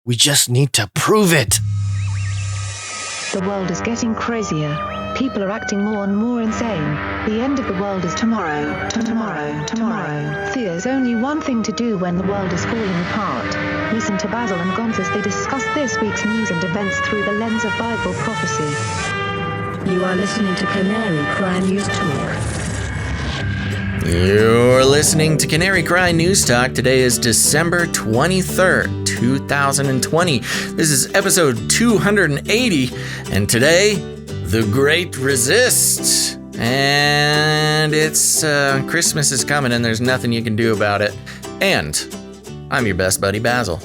We just need to prove it. The world is getting crazier. People are acting more and more insane. The end of the world is tomorrow. Tomorrow. There's only one thing to do when the world is falling apart. Listen to Basil and Gonz as they discuss this week's news and events through the lens of Bible prophecy. You are listening to Canary Cry News Talk. You're listening to Canary Cry News Talk. Today is December 23rd, 2020. This is episode 280, and today, The Great Resist. And it's Christmas is coming, and there's nothing you can do about it. And I'm your best buddy, Basil.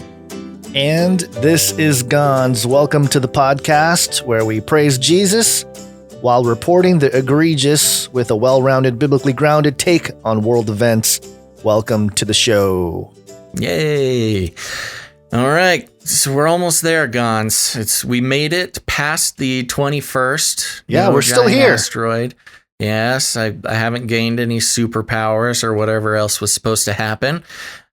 And this is Gonz. Welcome to the podcast where we praise Jesus while reporting the egregious with a well-rounded, biblically grounded take on world events. Welcome to the show. Yay. All right. So we're almost there, Gonz. We made it past the 21st. Yeah, we're still here. Asteroid. Yes, I haven't gained any superpowers or whatever else was supposed to happen.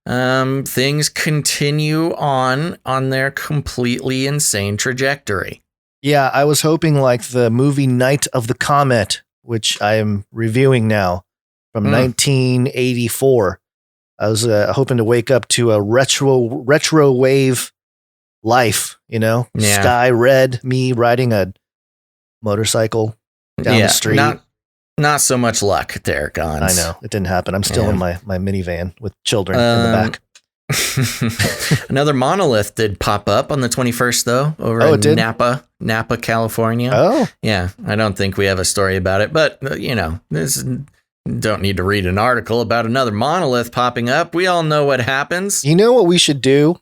Things continue on their completely insane trajectory. Yeah, I was hoping like the movie Night of the Comet, which I am reviewing now, from 1984. I was hoping to wake up to a retro wave life, Sky red, me riding a motorcycle down the street. Not so much luck there, Gonz. I know, it didn't happen. I'm still in my minivan with children in the back. Another monolith did pop up on the 21st, though, over in Napa, California. Oh, yeah. I don't think we have a story about it, but don't need to read an article about another monolith popping up. We all know what happens. You know what we should do?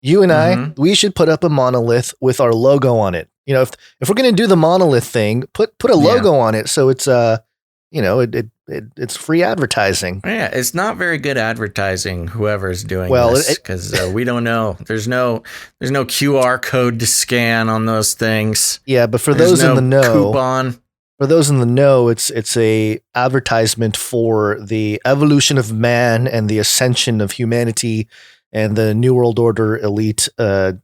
You and I, we should put up a monolith with our logo on it. If we're going to do the monolith thing, put a logo on it so it's it's free advertising. Yeah, it's not very good advertising, whoever's doing this, because we don't know. There's no QR code to scan on those things. Yeah, but for those in the know, coupon. For those in the know, it's a advertisement for the evolution of man and the ascension of humanity and the New World Order elite, the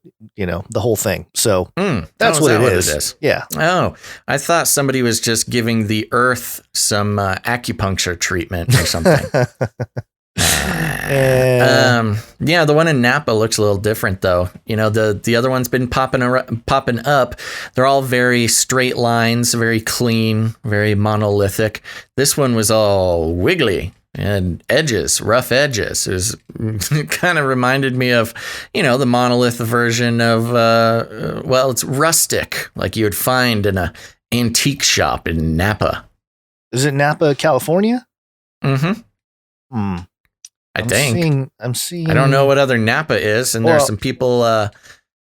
whole thing. So that's what it is. Yeah. Oh, I thought somebody was just giving the Earth some acupuncture treatment or something. The one in Napa looks a little different, though. The other one's been popping up. They're all very straight lines, very clean, very monolithic. This one was all wiggly and rough edges. It kind of reminded me of, the monolith version of, it's rustic, like you would find in an antique shop in Napa. Is it Napa, California? Mm-hmm. I'm seeing. I don't know what other Napa is, and there's some people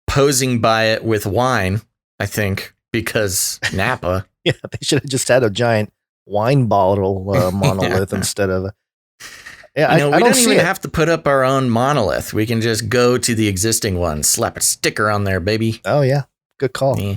posing by it with wine, I think, because Napa. Yeah, they should have just had a giant wine bottle monolith instead of we don't even have to put up our own monolith. We can just go to the existing one, slap a sticker on there, baby. Oh yeah, good call. Yeah.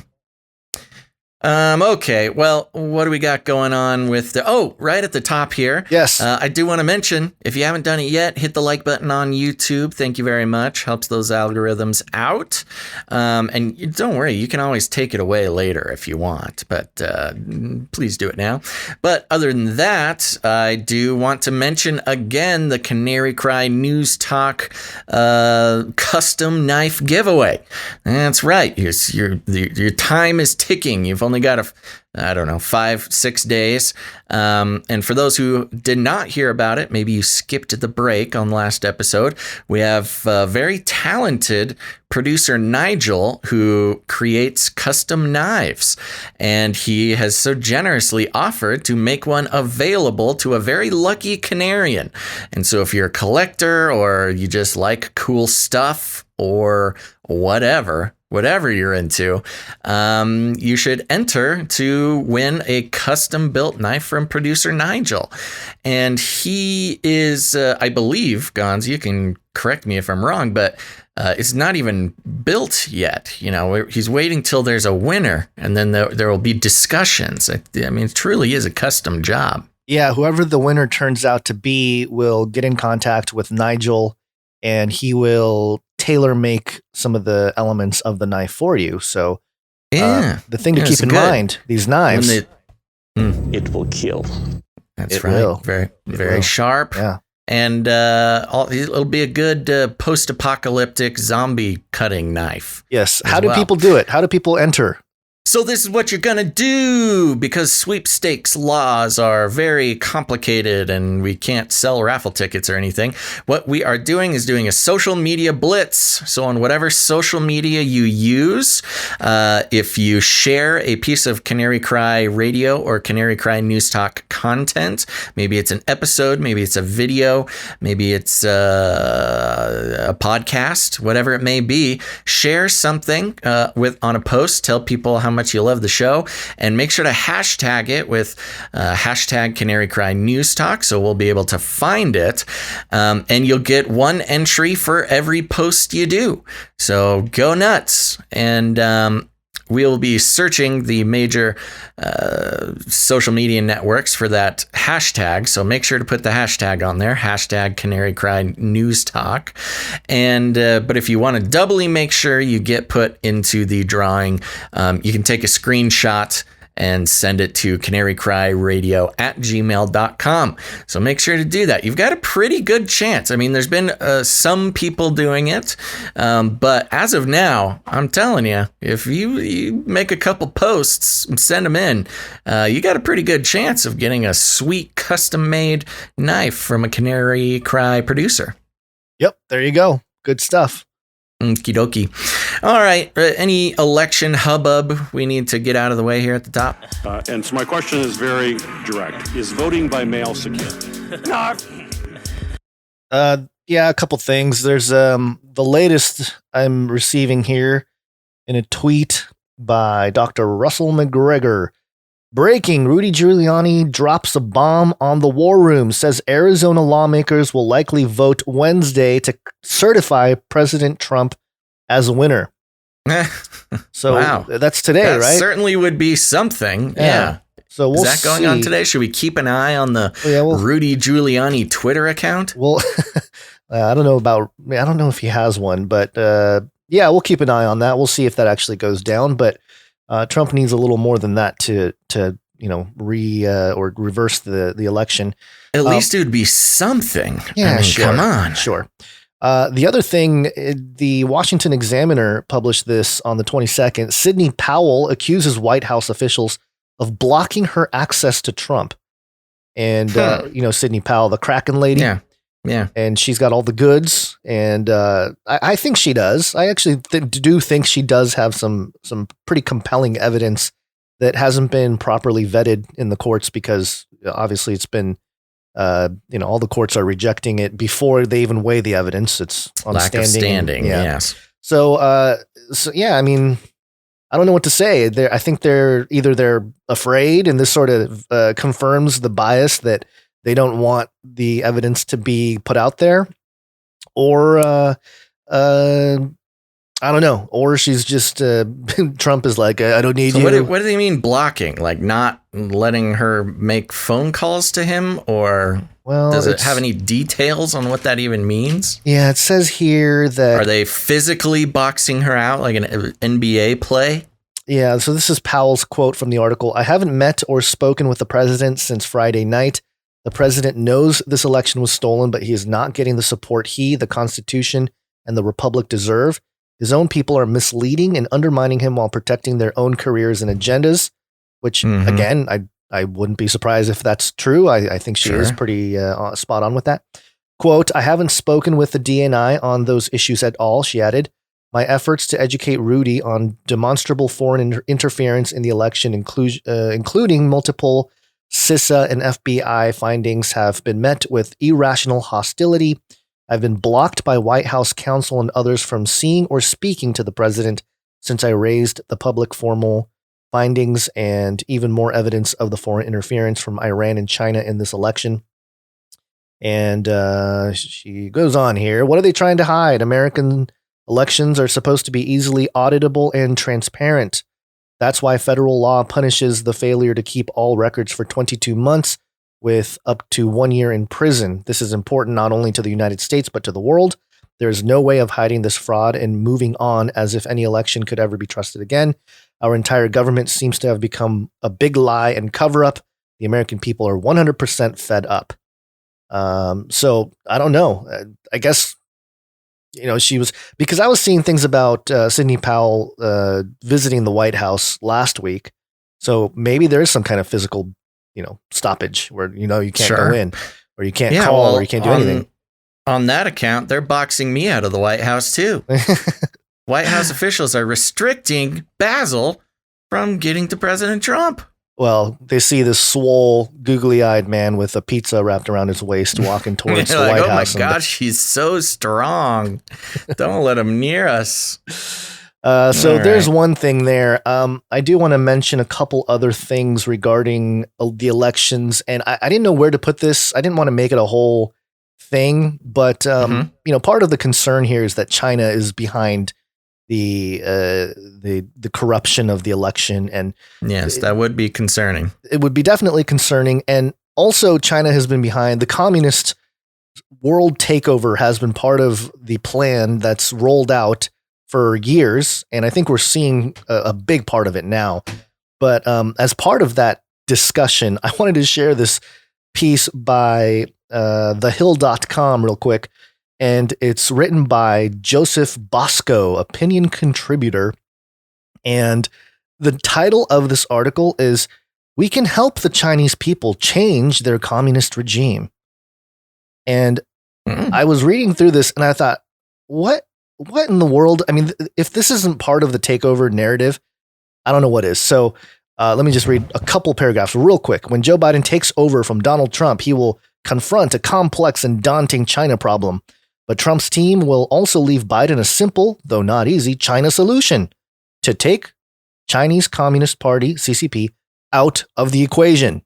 Okay, well, what do we got going on with right at the top here? Yes. I do want to mention, if you haven't done it yet, hit the like button on YouTube. Thank you very much. Helps those algorithms out. And don't worry, you can always take it away later if you want, but please do it now. But other than that, I do want to mention again the Canary Cry News Talk custom knife giveaway. That's right. Your time is ticking. You've only got 5-6 days. And for those who did not hear about it, maybe you skipped the break on last episode, we have very talented producer Nigel who creates custom knives. And he has so generously offered to make one available to a very lucky Canarian. And so if you're a collector or you just like cool stuff or whatever you're into, you should enter to win a custom-built knife from producer Nigel. And he is, I believe, Gonz, you can correct me if I'm wrong, but it's not even built yet. He's waiting till there's a winner, and then there will be discussions. I mean, it truly is a custom job. Yeah, whoever the winner turns out to be will get in contact with Nigel, and he will tailor make some of the elements of the knife for you. So the thing to keep in mind, these knives, it will kill. That's right. Very sharp. Yeah. And it'll be a good post-apocalyptic zombie cutting knife. Yes. How do people do it? How do people enter? So this is what you're going to do, because sweepstakes laws are very complicated and we can't sell raffle tickets or anything. What we are doing is doing a social media blitz. So on whatever social media you use, if you share a piece of Canary Cry Radio or Canary Cry News Talk content, maybe it's an episode, maybe it's a video, maybe it's a podcast, whatever it may be, share something on a post, tell people how much you love the show, and make sure to hashtag it with hashtag Canary Cry News Talk, so we'll be able to find it, and you'll get one entry for every post you do. So go nuts. And we'll be searching the major social media networks for that hashtag. So make sure to put the hashtag on there, hashtag Canary Cry News Talk. And but if you want to doubly make sure you get put into the drawing, you can take a screenshot and send it to canarycryradio@gmail.com. So make sure to do that. You've got a pretty good chance. I mean, there's been some people doing it, but as of now, I'm telling you, if you make a couple posts and send them in, you got a pretty good chance of getting a sweet custom-made knife from a Canary Cry producer. Yep, there you go. Good stuff. Okie dokie. All right. Any election hubbub we need to get out of the way here at the top? And so my question is very direct. Is voting by mail secure? Yeah, a couple things. There's the latest I'm receiving here in a tweet by Dr. Russell McGregor. Breaking, Rudy Giuliani drops a bomb on the war room, says Arizona lawmakers will likely vote Wednesday to certify President Trump as a winner. So wow. That's today, that right? Certainly would be something. Yeah. So we'll Is that going on today? Should we keep an eye on the Rudy Giuliani Twitter account? Well, I don't know if he has one, but yeah, we'll keep an eye on that. We'll see if that actually goes down. But Trump needs a little more than that to reverse the election. At least it would be something. Yeah, I mean, sure. Come on. Sure. The other thing, the Washington Examiner published this on the 22nd. Sidney Powell accuses White House officials of blocking her access to Trump. And, Sidney Powell, the Kraken lady. Yeah. Yeah. And she's got all the goods. And I think she does. I actually do think she does have some pretty compelling evidence that hasn't been properly vetted in the courts, because obviously it's been, all the courts are rejecting it before they even weigh the evidence. It's on lack of standing. Yes. So yeah, I mean, I don't know what to say. I think they're afraid, and this sort of confirms the bias that they don't want the evidence to be put out there, or I don't know, or she's just Trump is like, I don't need you. What do they mean blocking? Like not letting her make phone calls to him, or does it have any details on what that even means? Yeah, it says here that are they physically boxing her out like an NBA play? Yeah, so this is Powell's quote from the article. I haven't met or spoken with the president since Friday night. The president knows this election was stolen, but he is not getting the support he, the Constitution, and the Republic deserve. His own people are misleading and undermining him while protecting their own careers and agendas, which, again, I wouldn't be surprised if that's true. I think she is pretty spot on with that. Quote, I haven't spoken with the DNI on those issues at all, she added. My efforts to educate Rudy on demonstrable foreign interference in the election, including multiple CISA and FBI findings, have been met with irrational hostility. I've been blocked by White House counsel and others from seeing or speaking to the president since I raised the public formal findings and even more evidence of the foreign interference from Iran and China in this election. And she goes on here. What are they trying to hide? American elections are supposed to be easily auditable and transparent. That's why federal law punishes the failure to keep all records for 22 months with up to 1 year in prison. This is important not only to the United States, but to the world. There's no way of hiding this fraud and moving on as if any election could ever be trusted again. Our entire government seems to have become a big lie and cover up. The American people are 100% fed up. So I don't know. I guess, she was, because I was seeing things about Sidney Powell visiting the White House last week. So maybe there is some kind of physical, stoppage where, you can't go in, or you can't call, or you can't do anything. On that account, they're boxing me out of the White House too. White House officials are restricting Basil from getting to President Trump. Well, they see this swole, googly-eyed man with a pizza wrapped around his waist walking towards the White House. Oh my gosh, he's so strong. Don't let him near us. So there's one thing there. I do want to mention a couple other things regarding the elections, and I didn't know where to put this. I didn't want to make it a whole thing, but part of the concern here is that China is behind the corruption of the election, and yes, that would be concerning. It would be definitely concerning, and also China has been behind the communist world takeover. Has been part of the plan that's rolled out for years, and I think we're seeing a big part of it now. But as part of that discussion, I wanted to share this piece by thehill.com real quick. And it's written by Joseph Bosco, opinion contributor. And the title of this article is, "We Can Help the Chinese People Change Their Communist Regime." And I was reading through this and I thought, what in the world? I mean, if this isn't part of the takeover narrative, I don't know what is. So let me just read a couple paragraphs real quick. When Joe Biden takes over from Donald Trump, he will confront a complex and daunting China problem. But Trump's team will also leave Biden a simple, though not easy, China solution: to take Chinese Communist Party, CCP, out of the equation.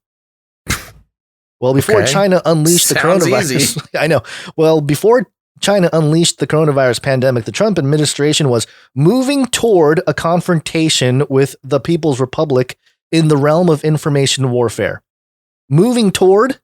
Well, before China unleashed the coronavirus, I know. Well, before China unleashed the coronavirus pandemic, the Trump administration was moving toward a confrontation with the People's Republic in the realm of information warfare. Moving toward?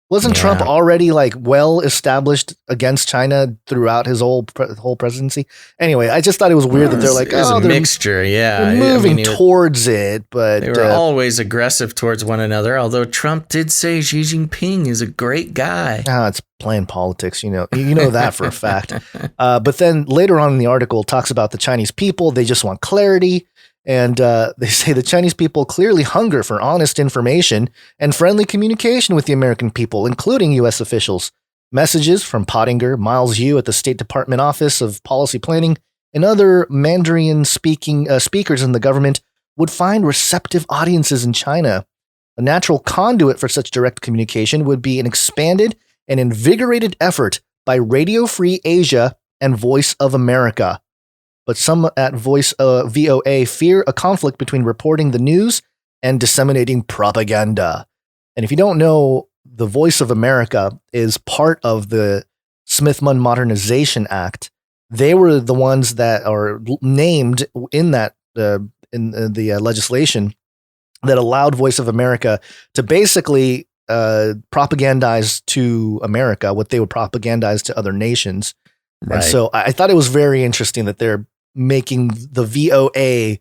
Wasn't Trump already well established against China throughout his whole presidency? Anyway, I just thought it was weird that they're it was a mixture. They're moving towards it, but they were always aggressive towards one another. Although Trump did say Xi Jinping is a great guy. It's playing politics, you know that for a fact. But then later on in the article, it talks about the Chinese people. They just want clarity. And they say the Chinese people clearly hunger for honest information and friendly communication with the American people, including U.S. officials. Messages from Pottinger, Miles Yu at the State Department Office of Policy Planning, and other Mandarin speakers in the government would find receptive audiences in China. A natural conduit for such direct communication would be an expanded and invigorated effort by Radio Free Asia and Voice of America. But some at Voice VOA fear a conflict between reporting the news and disseminating propaganda. And if you don't know, the Voice of America is part of the Smith-Munn Modernization Act. They were the ones that are named in that in the legislation that allowed Voice of America to basically propagandize to America what they would propagandize to other nations. Right. And so I thought it was very interesting that they're making the VOA,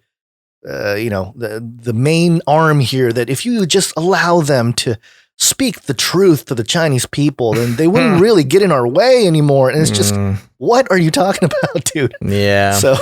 the main arm here, that if you just allow them to speak the truth to the Chinese people, then they wouldn't really get in our way anymore. And it's just, what are you talking about, dude? Yeah. So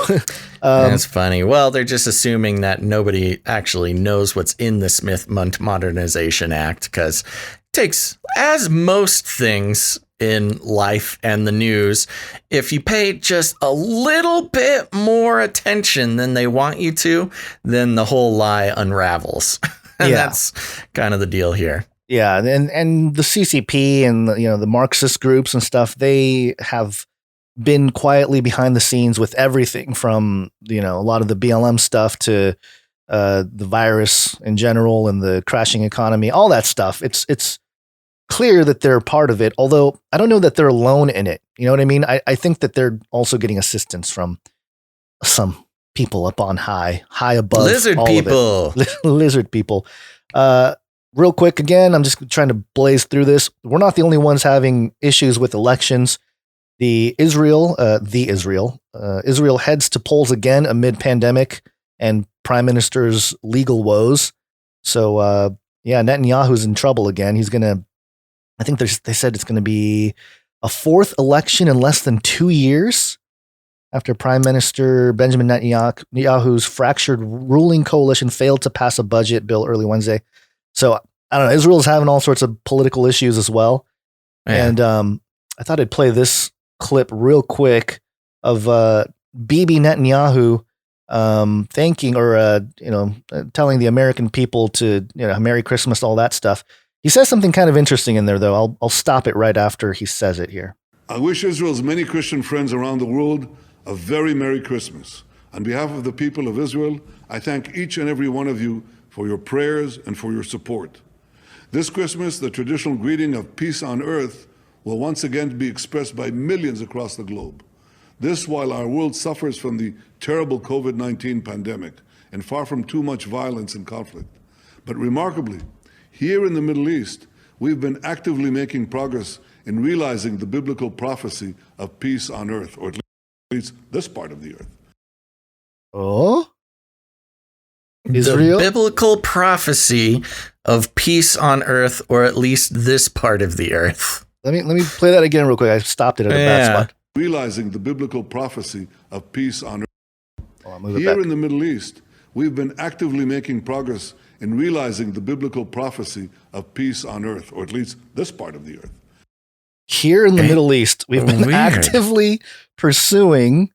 that's funny. Well, they're just assuming that nobody actually knows what's in the Smith-Munn Modernization Act, because it takes, as most things in life and the news, if you pay just a little bit more attention than they want you to, then the whole lie unravels. And that's kind of the deal here. Yeah, and the CCP and the Marxist groups and stuff, they have been quietly behind the scenes with everything from a lot of the BLM stuff to the virus in general and the crashing economy, all that stuff. It's clear that they're part of it, although I don't know that they're alone in it. You know what I mean? I think that they're also getting assistance from some people up on high above. Lizard people. Lizard people. Real quick, again, I'm just trying to blaze through this. We're not the only ones having issues with elections. Israel heads to polls again amid pandemic and prime minister's legal woes. So, Netanyahu's in trouble again. He's going to, I think they said it's going to be a fourth election in less than 2 years after Prime Minister Benjamin Netanyahu's fractured ruling coalition failed to pass a budget bill early Wednesday. So, I don't know. Israel's having all sorts of political issues as well. Yeah. And I thought I'd play this clip real quick of Bibi Netanyahu thanking or telling the American people to Merry Christmas, all that stuff. He says something kind of interesting in there, though. I'll stop it right after he says it here. I wish Israel's many Christian friends around the world a very Merry Christmas. On behalf of the people of Israel, I thank each and every one of you for your prayers and for your support. This Christmas, the traditional greeting of peace on earth will once again be expressed by millions across the globe. This while our world suffers from the terrible COVID-19 pandemic and far from too much violence and conflict. But remarkably, here in the Middle East, we've been actively making progress in realizing the biblical prophecy of peace on earth, or at least this part of the earth. Oh? Israel? The biblical prophecy of peace on earth, or at least this part of the earth. Let me play that again real quick. I stopped it at a bad spot. Realizing the biblical prophecy of peace on earth. Here in the Middle East, we've been actively making progress in realizing the biblical prophecy of peace on earth, or at least this part of the earth. Here in the Middle East, we've been actively pursuing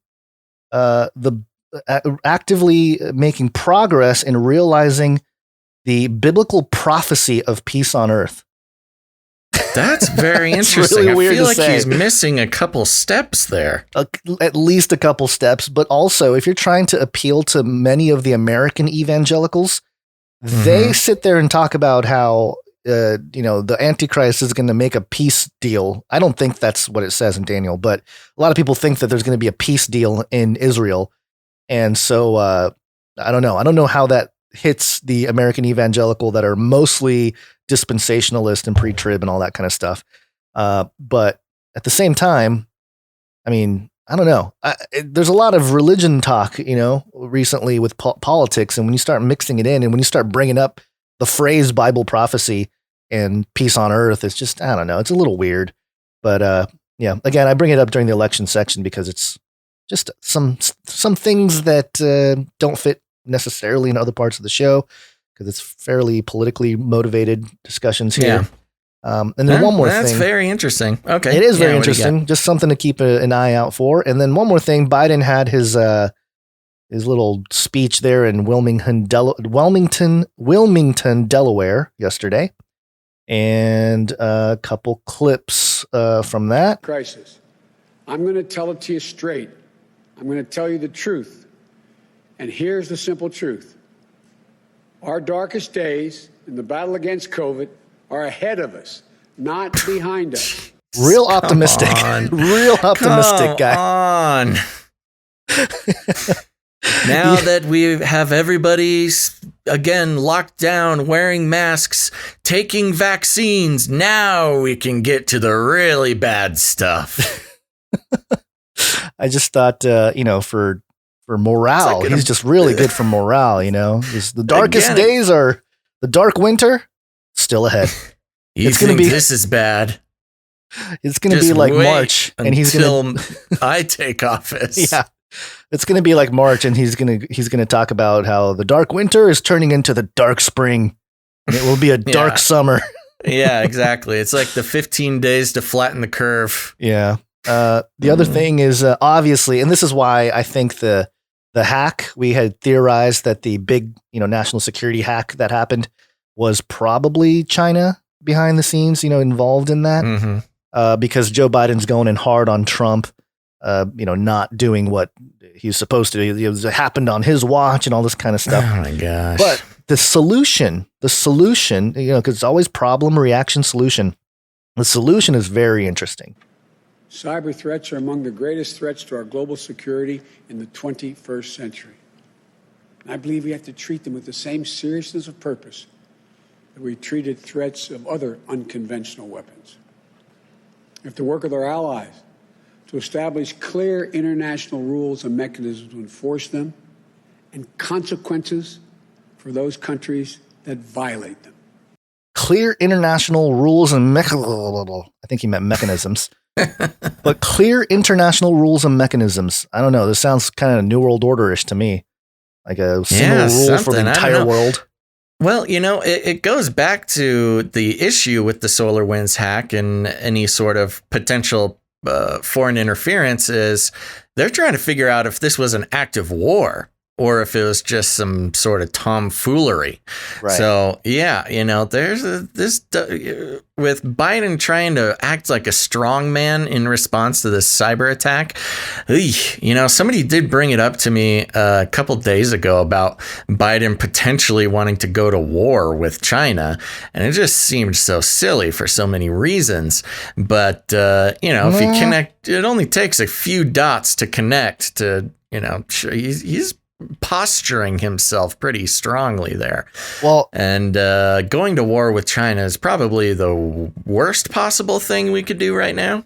actively making progress in realizing the biblical prophecy of peace on earth. That's very interesting. Really weird I feel like say. He's missing a couple steps there. At least a couple steps, but also if you're trying to appeal to many of the American evangelicals, they sit there and talk about how the Antichrist is going to make a peace deal. I don't think that's what it says in Daniel, but a lot of people think that there's going to be a peace deal in Israel. And so I don't know. I don't know how that hits the American evangelical that are mostly dispensationalist and pre-trib and all that kind of stuff. But at the same time, I mean, I don't know. There's a lot of religion talk, recently with politics. And when you start mixing it in and when you start bringing up the phrase Bible prophecy and peace on earth, it's just, I don't know. It's a little weird. But again, I bring it up during the election section because it's just some things that don't fit necessarily in other parts of the show because it's fairly politically motivated discussions here. Yeah. And then one more thing. That's very interesting. Okay. It is very interesting. Just something to keep an eye out for. And then one more thing, Biden had his little speech there in Wilmington, Delaware yesterday. And a couple clips from that. Crisis. I'm going to tell it to you straight. I'm going to tell you the truth. And here's the simple truth. Our darkest days in the battle against COVID are ahead of us, not behind us. Real optimistic. Real optimistic guy. On. Now that we have everybody again locked down, wearing masks, taking vaccines, now we can get to the really bad stuff. I just thought, for morale, he's just really good for morale. The darkest days are the dark winter still ahead. It's going to be. This is bad. It's going to be like March, and he's going to. I take office. Yeah, it's going to be like March, and he's going to talk about how the dark winter is turning into the dark spring, and it will be a dark summer. Yeah, exactly. It's like the 15 days to flatten the curve. Yeah. The other thing is obviously, and this is why I think the hack, we had theorized that the big, national security hack that happened was probably China behind the scenes, involved in that, because Joe Biden's going in hard on Trump, not doing what he's supposed to do. It happened on his watch and all this kind of stuff. Oh my gosh. But the solution, because it's always problem, reaction, solution. The solution is very interesting. Cyber threats are among the greatest threats to our global security in the 21st century. And I believe we have to treat them with the same seriousness of purpose that we treated threats of other unconventional weapons. We have to work with our allies to establish clear international rules and mechanisms to enforce them, and consequences for those countries that violate them. Clear international rules and I think he meant mechanisms. But clear international rules and mechanisms. I don't know. This sounds kind of New World Order-ish to me. Like a single rule for the entire world. Well, it goes back to the issue with the SolarWinds hack and any sort of potential foreign interference is they're trying to figure out if this was an active war or if it was just some sort of tomfoolery. Right. So, yeah, there's this with Biden trying to act like a strong man in response to this cyber attack. Somebody did bring it up to me a couple days ago about Biden potentially wanting to go to war with China. And it just seemed so silly for so many reasons. But, if you connect, it only takes a few dots to connect to, he's posturing himself pretty strongly there. Well, and going to war with China is probably the worst possible thing we could do right now.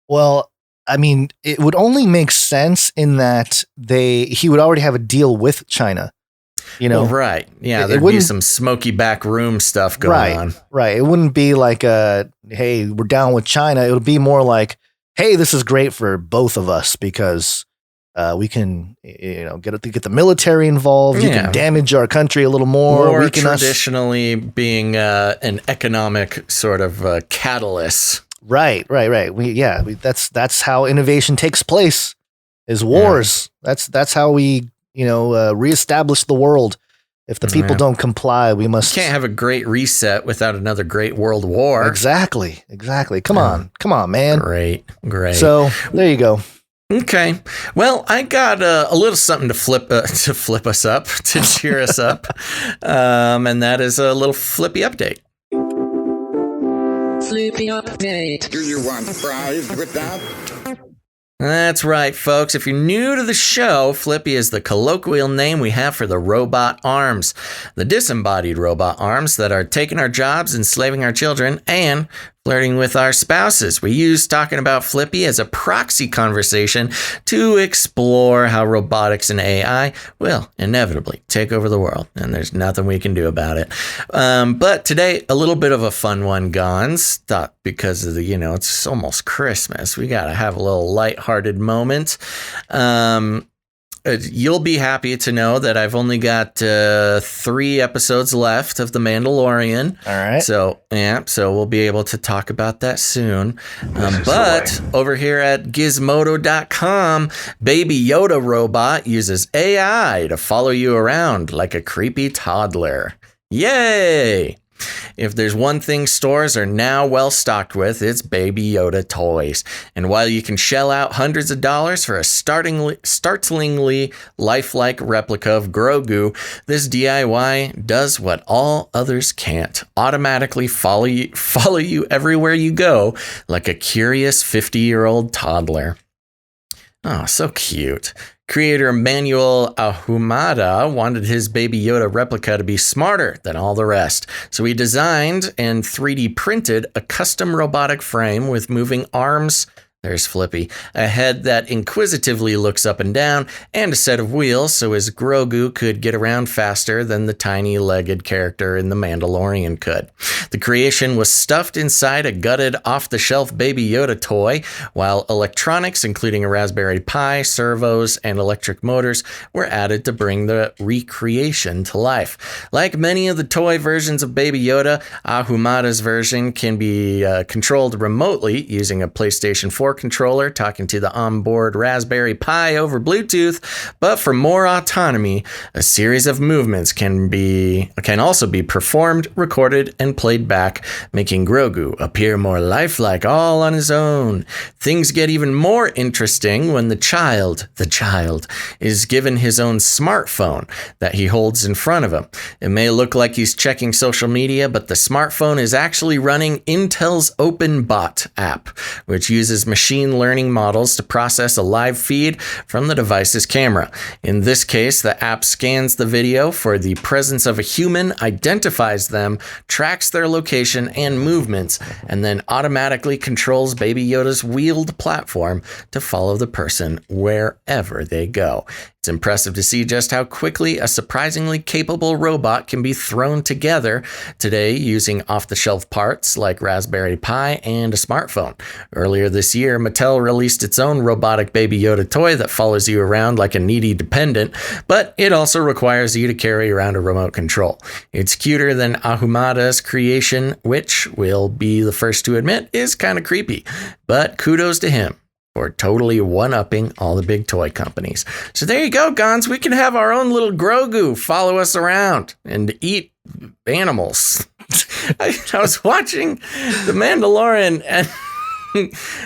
Well, I mean, it would only make sense in that he would already have a deal with China. Well, right. Yeah, there'd be some smoky back room stuff going on. Right. It wouldn't be like, hey, we're down with China. It would be more like, hey, this is great for both of us because we can, get the military involved. You can damage our country a little more. War traditionally being an economic sort of catalyst. Right. That's how innovation takes place. Is wars. Yeah. That's how we reestablish the world. If the people don't comply, we must. Can't have a great reset without another great world war. Exactly. Come on, man. Great. So there you go. Okay. Well, I got a little something to flip us up, to cheer us up. And that is a little Flippy update. Flippy update. Do you want fries with that? That's right, folks. If you're new to the show, Flippy is the colloquial name we have for the robot arms, the disembodied robot arms that are taking our jobs, enslaving our children, and flirting with our spouses. We use talking about Flippy as a proxy conversation to explore how robotics and AI will inevitably take over the world, and there's nothing we can do about it. But today, a little bit of a fun one, Gons. Thought because of the, it's almost Christmas. We got to have a little lighthearted moment. You'll be happy to know that I've only got 3 episodes left of The Mandalorian. All right. So we'll be able to talk about that soon. But over here at Gizmodo.com, Baby Yoda robot uses AI to follow you around like a creepy toddler. Yay! If there's one thing stores are now well stocked with, it's Baby Yoda toys. And while you can shell out hundreds of dollars for a startlingly lifelike replica of Grogu, this DIY does what all others can't: automatically follow you everywhere you go like a curious 50-year-old toddler. Oh, so cute. Creator Manuel Ahumada wanted his Baby Yoda replica to be smarter than all the rest, so he designed and 3D printed a custom robotic frame with moving arms. There's Flippy, a head that inquisitively looks up and down, and a set of wheels so his Grogu could get around faster than the tiny-legged character in The Mandalorian could. The creation was stuffed inside a gutted, off-the-shelf Baby Yoda toy, while electronics, including a Raspberry Pi, servos, and electric motors, were added to bring the recreation to life. Like many of the toy versions of Baby Yoda, Ahumada's version can be controlled remotely using a PlayStation 4 controller talking to the onboard Raspberry Pi over Bluetooth, but for more autonomy, a series of movements can also be performed, recorded, and played back, making Grogu appear more lifelike all on his own. Things get even more interesting when the child is given his own smartphone that he holds in front of him. It may look like he's checking social media, but the smartphone is actually running Intel's OpenBot app, which uses machine machine learning models to process a live feed from the device's camera. In this case, the app scans the video for the presence of a human, identifies them, tracks their location and movements, and then automatically controls Baby Yoda's wheeled platform to follow the person wherever they go. It's impressive to see just how quickly a surprisingly capable robot can be thrown together today using off-the-shelf parts like Raspberry Pi and a smartphone. Earlier this year, Mattel released its own robotic Baby Yoda toy that follows you around like a needy dependent, but it also requires you to carry around a remote control. It's cuter than Ahumada's creation, which we'll be the first to admit is kind of creepy, but kudos to him for totally one-upping all the big toy companies. So there you go, Gons. We can have our own little Grogu follow us around and eat animals. I was watching The Mandalorian, and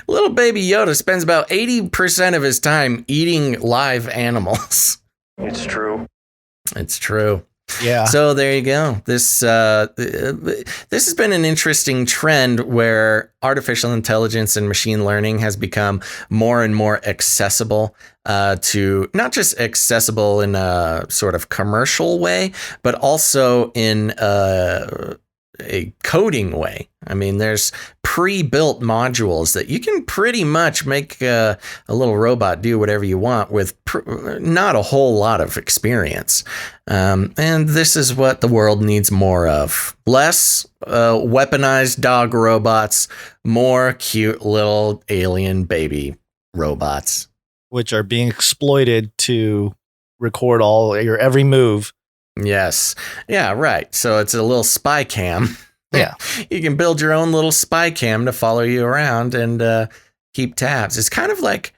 little Baby Yoda spends about 80% of his time eating live animals. It's true. It's true. Yeah. So there you go. This has been an interesting trend where artificial intelligence and machine learning has become more and more accessible to not just accessible in a sort of commercial way, but also in a coding way. I mean, there's pre-built modules that you can pretty much make a little robot do whatever you want with not a whole lot of experience. And this is what the world needs more of. Less weaponized dog robots, more cute little alien baby robots. Which are being exploited to record all your every move. Yes. Yeah, right. So it's a little spy cam. Yeah. You can build your own little spy cam to follow you around and keep tabs. It's kind of like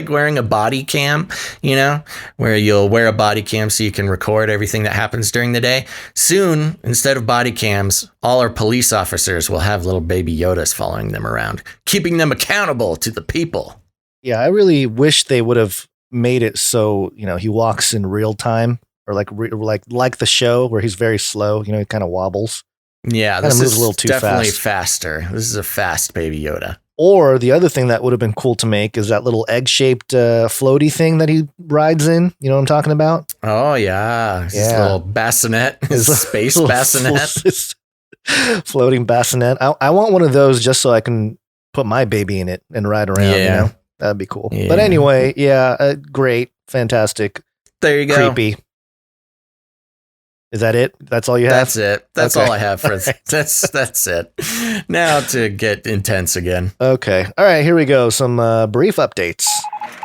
wearing a body cam, you know, where you'll wear a body cam so you can record everything that happens during the day. Soon, instead of body cams, all our police officers will have little Baby Yodas following them around, keeping them accountable to the people. Yeah, I really wish they would have made it so, you know, he walks in real time, or like the show where he's very slow, you know, he kind of wobbles. Yeah, this is a little too definitely fast. faster. This is a fast Baby Yoda. Or the other thing that would have been cool to make is that little egg-shaped floaty thing that he rides in. You know what I'm talking about? Oh, yeah. His little bassinet, his space bassinet. Floating bassinet. I want one of those just so I can put my baby in it and ride around, you know? That'd be cool. Yeah. But anyway, great, fantastic. There you go. Creepy. Is that it? That's all you have? That's it. That's all I have for that's it. Now to get intense again. Okay. All right, here we go. Some brief updates.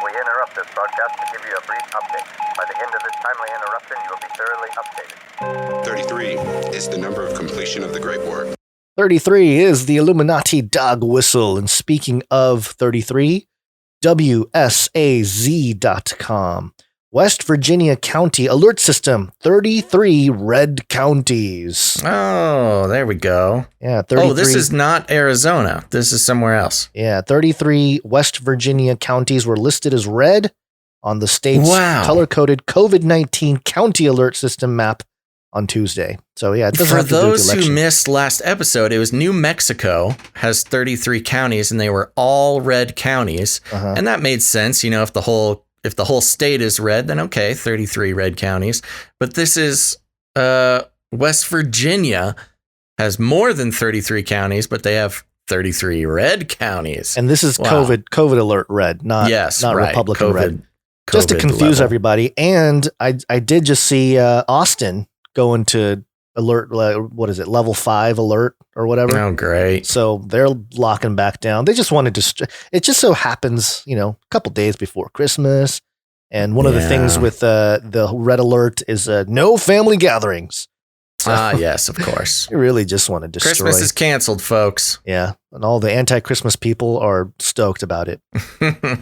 We interrupt this broadcast to give you a brief update. By the end of this timely interruption, you will be thoroughly updated. 33 is the number of completion of the Great War. 33 is the Illuminati dog whistle. And speaking of 33, WSAZ.com. West Virginia County Alert System, 33 red counties. Oh, there we go. Yeah, 33. Oh, this is not Arizona. This is somewhere else. Yeah, 33 West Virginia counties were listed as red on the state's color-coded COVID-19 county alert system map on Tuesday. So, yeah, it doesn't For have to do with those the election. who missed last episode, it was New Mexico has 33 counties, and they were all red counties. And that made sense. You know, if the whole state is red, then okay, 33 red counties. But this is West Virginia has more than 33 counties, but they have 33 red counties. And this is COVID alert red, not Republican red. Just to confuse everybody. And I did just see Austin go into alert, what is it, level 5 alert or whatever. Oh, great. So they're locking back down. They just wanted to, it just so happens, you know, a couple days before Christmas. And one of the things with the red alert is no family gatherings. So, yes, of course. They really just want to destroy. Christmas is canceled, folks. Yeah. And all the anti-Christmas people are stoked about it.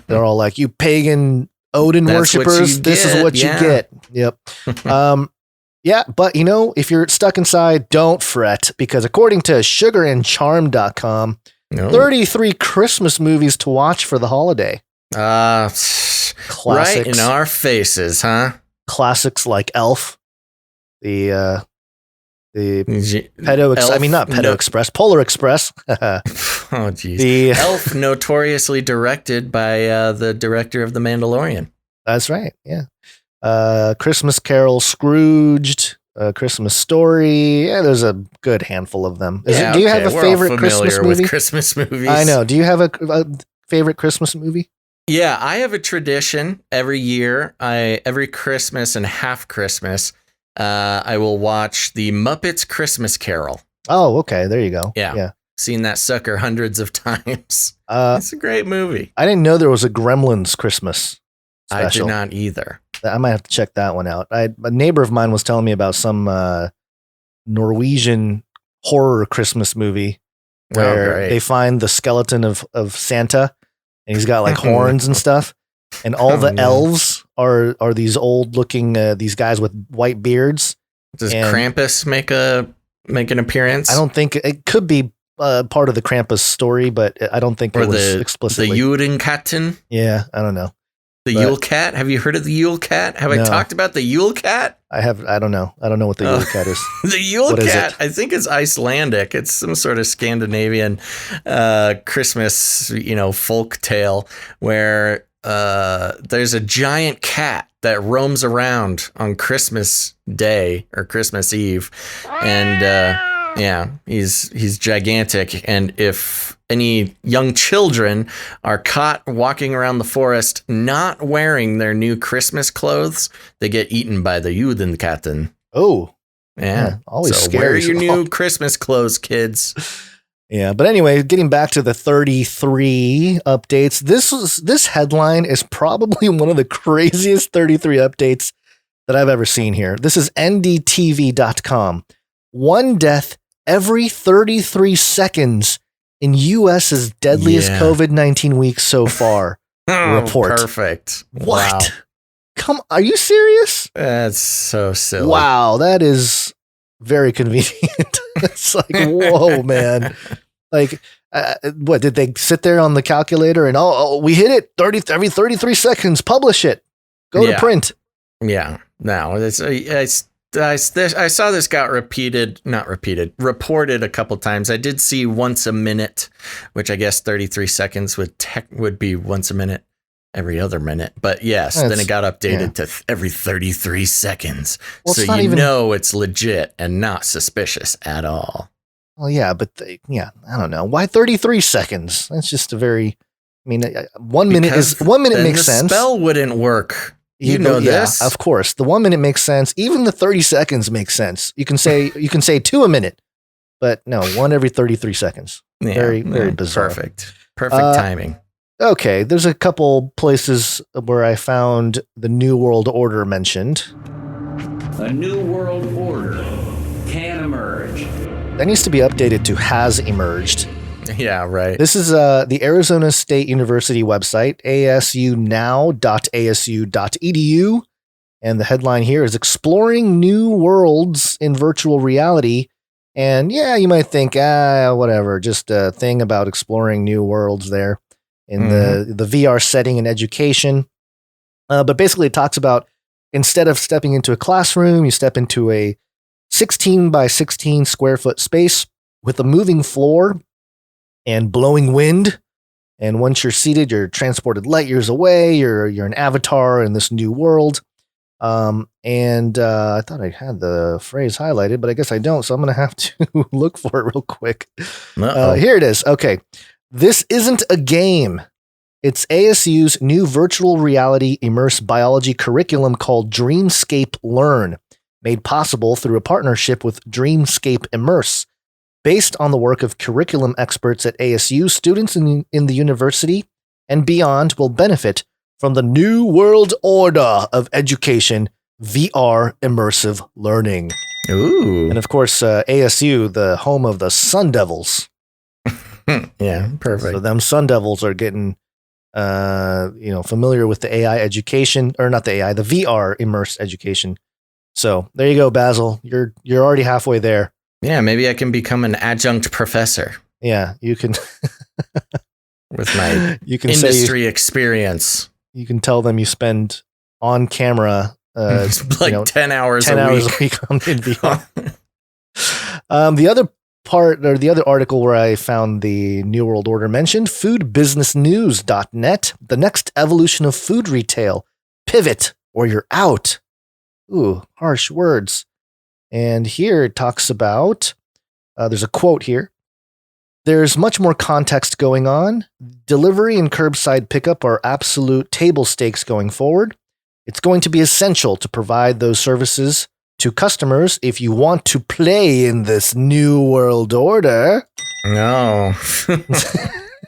They're all like, you pagan Odin worshippers, this is what you get. Yep. Yeah, but you know, if you're stuck inside, don't fret, because according to sugarandcharm.com, 33 Christmas movies to watch for the holiday. Classics. Right in our faces, huh? Classics like Elf, the Pedo, Polar Express. Oh, geez. The Elf, notoriously directed by the director of The Mandalorian. That's right. Yeah. Christmas Carol, Scrooged, Christmas Story. Yeah, there's a good handful of them. Do you have a favorite Christmas movie? With Christmas movies. I know. Do you have a favorite Christmas movie? Yeah, I have a tradition every year. Every Christmas and half Christmas, I will watch the Muppets Christmas Carol. Oh, okay. There you go. Yeah. Seen that sucker hundreds of times. It's a great movie. I didn't know there was a Gremlins Christmas special. I did not either. I might have to check that one out. A neighbor of mine was telling me about some Norwegian horror Christmas movie where they find the skeleton of Santa, and he's got like horns and stuff, and all the elves are these old looking these guys with white beards. Does Krampus make an appearance? I don't think it could be part of the Krampus story, but I don't think it was explicitly. The Judenkatten? Yeah, I don't know. The Yule Cat? Have you heard of the Yule Cat? Have I talked about the Yule Cat? I have. I don't know. I don't know what the Yule Cat is. The Yule Cat, I think it's Icelandic. It's some sort of Scandinavian Christmas, folk tale where there's a giant cat that roams around on Christmas Day or Christmas Eve, and he's gigantic. And if any young children are caught walking around the forest not wearing their new Christmas clothes, they get eaten by the Judenkatten. Oh, yeah. Always so scary. Wear your new Christmas clothes, kids. Yeah, but anyway, getting back to the 33 updates, this headline is probably one of the craziest 33 updates that I've ever seen here. This is ndtv.com. One death every 33 seconds in U.S.'s deadliest COVID-19 week so far. Report. Perfect. What? Wow. Are you serious? That's so silly. Wow, that is very convenient. It's like, whoa, man. Like, what, did they sit there on the calculator and, we hit it every 33 seconds, publish it, go to print. Yeah, no, I saw this got reported a couple times. I did see once a minute, which I guess 33 seconds would be once a minute, every other minute. But yes, then it got updated to every 33 seconds. Well, so it's legit and not suspicious at all. Well, yeah, but I don't know. Why 33 seconds? That's just a very, 1 minute makes sense. The spell wouldn't work. You know this. Yeah, of course. The 1 minute makes sense. Even the 30 seconds makes sense. You can say 2 a minute, but no, 1 every 33 seconds. Very bizarre. Perfect timing. Okay, there's a couple places where I found the New World Order mentioned. A New World Order can emerge. That needs to be updated to has emerged. Yeah, right. This is the Arizona State University website, asunow.asu.edu. And the headline here is Exploring New Worlds in Virtual Reality. And you might think, whatever, just a thing about exploring new worlds there in the VR setting in education. But basically it talks about instead of stepping into a classroom, you step into a 16 by 16 square foot space with a moving floor and blowing wind. And once you're seated, you're transported light years away. You're an avatar in this new world. I thought I had the phrase highlighted, but I guess I don't. So I'm going to have to look for it real quick. Here it is. Okay. This isn't a game. It's ASU's new virtual reality immersive biology curriculum called Dreamscape Learn, made possible through a partnership with Dreamscape Immerse. Based on the work of curriculum experts at ASU, students in the university and beyond will benefit from the New World Order of education, VR immersive learning. Ooh. And of course, ASU, the home of the Sun Devils. Yeah, perfect. So them Sun Devils are getting, familiar with the AI education, or not the AI, the VR immersed education. So there you go, Basil. You're already halfway there. Yeah, maybe I can become an adjunct professor. Yeah, you can. With my industry experience. You can tell them you spend on camera 10 hours 10 a hours week. a week in VR. The other part, or the other article where I found the New World Order mentioned, foodbusinessnews.net, the next evolution of food retail. Pivot or you're out. Ooh, harsh words. And here it talks about, there's a quote here. There's much more context going on. Delivery and curbside pickup are absolute table stakes going forward. It's going to be essential to provide those services to customers if you want to play in this new world order. No.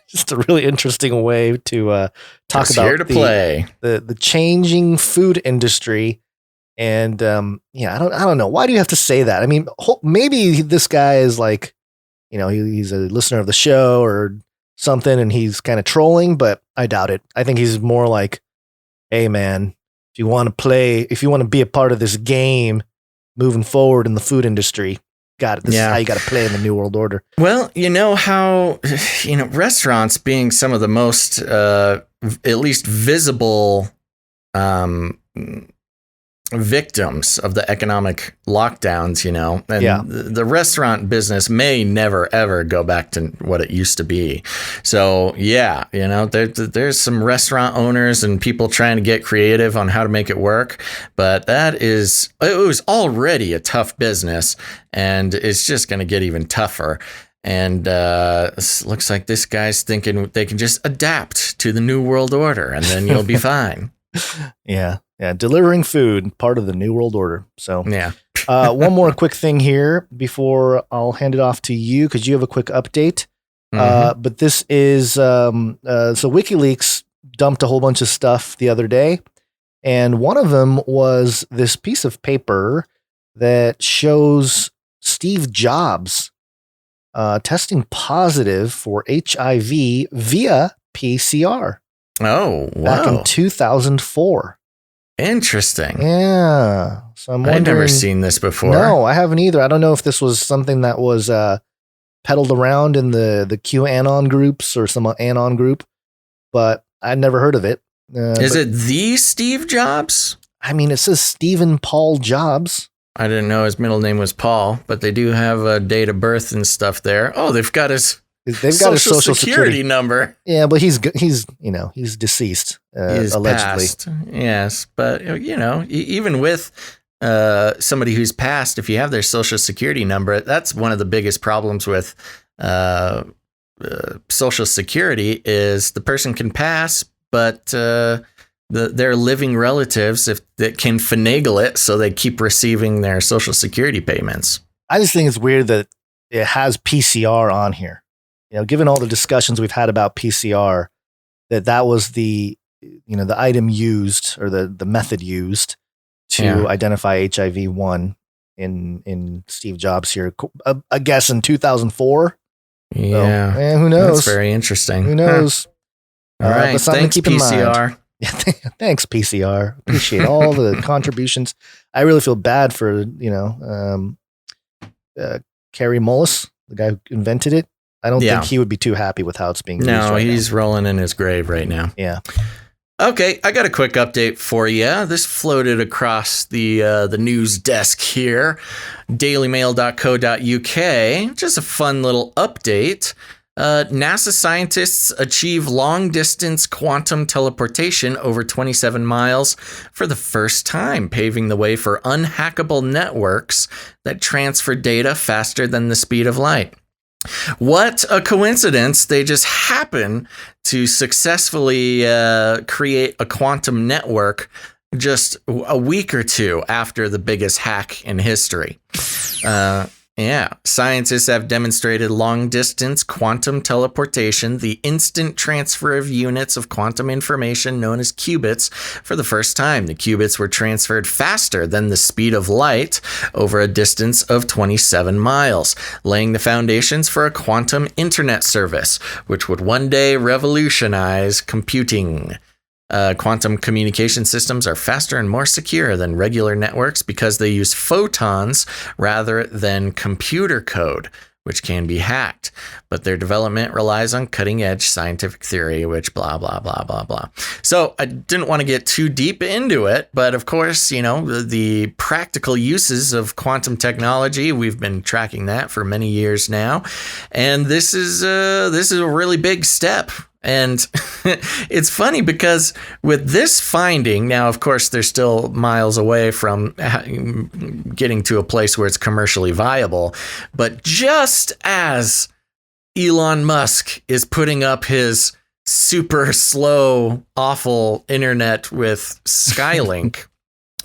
Just a really interesting way to talk Just about here to play. The changing food industry. And I don't know. Why do you have to say that? I mean, maybe this guy is like, he's a listener of the show or something, and he's kind of trolling, but I doubt it. I think he's more like, hey, man, if you want to be a part of this game moving forward in the food industry, got it. This is how you got to play in the New World Order. Well, you know how, restaurants being some of the most, at least visible, victims of the economic lockdowns, and the restaurant business may never ever go back to what it used to be. So there's some restaurant owners and people trying to get creative on how to make it work, but it was already a tough business, and it's just going to get even tougher. And it looks like this guy's thinking they can just adapt to the New World Order, and then you'll be fine. Yeah, delivering food, part of the New World Order. So, yeah. One more quick thing here before I'll hand it off to you, because you have a quick update. But this is, so WikiLeaks dumped a whole bunch of stuff the other day, and one of them was this piece of paper that shows Steve Jobs testing positive for HIV via PCR. Oh, wow. Back in 2004. Interesting. Yeah. So I'm wondering. I've never seen this before. No, I haven't either. I don't know if this was something that was peddled around in the QAnon groups or some Anon group, but I'd never heard of it. Is it the Steve Jobs? I mean, it says Stephen Paul Jobs. I didn't know his middle name was Paul, but they do have a date of birth and stuff there. Oh, they've got his social security number. Yeah, but he's deceased, he's allegedly. Passed. Yes, but even with somebody who's passed, if you have their social security number, that's one of the biggest problems with social security is the person can pass, but their living relatives that can finagle it, so they keep receiving their social security payments. I just think it's weird that it has PCR on here. Given all the discussions we've had about PCR, that was the item used, or the method used to identify HIV-1 in Steve Jobs here. I guess in 2004. Yeah. So, who knows? That's very interesting. Who knows? All right. But something Thanks, to keep in PCR. mind. Thanks, PCR. Appreciate all the contributions. I really feel bad for, Carrie Mullis, the guy who invented it. I don't think he would be too happy with how it's being used. No, he's rolling in his grave right now. Yeah. Okay, I got a quick update for you. This floated across the news desk here, dailymail.co.uk. Just a fun little update. NASA scientists achieve long-distance quantum teleportation over 27 miles for the first time, paving the way for unhackable networks that transfer data faster than the speed of light. What a coincidence. They just happen to successfully create a quantum network just a week or two after the biggest hack in history. Scientists have demonstrated long-distance quantum teleportation, the instant transfer of units of quantum information known as qubits, for the first time. The qubits were transferred faster than the speed of light over a distance of 27 miles, laying the foundations for a quantum internet service, which would one day revolutionize computing. Quantum communication systems are faster and more secure than regular networks because they use photons rather than computer code, which can be hacked. But their development relies on cutting-edge scientific theory, which blah, blah, blah, blah, blah. So I didn't want to get too deep into it, but of course, the practical uses of quantum technology, we've been tracking that for many years now. And this is a really big step. And it's funny because with this finding, now, of course, they're still miles away from getting to a place where it's commercially viable. But just as Elon Musk is putting up his super slow, awful internet with Skylink,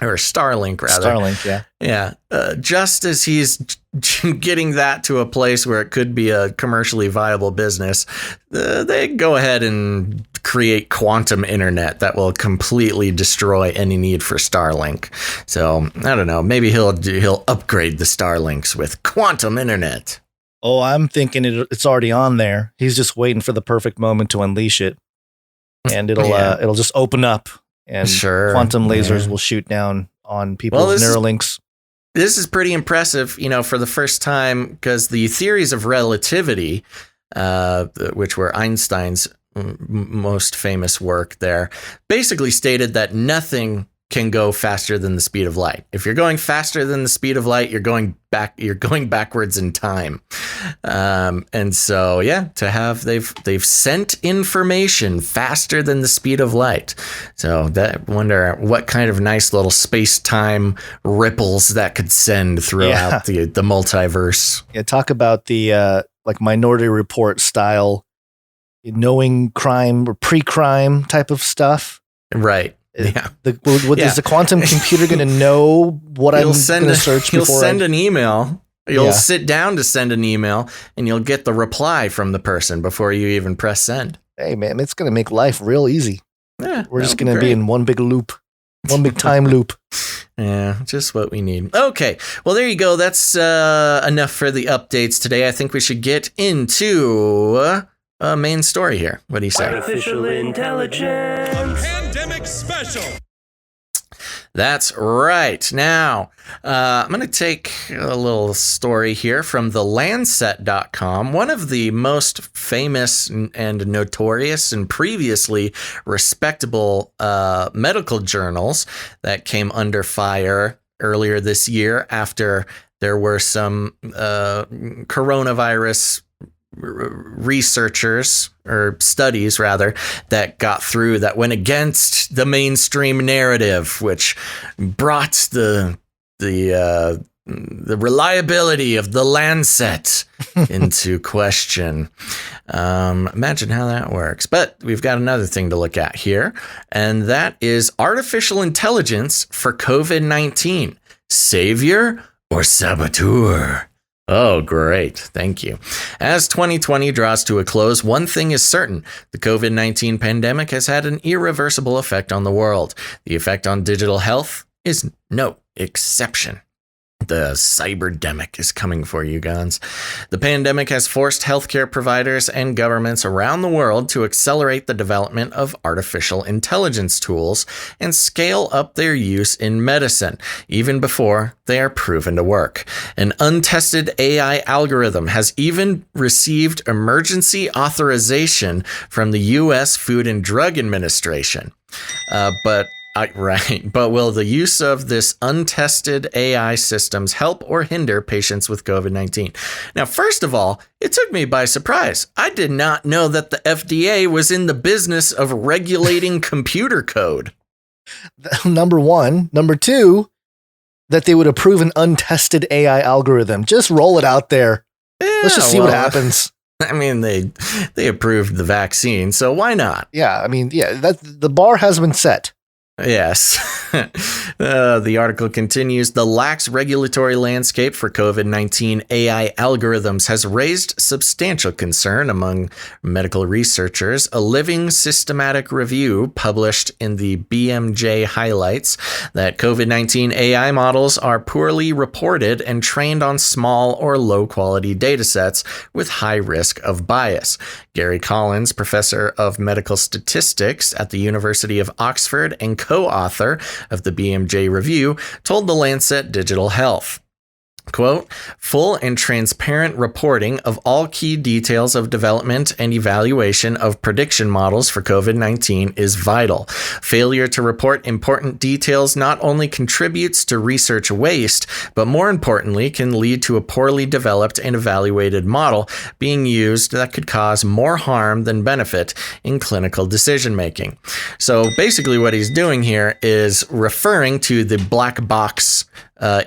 or Starlink, rather. Starlink, yeah. Yeah. Just as he's getting that to a place where it could be a commercially viable business, they go ahead and create quantum internet that will completely destroy any need for Starlink. So I don't know. Maybe he'll upgrade the Starlinks with quantum internet. Oh, I'm thinking it's already on there. He's just waiting for the perfect moment to unleash it, and it'll just open up, and quantum lasers will shoot down on people's Neuralinks. This is pretty impressive, for the first time, because the theories of relativity, which were Einstein's most famous work there, basically stated that nothing can go faster than the speed of light. If you're going faster than the speed of light, you're going backwards in time. And so, they've sent information faster than the speed of light. So that wonder what kind of nice little space-time ripples that could send throughout the multiverse. Yeah, talk about the Minority Report style, knowing crime or pre-crime type of stuff. Right. Yeah. Is the quantum computer going to know what I'm going to search before? He'll send an email. You'll sit down to send an email, and you'll get the reply from the person before you even press send. Hey, man, it's going to make life real easy. Yeah, we're just going to be in one big loop, one big time loop. Yeah, just what we need. Okay, well, there you go. That's enough for the updates today. I think we should get into a main story here. What do you say? Artificial intelligence. Pandemic special. That's right. Now, I'm going to take a little story here from the Lancet.com, one of the most famous and notorious and previously respectable medical journals that came under fire earlier this year after there were some coronavirus researchers or studies rather that went against the mainstream narrative, which brought the reliability of the Lancet into question. Imagine how that works. But we've got another thing to look at here, and that is artificial intelligence for COVID-19. Savior or saboteur? Oh, great. Thank you. As 2020 draws to a close, one thing is certain. The COVID-19 pandemic has had an irreversible effect on the world. The effect on digital health is no exception. The cyberdemic is coming for you, guns. The pandemic has forced healthcare providers and governments around the world to accelerate the development of artificial intelligence tools and scale up their use in medicine, even before they are proven to work. An untested AI algorithm has even received emergency authorization from the U.S. Food and Drug Administration. But will the use of this untested AI systems help or hinder patients with COVID-19? Now, first of all, it took me by surprise. I did not know that the FDA was in the business of regulating computer code. Number one. Number two, that they would approve an untested AI algorithm. Just roll it out there. Yeah, let's just see what happens. I mean, they approved the vaccine, so why not? Yeah, I mean, the bar has been set. Yes. The article continues. The lax regulatory landscape for COVID-19 AI algorithms has raised substantial concern among medical researchers. A living systematic review published in the BMJ highlights that COVID-19 AI models are poorly reported and trained on small or low quality datasets with high risk of bias. Gary Collins, professor of medical statistics at the University of Oxford and co-author of the BMJ review, told the Lancet Digital Health. quote, full and transparent reporting of all key details of development and evaluation of prediction models for COVID-19 is vital. Failure to report important details not only contributes to research waste, but more importantly, can lead to a poorly developed and evaluated model being used that could cause more harm than benefit in clinical decision making. So basically what he's doing here is referring to the black box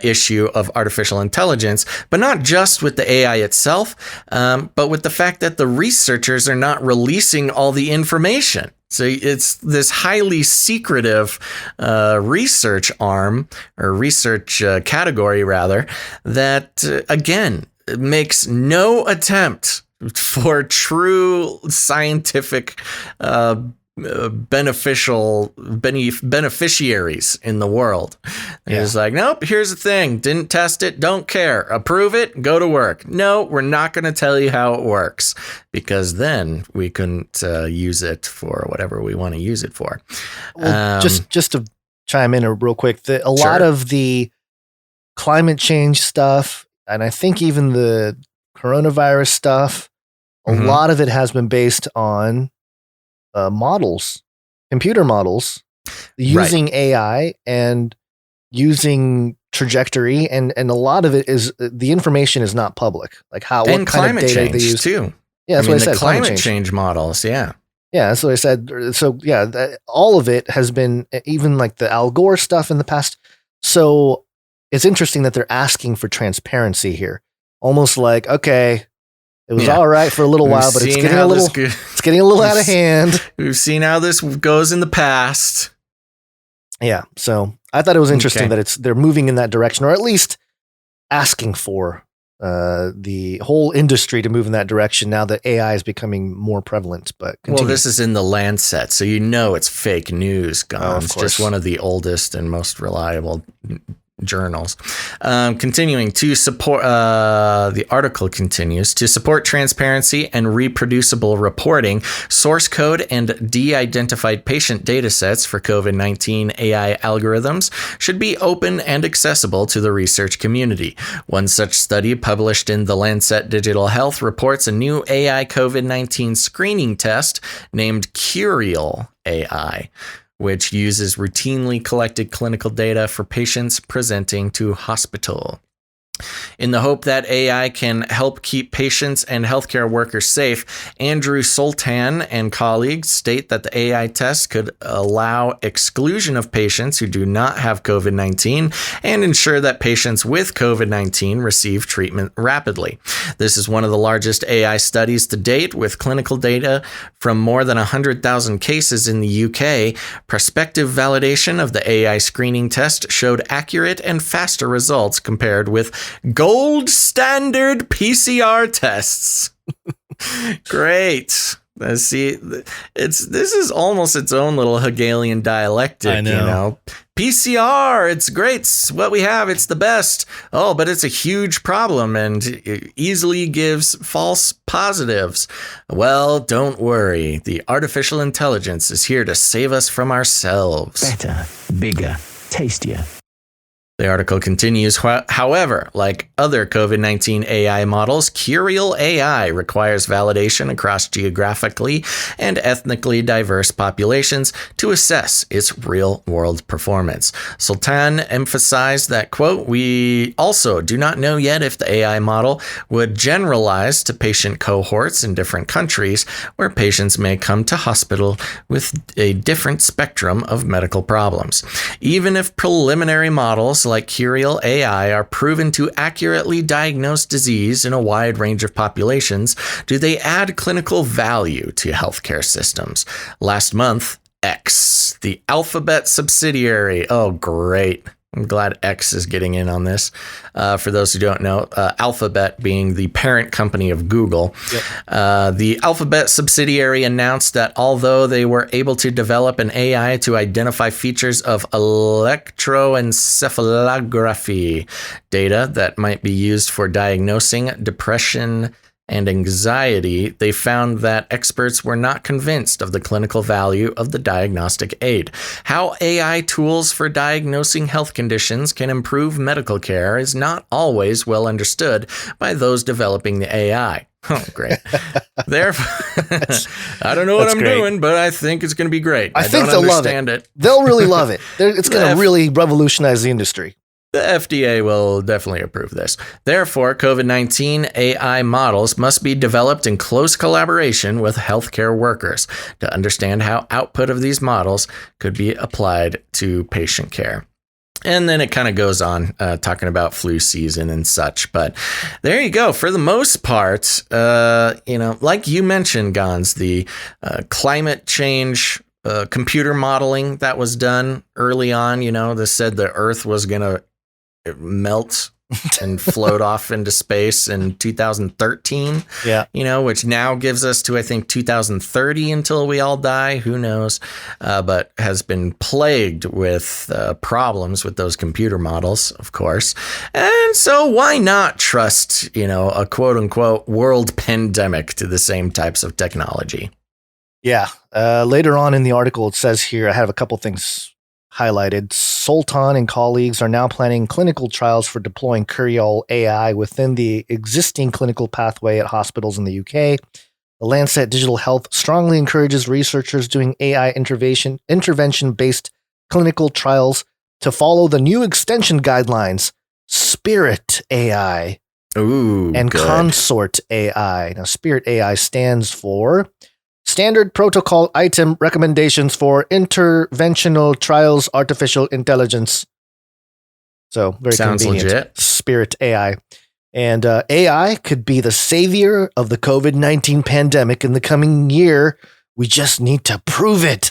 issue of artificial intelligence, but not just with the AI itself, but with the fact that the researchers are not releasing all the information. So it's this highly secretive research arm or research category, rather, that again makes no attempt for true scientific beneficiaries in the world. It's like, nope, here's the thing. Didn't test it. Don't care. Approve it. Go to work. No, we're not going to tell you how it works, because then we couldn't use it for whatever we want to use it for. Well, just to chime in real quick, a lot of the climate change stuff, and I think even the coronavirus stuff, a lot of it has been based on models, computer models, using AI and using trajectory, and a lot of it is the information is not public. Like what kind of data they use too. Yeah, that's what I said. Climate change models. Yeah, that's what I said. So all of it has been, even like the Al Gore stuff in the past. So it's interesting that they're asking for transparency here, almost like, okay, it was all right for a little while, but it's getting a little out of hand. We've seen how this goes in the past. Yeah. So I thought it was interesting that they're moving in that direction, or at least asking for the whole industry to move in that direction now that AI is becoming more prevalent. But continue. Well, this is in the Lancet, so it's fake news, Gone. It's just one of the oldest and most reliable journals. Continuing to support, the article continues, to support transparency and reproducible reporting, source code and de-identified patient data sets for COVID-19 AI algorithms should be open and accessible to the research community. One such study published in the Lancet Digital Health reports a new AI COVID-19 screening test named Curial AI, which uses routinely collected clinical data for patients presenting to hospital. In the hope that AI can help keep patients and healthcare workers safe, Andrew Sultan and colleagues state that the AI test could allow exclusion of patients who do not have COVID-19 and ensure that patients with COVID-19 receive treatment rapidly. This is one of the largest AI studies to date, with clinical data from more than 100,000 cases in the UK. Prospective validation of the AI screening test showed accurate and faster results compared with gold standard PCR tests. Great. See, this is almost its own little Hegelian dialectic. I know. PCR, it's great. It's what we have. It's the best. Oh, but it's a huge problem and it easily gives false positives. Well, don't worry. The artificial intelligence is here to save us from ourselves. Better, bigger, tastier. The article continues, however, like other COVID-19 AI models, Curial AI requires validation across geographically and ethnically diverse populations to assess its real-world performance. Sultan emphasized that, quote, we also do not know yet if the AI model would generalize to patient cohorts in different countries where patients may come to hospital with a different spectrum of medical problems. Even if preliminary models like Curial AI are proven to accurately diagnose disease in a wide range of populations, do they add clinical value to healthcare systems? Last month, X, the Alphabet subsidiary. Oh, great. I'm glad X is getting in on this. For those who don't know, Alphabet being the parent company of Google. Yep. The Alphabet subsidiary announced that although they were able to develop an AI to identify features of electroencephalography data that might be used for diagnosing depression and anxiety, they found that experts were not convinced of the clinical value of the diagnostic aid. How AI tools for diagnosing health conditions can improve medical care is not always well understood by those developing the AI. Oh, great. Therefore, I don't know what I'm doing, but I think it's going to be great. I think they'll love it. They'll really love it. It's going to really revolutionize the industry. The FDA will definitely approve this. Therefore, COVID-19 AI models must be developed in close collaboration with healthcare workers to understand how output of these models could be applied to patient care. And then it kind of goes on talking about flu season and such. But there you go. For the most part, like you mentioned, Gons, the climate change computer modeling that was done early on, that said the Earth was going to melt and float off into space in 2013. Yeah. Which now gives us to, I think, 2030 until we all die. Who knows? But has been plagued with problems with those computer models, of course. And so why not trust, a quote unquote world pandemic to the same types of technology? Yeah. Later on in the article, it says here, I have a couple things highlighted. Sultan and colleagues are now planning clinical trials for deploying Curial AI within the existing clinical pathway at hospitals in the UK. The Lancet Digital Health strongly encourages researchers doing AI intervention-based clinical trials to follow the new extension guidelines, Spirit AI and good. Consort AI. Now, Spirit AI stands for Standard Protocol Item Recommendations for Interventional Trials Artificial Intelligence. So very Sounds convenient. Legit. Spirit AI. And AI could be the savior of the COVID-19 pandemic in the coming year. We just need to prove it.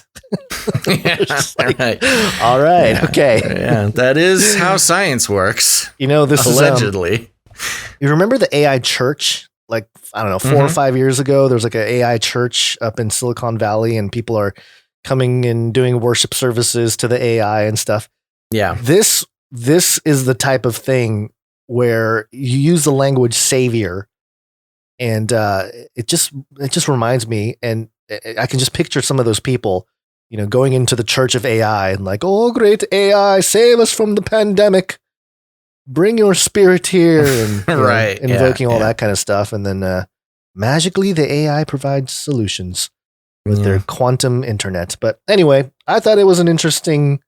All right. Yeah, okay. Yeah, that is how science works. This allegedly. is you remember the AI church? Like, I don't know, 4 or 5 years ago, there was like an AI church up in Silicon Valley, and people are coming and doing worship services to the AI and stuff. Yeah. This is the type of thing where you use the language savior, and it just reminds me, and I can just picture some of those people, going into the church of AI and like, oh, great AI, save us from the pandemic. Bring your spirit here, and right, invoking all that kind of stuff. And then magically the AI provides solutions with their quantum internet. But anyway, I thought it was an interesting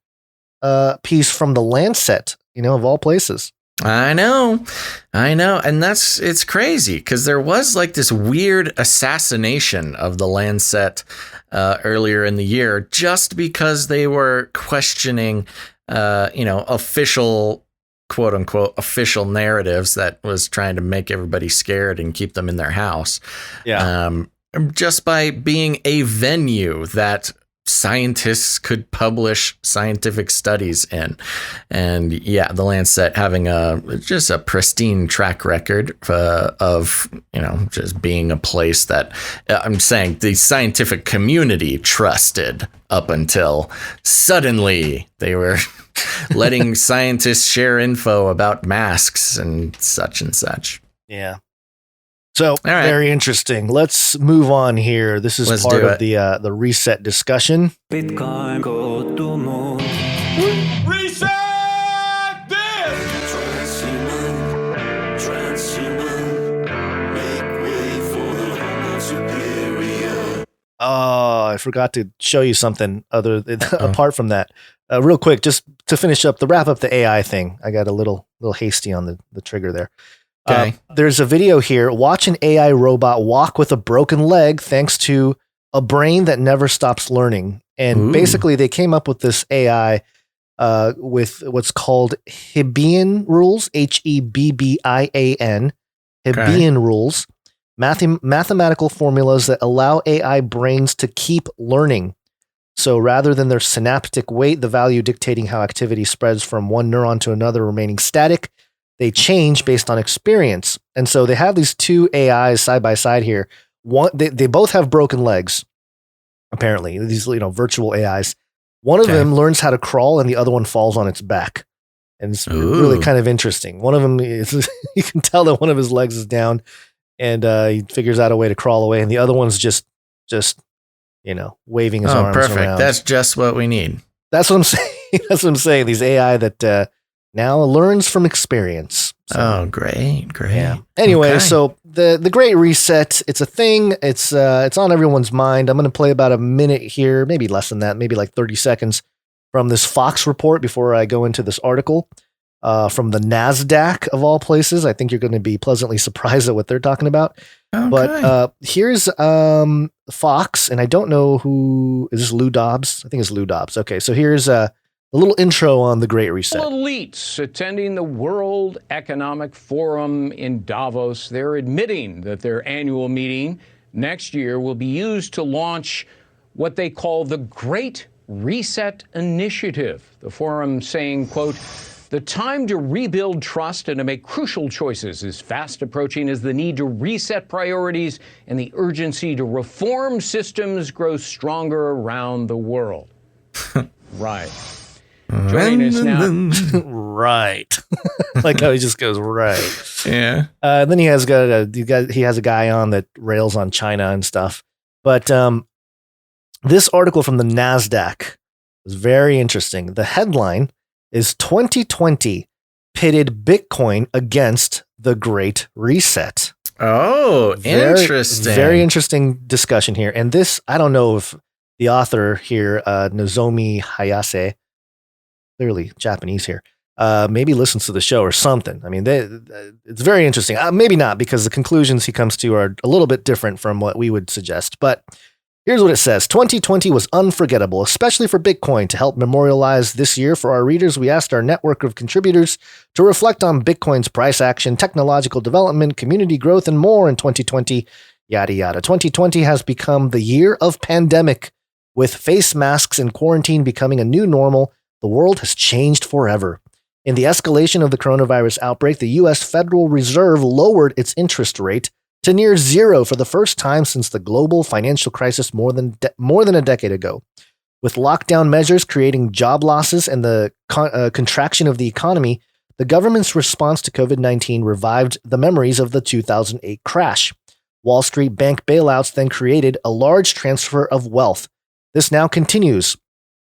piece from the Lancet, of all places. I know. And it's crazy because there was like this weird assassination of the Lancet earlier in the year just because they were questioning, official quote unquote official narratives that was trying to make everybody scared and keep them in their house. Yeah. Just by being a venue that scientists could publish scientific studies in. And yeah, the Lancet having just a pristine track record of, just being a place that I'm saying the scientific community trusted up until suddenly they were letting scientists share info about masks and such and such. Yeah. So very interesting. Let's move on here. This is part of the reset discussion. Bitcoin go to moon. Reset this. Transhuman, make way for the Homo superior. Oh, I forgot to show you something apart from that. Real quick, just to finish up, wrap up the AI thing. I got a little hasty on the trigger there. Okay. There's a video here. Watch an AI robot walk with a broken leg thanks to a brain that never stops learning. And basically, they came up with this AI with what's called Hebbian rules, Hebbian, Hebbian rules, mathematical formulas that allow AI brains to keep learning. So rather than their synaptic weight, the value dictating how activity spreads from one neuron to another remaining static, they change based on experience. And so they have these two AIs side by side here. They both have broken legs, apparently, these virtual AIs. One of them learns how to crawl and the other one falls on its back. And it's really kind of interesting. One of them is, you can tell that one of his legs is down. and he figures out a way to crawl away, and the other one's just waving his arms perfect. around. That's just what we need. That's what I'm saying. That's what I'm saying. These AI that now learns from experience. So, great. Yeah. Anyway, Okay. so the Great Reset, it's a thing. It's on everyone's mind. I'm going to play about a minute here, maybe less than that, maybe like 30 seconds from this Fox report before I go into this article from the NASDAQ of all places. I think you're going to be pleasantly surprised at what they're talking about. Okay. But here's Fox, and I don't know who is this. Lou Dobbs? I think it's Lou Dobbs. Okay, so here's a little intro on the Great Reset. Elites attending the World Economic Forum in Davos. They're admitting that their annual meeting next year will be used to launch what they call the Great Reset Initiative. The forum saying, quote, "The time to rebuild trust and to make crucial choices is fast approaching as the need to reset priorities and the urgency to reform systems grows stronger around the world." Right. Joining us now. Right. Like how he just goes, right. Yeah. Then he has a guy on that rails on China and stuff. But this article from the NASDAQ is very interesting. The headline is 2020 pitted Bitcoin against the Great Reset. Oh, interesting. Very interesting discussion here. And this, I don't know if the author here, Nozomi Hayase, clearly Japanese here, maybe listens to the show or something. I mean, it's very interesting. Maybe not, because the conclusions he comes to are a little bit different from what we would suggest. But here's what it says. 2020 was unforgettable, especially for Bitcoin. To help memorialize this year for our readers, we asked our network of contributors to reflect on Bitcoin's price action, technological development, community growth, and more in 2020, yada, yada. 2020 has become the year of pandemic. With face masks and quarantine becoming a new normal, the world has changed forever. In the escalation of the coronavirus outbreak, the U.S. Federal Reserve lowered its interest rate to near zero for the first time since the global financial crisis more than a decade ago. With lockdown measures creating job losses and the contraction of the economy, the government's response to COVID-19 revived the memories of the 2008 crash. Wall Street bank bailouts then created a large transfer of wealth. This now continues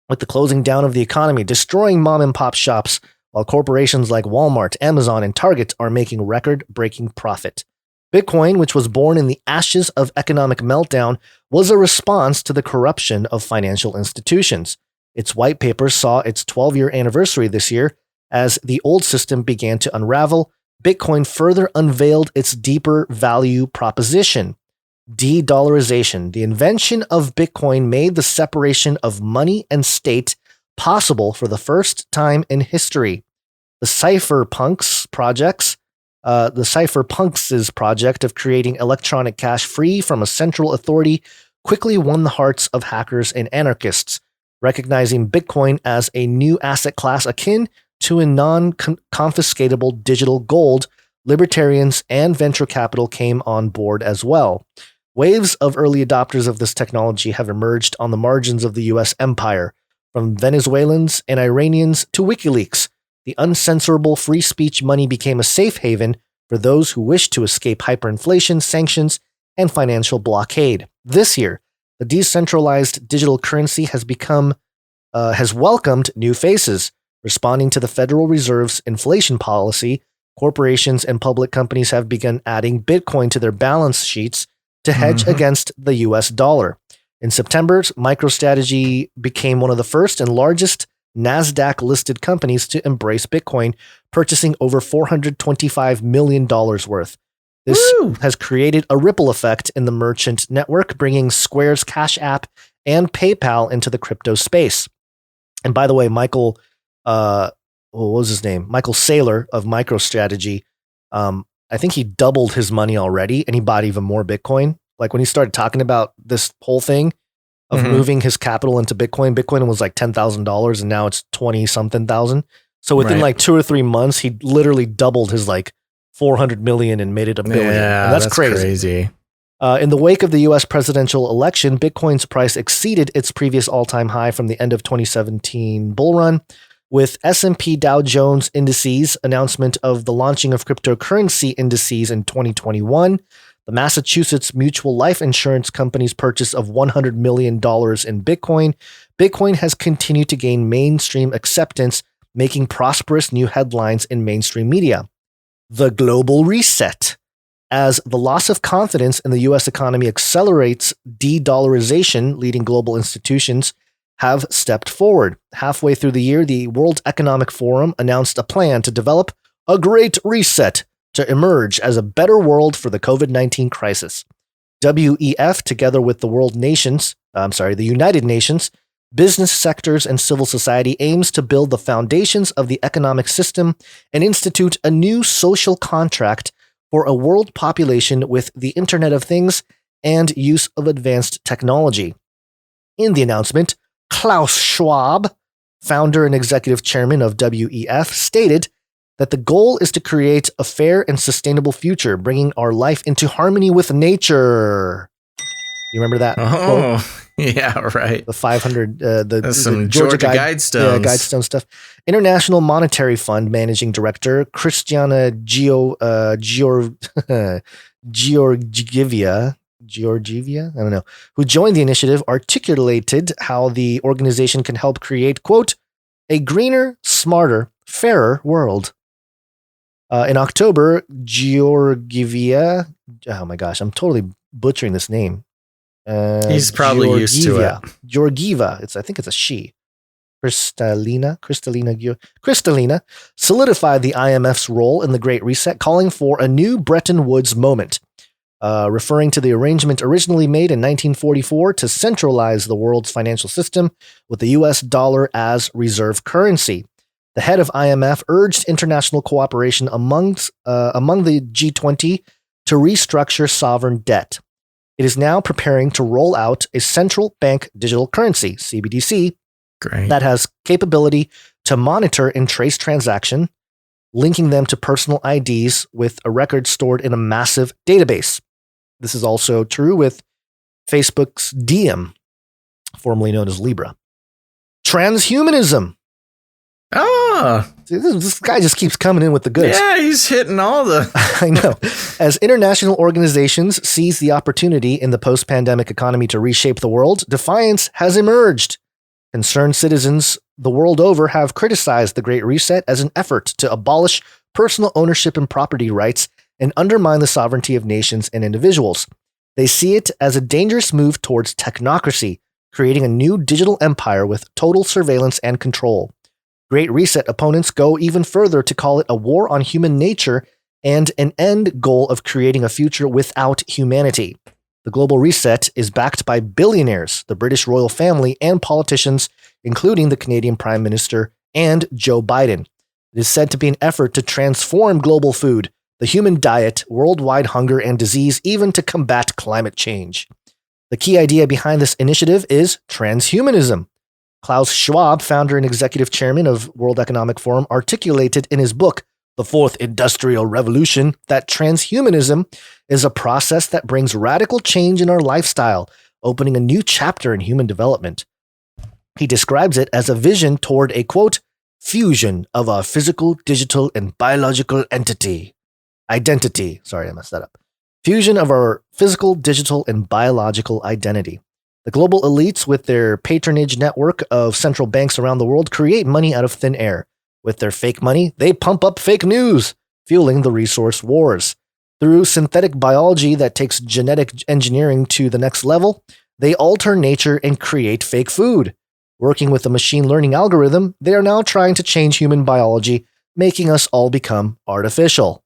with the closing down of the economy, destroying mom-and-pop shops, while corporations like Walmart, Amazon, and Target are making record-breaking profit. Bitcoin, which was born in the ashes of economic meltdown, was a response to the corruption of financial institutions. Its white paper saw its 12-year anniversary this year. As the old system began to unravel, Bitcoin further unveiled its deeper value proposition. De-dollarization. The invention of Bitcoin made the separation of money and state possible for the first time in history. The cypherpunks' project of creating electronic cash free from a central authority quickly won the hearts of hackers and anarchists. Recognizing Bitcoin as a new asset class akin to a non-confiscatable digital gold, libertarians and venture capital came on board as well. Waves of early adopters of this technology have emerged on the margins of the U.S. empire, from Venezuelans and Iranians to WikiLeaks. The uncensorable free speech money became a safe haven for those who wished to escape hyperinflation, sanctions, and financial blockade. This year, the decentralized digital currency has welcomed new faces. Responding to the Federal Reserve's inflation policy, corporations and public companies have begun adding Bitcoin to their balance sheets to hedge against the US dollar. In September, MicroStrategy became one of the first and largest NASDAQ-listed companies to embrace Bitcoin, purchasing over $425 million worth. This has created a ripple effect in the merchant network, bringing Square's Cash App and PayPal into the crypto space. And by the way, Michael, what was his name? Michael Saylor of MicroStrategy. I think he doubled his money already, and he bought even more Bitcoin. Like when he started talking about this whole thing of moving his capital into Bitcoin, Bitcoin was like $10,000 and now it's 20 something thousand. So within like 2 or 3 months, he literally doubled his like 400 million and made it $1 billion. Yeah, and that's crazy. In the wake of the U.S. presidential election, Bitcoin's price exceeded its previous all-time high from the end of 2017 bull run. With S&P Dow Jones indices announcement of the launching of cryptocurrency indices in 2021, The Massachusetts Mutual Life Insurance Company's purchase of $100 million in Bitcoin. Bitcoin has continued to gain mainstream acceptance, making prosperous new headlines in mainstream media. The global reset. As the loss of confidence in the U.S. economy accelerates de-dollarization, leading global institutions have stepped forward. Halfway through the year, the World Economic Forum announced a plan to develop a great reset to emerge as a better world for the COVID-19 crisis. WEF, together with the United Nations, business sectors, and civil society, aims to build the foundations of the economic system and institute a new social contract for a world population with the Internet of Things and use of advanced technology. In the announcement, Klaus Schwab, founder and executive chairman of WEF, stated that the goal is to create a fair and sustainable future, bringing our life into harmony with nature. You remember that? Oh, yeah, right. The 500, some Georgia Guidestones. Yeah, Guidestone stuff. International Monetary Fund Managing Director Christiana Georgieva, I don't know, who joined the initiative, articulated how the organization can help create, quote, a greener, smarter, fairer world. In October, Georgieva, oh my gosh, I'm totally butchering this name. He's probably used to it. Georgieva, I think it's a she. Kristalina solidified the IMF's role in the Great Reset, calling for a new Bretton Woods moment, referring to the arrangement originally made in 1944 to centralize the world's financial system with the US dollar as reserve currency. The head of IMF urged international cooperation among the G20 to restructure sovereign debt. It is now preparing to roll out a central bank digital currency, CBDC, that has capability to monitor and trace transaction, linking them to personal IDs with a record stored in a massive database. This is also true with Facebook's Diem, formerly known as Libra. Transhumanism. This guy just keeps coming in with the goods. Yeah, he's hitting all the... I know. As international organizations seize the opportunity in the post-pandemic economy to reshape the world, defiance has emerged. Concerned citizens the world over have criticized the Great Reset as an effort to abolish personal ownership and property rights and undermine the sovereignty of nations and individuals. They see it as a dangerous move towards technocracy, creating a new digital empire with total surveillance and control. Great Reset opponents go even further to call it a war on human nature and an end goal of creating a future without humanity. The Global Reset is backed by billionaires, the British royal family, and politicians, including the Canadian Prime Minister and Joe Biden. It is said to be an effort to transform global food, the human diet, worldwide hunger and disease, even to combat climate change. The key idea behind this initiative is transhumanism. Klaus Schwab, founder and executive chairman of World Economic Forum, articulated in his book, The Fourth Industrial Revolution, that transhumanism is a process that brings radical change in our lifestyle, opening a new chapter in human development. He describes it as a vision toward a, quote, fusion of our physical, digital, and biological identity. Sorry, I messed that up. Fusion of our physical, digital, and biological identity. The global elites, with their patronage network of central banks around the world, create money out of thin air. With their fake money, they pump up fake news, fueling the resource wars. Through synthetic biology that takes genetic engineering to the next level, they alter nature and create fake food. Working with a machine learning algorithm, they are now trying to change human biology, making us all become artificial.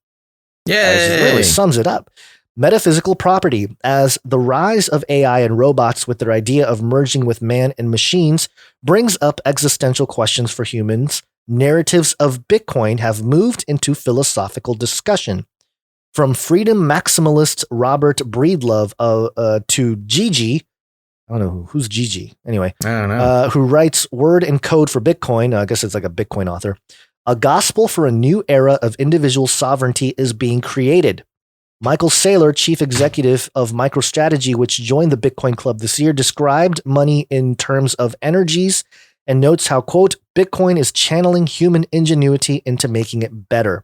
It really sums it up. Metaphysical property, as the rise of AI and robots with their idea of merging with man and machines brings up existential questions for humans, narratives of Bitcoin have moved into philosophical discussion. From freedom maximalist Robert Breedlove to Gigi, I don't know who's Gigi. Anyway, I don't know. Who writes word and code for Bitcoin. I guess it's like a Bitcoin author. A gospel for a new era of individual sovereignty is being created. Michael Saylor, chief executive of MicroStrategy, which joined the Bitcoin Club this year, described money in terms of energies and notes how, quote, Bitcoin is channeling human ingenuity into making it better.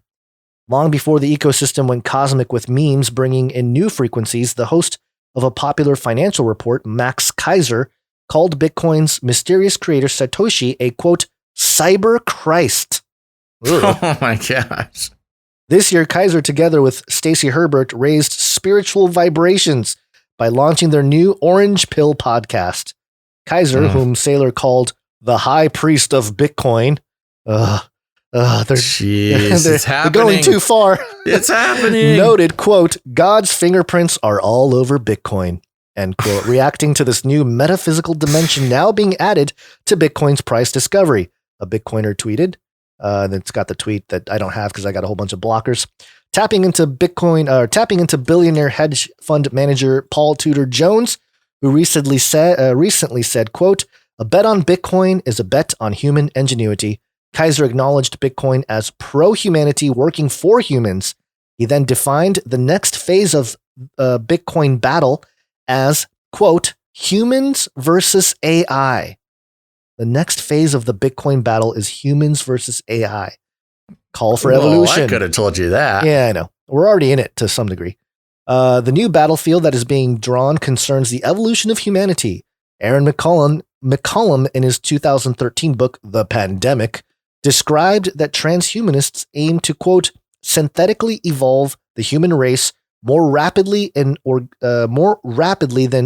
Long before the ecosystem went cosmic with memes bringing in new frequencies, the host of a popular financial report, Max Kaiser, called Bitcoin's mysterious creator Satoshi a, quote, cyber Christ. Oh my gosh. This year, Kaiser, together with Stacey Herbert, raised spiritual vibrations by launching their new Orange Pill podcast. Kaiser, whom Saylor called the High Priest of Bitcoin, they're going too far. It's happening. Noted, quote, God's fingerprints are all over Bitcoin, end quote, reacting to this new metaphysical dimension now being added to Bitcoin's price discovery. A Bitcoiner tweeted, it's got the tweet that I don't have because I got a whole bunch of blockers. Tapping into billionaire hedge fund manager Paul Tudor Jones, who recently said, quote, a bet on Bitcoin is a bet on human ingenuity. Kaiser acknowledged Bitcoin as pro-humanity working for humans. He then defined the next phase of Bitcoin battle as, quote, humans versus AI. The next phase of the Bitcoin battle is humans versus AI. Call for evolution. I could have told you that. Yeah, I know. We're already in it to some degree. The new battlefield that is being drawn concerns the evolution of humanity. Aaron McCollum, in his 2013 book, The Pandemic, described that transhumanists aim to, quote, synthetically evolve the human race more rapidly than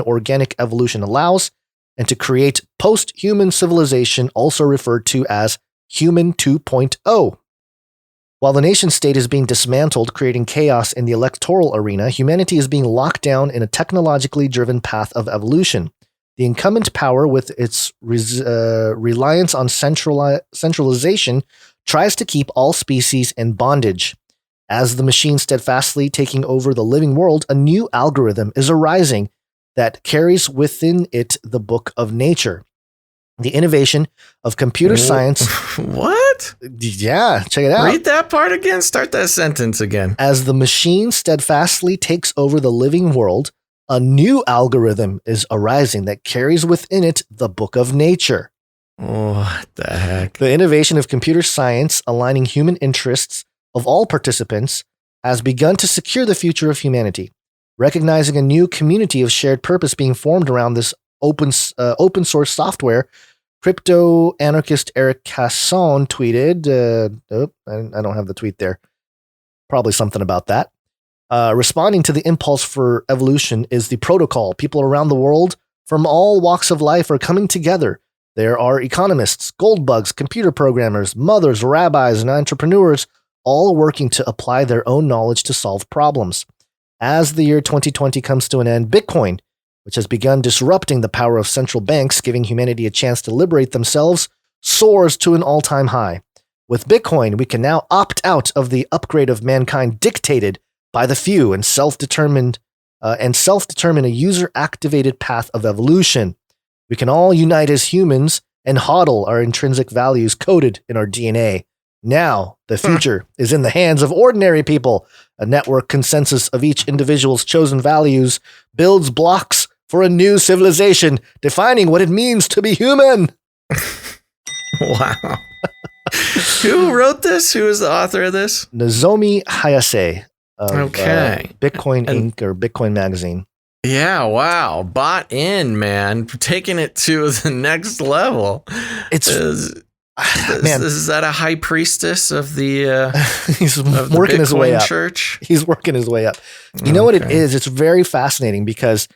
organic evolution allows, and to create post-human civilization, also referred to as Human 2.0. While the nation state is being dismantled, creating chaos in the electoral arena, humanity is being locked down in a technologically driven path of evolution. The incumbent power, with its reliance on centralization, tries to keep all species in bondage. As the machine steadfastly taking over the living world, a new algorithm is arising that carries within it the book of nature. The innovation of computer science. What? Yeah, check it out. Read that part again. Start that sentence again. As the machine steadfastly takes over the living world, a new algorithm is arising that carries within it the book of nature. What the heck? The innovation of computer science, aligning human interests of all participants, has begun to secure the future of humanity. Recognizing a new community of shared purpose being formed around this open source software, crypto anarchist Eric Casson tweeted, I don't have the tweet there. Probably something about that. Responding to the impulse for evolution is the protocol. People around the world from all walks of life are coming together. There are economists, gold bugs, computer programmers, mothers, rabbis, and entrepreneurs, all working to apply their own knowledge to solve problems. As the year 2020 comes to an end, Bitcoin, which has begun disrupting the power of central banks, giving humanity a chance to liberate themselves, soars to an all-time high. With Bitcoin, we can now opt out of the upgrade of mankind dictated by the few and self-determine a user-activated path of evolution. We can all unite as humans and hodl our intrinsic values coded in our DNA. Now, the future is in the hands of ordinary people. A network consensus of each individual's chosen values builds blocks for a new civilization, defining what it means to be human. Wow. Who wrote this? Who is the author of this? Nozomi Hayase of Bitcoin And- Inc. or Bitcoin Magazine. Yeah, wow. Bought in, man. Taking it to the next level. Is that a high priestess of the he's of the working his way Bitcoin up. Church? He's working his way up. You know what it is? It's very fascinating because,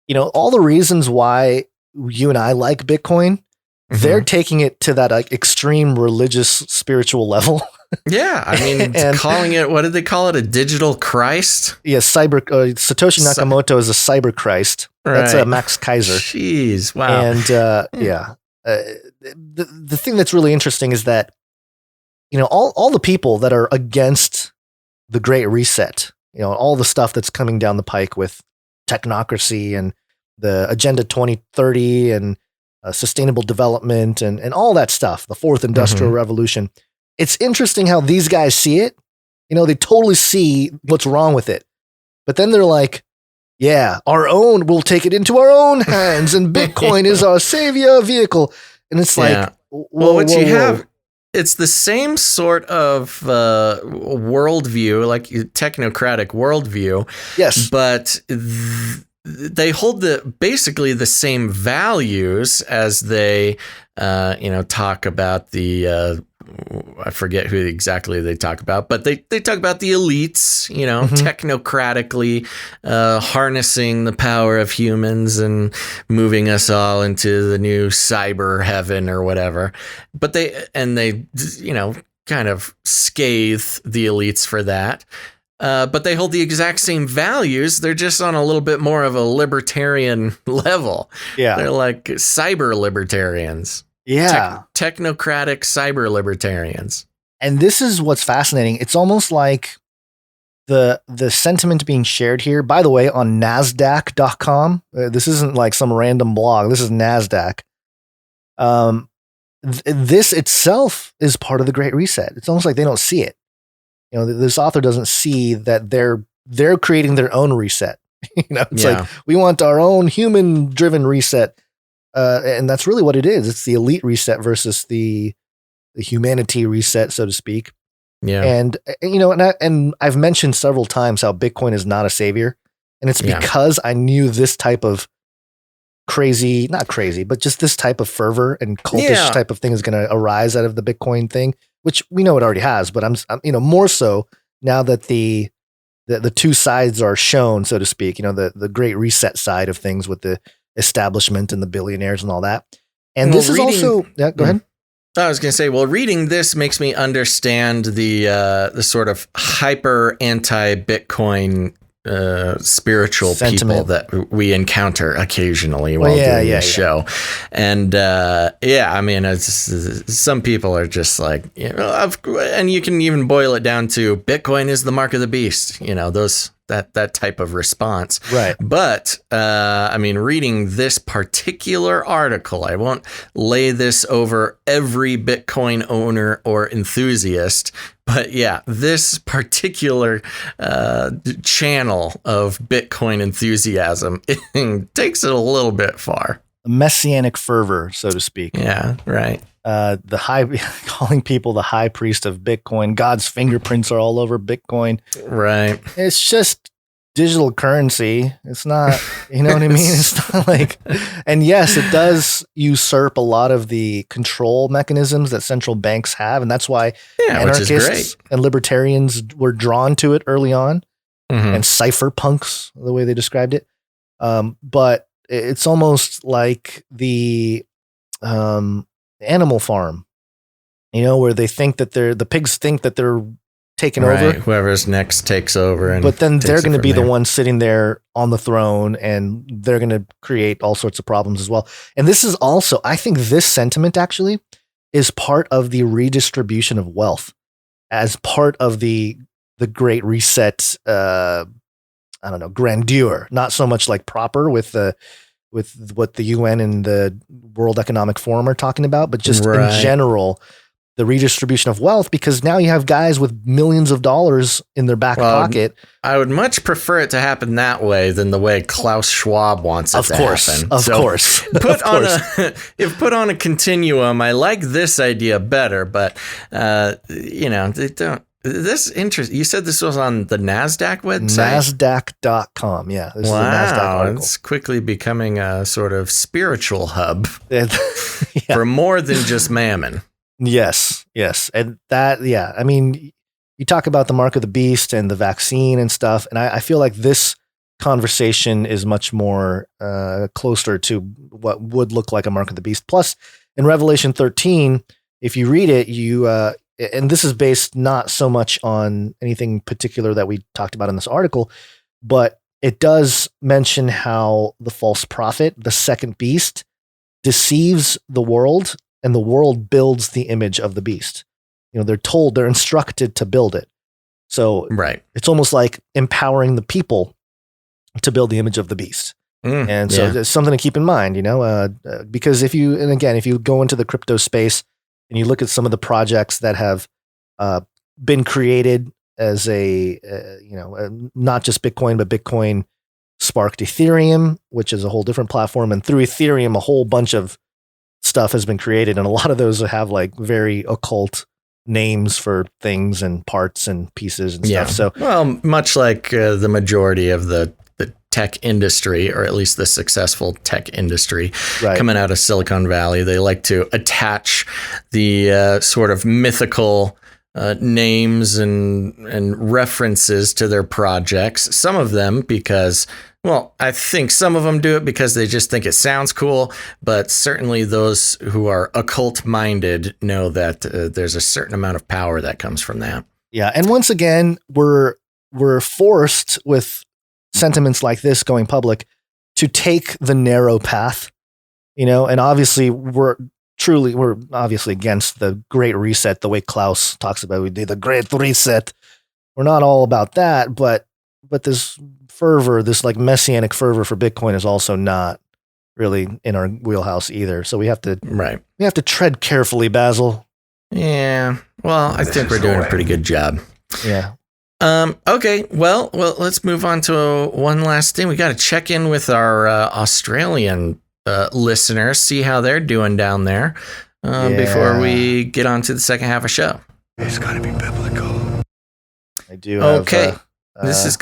you know, all the reasons why you and I like Bitcoin, they're taking it to that extreme religious spiritual level. Yeah, I mean, calling it, what did they call it? A digital Christ? Yeah, Satoshi Nakamoto is a cyber Christ. Right. That's Max Kaiser. Jeez, wow. And the thing that's really interesting is that, you know, all the people that are against the Great Reset, you know, all the stuff that's coming down the pike with technocracy and the Agenda 2030 and sustainable development and all that stuff, the fourth industrial revolution. It's interesting how these guys see it. You know, they totally see what's wrong with it. But then they're like, yeah, we'll take it into our own hands and Bitcoin is our savior vehicle. And it's like, well, what you have it's the same sort of worldview, like technocratic worldview. Yes, but they hold basically the same values as they, talk about the. I forget who exactly they talk about, but they talk about the elites, technocratically harnessing the power of humans and moving us all into the new cyber heaven or whatever. But they kind of scathe the elites for that. But they hold the exact same values. They're just on a little bit more of a libertarian level. Yeah. They're like cyber libertarians. Yeah. Technocratic cyber libertarians. And this is what's fascinating. It's almost like the sentiment being shared here, by the way, on NASDAQ.com. This isn't like some random blog. This is NASDAQ. This itself is part of the Great Reset. It's almost like they don't see it. This author doesn't see that they're creating their own reset. It's like, we want our own human driven reset. And that's really what it is. It's the elite reset versus the humanity reset, so to speak. Yeah. And and I've mentioned several times how Bitcoin is not a savior. And it's because I knew this type of not crazy, but just this type of fervor and cultish type of thing is going to arise out of the Bitcoin thing, which we know it already has, but I'm more so now that the two sides are shown, so to speak, the Great Reset side of things with the establishment and the billionaires and all that. And this is also, go ahead. I was going to say, reading this makes me understand the sort of hyper anti-Bitcoin spiritual sentiment people that we encounter occasionally while doing this show. And I mean, some people are just like, and you can even boil it down to Bitcoin is the mark of the beast, that type of response. Right. But I mean, reading this particular article, I won't lay this over every Bitcoin owner or enthusiast, but this particular channel of Bitcoin enthusiasm takes it a little bit far. Messianic fervor, so to speak. Yeah, right. Calling people the high priest of Bitcoin. God's fingerprints are all over Bitcoin. Right. It's just digital currency. It's not, you know what I mean? It's not like, and yes, it does usurp a lot of the control mechanisms that central banks have. And that's why anarchists and libertarians were drawn to it early on, and cypherpunks, the way they described it. But it's almost like the Animal Farm, where they think that the pigs think that they're taking over. Whoever's next takes over. But then they're going to be the one sitting there on the throne, and they're going to create all sorts of problems as well. And this is also, I think this sentiment actually is part of the redistribution of wealth as part of the Great Reset, grandeur, not so much like proper with what the UN and the World Economic Forum are talking about, but just in general, the redistribution of wealth, because now you have guys with millions of dollars in their back pocket. I would much prefer it to happen that way than the way Klaus Schwab wants it to happen. Of course. If put on a continuum, I like this idea better, but they don't. This interest. You said this was on the NASDAQ website? NASDAQ.com. Yeah. This is a NASDAQ article. It's quickly becoming a sort of spiritual hub for more than just mammon. Yes. And that, I mean, you talk about the mark of the beast and the vaccine and stuff. And I feel like this conversation is much more closer to what would look like a mark of the beast. Plus, in Revelation 13, if you read it, and this is based not so much on anything particular that we talked about in this article, but it does mention how the false prophet, the second beast, deceives the world, and the world builds the image of the beast. They're instructed to build it. So it's almost like empowering the people to build the image of the beast. And so it's something to keep in mind, because if you go into the crypto space and you look at some of the projects that have been created as not just Bitcoin, but Bitcoin sparked Ethereum, which is a whole different platform. And through Ethereum, a whole bunch of stuff has been created, and a lot of those have like very occult names for things and parts and pieces and stuff. So, well, much like the majority of the tech industry, or at least the successful tech industry coming out of Silicon Valley, they like to attach the sort of mythical names and references to their projects. Some of them because, well, I think some of them do it because they just think it sounds cool, but certainly those who are occult minded know that there's a certain amount of power that comes from that. Yeah. And once again, we're forced with sentiments like this going public to take the narrow path, and obviously we're obviously against the Great Reset, the way Klaus talks about. We did the Great Reset. We're not all about that, but this fervor, this like messianic fervor for Bitcoin is also not really in our wheelhouse either. So we have to tread carefully, Basil. Yeah. Well, I think we're doing a pretty good job. Yeah. Okay. Well, let's move on to one last thing. We got to check in with our Australian listeners, see how they're doing down there before we get on to the second half of the show. It's got to be biblical. I do. Okay. This is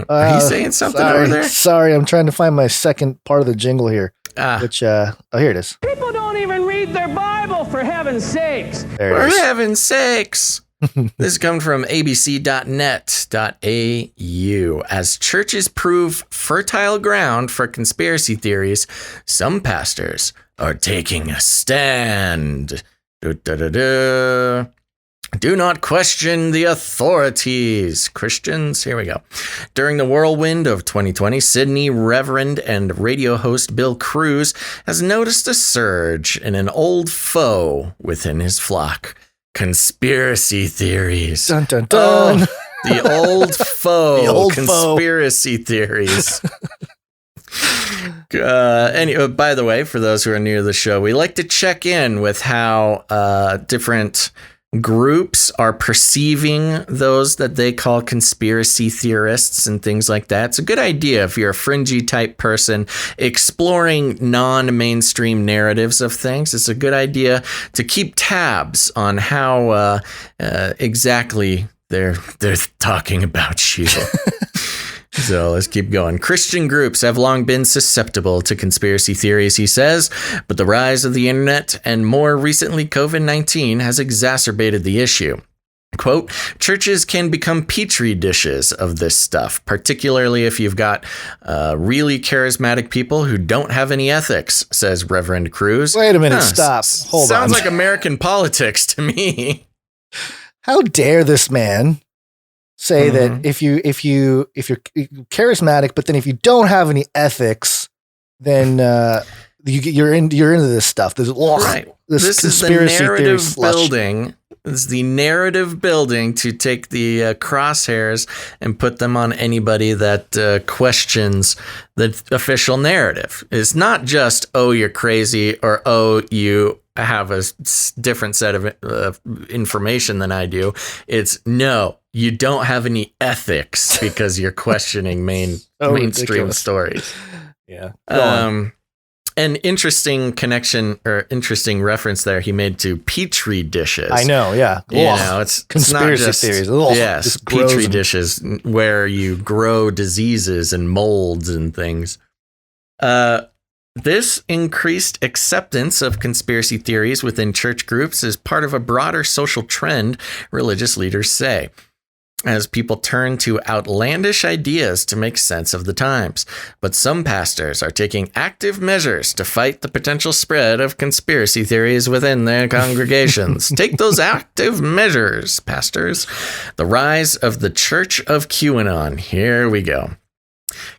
Are you saying something over there? Sorry, I'm trying to find my second part of the jingle here. Which here it is. People don't even read their Bible, for heaven's sakes. For heaven's sakes. This is coming from abc.net.au. As churches prove fertile ground for conspiracy theories, some pastors are taking a stand. Do not question the authorities. Christians, here we go. During the whirlwind of 2020, Sydney Reverend and radio host Bill Cruz has noticed a surge in an old foe within his flock. Conspiracy theories. Dun, dun, dun. Oh, the old foe. Conspiracy theories. Anyway, by the way, for those who are new to the show, we like to check in with how different groups are perceiving those that they call conspiracy theorists and things like that. It's a good idea if you're a fringy type person exploring non-mainstream narratives of things. It's a good idea to keep tabs on how exactly they're talking about you. So let's keep going. Christian groups have long been susceptible to conspiracy theories, he says, but the rise of the internet and more recently COVID-19 has exacerbated the issue. Quote, churches can become petri dishes of this stuff, particularly if you've got really charismatic people who don't have any ethics, says Reverend Cruz. Wait a minute, stop. Hold on. Sounds like American politics to me. How dare this man say that if you're charismatic, but then if you don't have any ethics, then you're into this stuff. This is the narrative building. This is the narrative building to take the crosshairs and put them on anybody that questions the official narrative. It's not just, oh, you're crazy, or oh, you have a different set of information than I do. It's no, you don't have any ethics because you're questioning mainstream ridiculous stories. Yeah. An interesting connection or interesting reference there he made to petri dishes. I know, yeah. It's conspiracy not just, theories. Yes, petri dishes where you grow diseases and molds and things. This increased acceptance of conspiracy theories within church groups is part of a broader social trend, religious leaders say, as people turn to outlandish ideas to make sense of the times. But some pastors are taking active measures to fight the potential spread of conspiracy theories within their congregations. Take those active measures, pastors. The rise of the Church of QAnon. Here we go.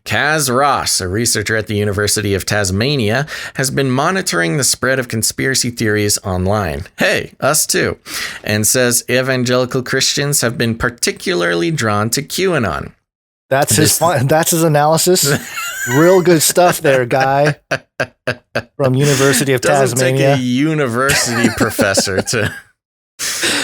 Kaz Ross, a researcher at the University of Tasmania, has been monitoring the spread of conspiracy theories online. Hey, us too. And says evangelical Christians have been particularly drawn to QAnon. That's his analysis. Real good stuff there, guy. From University of Tasmania. Doesn't take a university professor to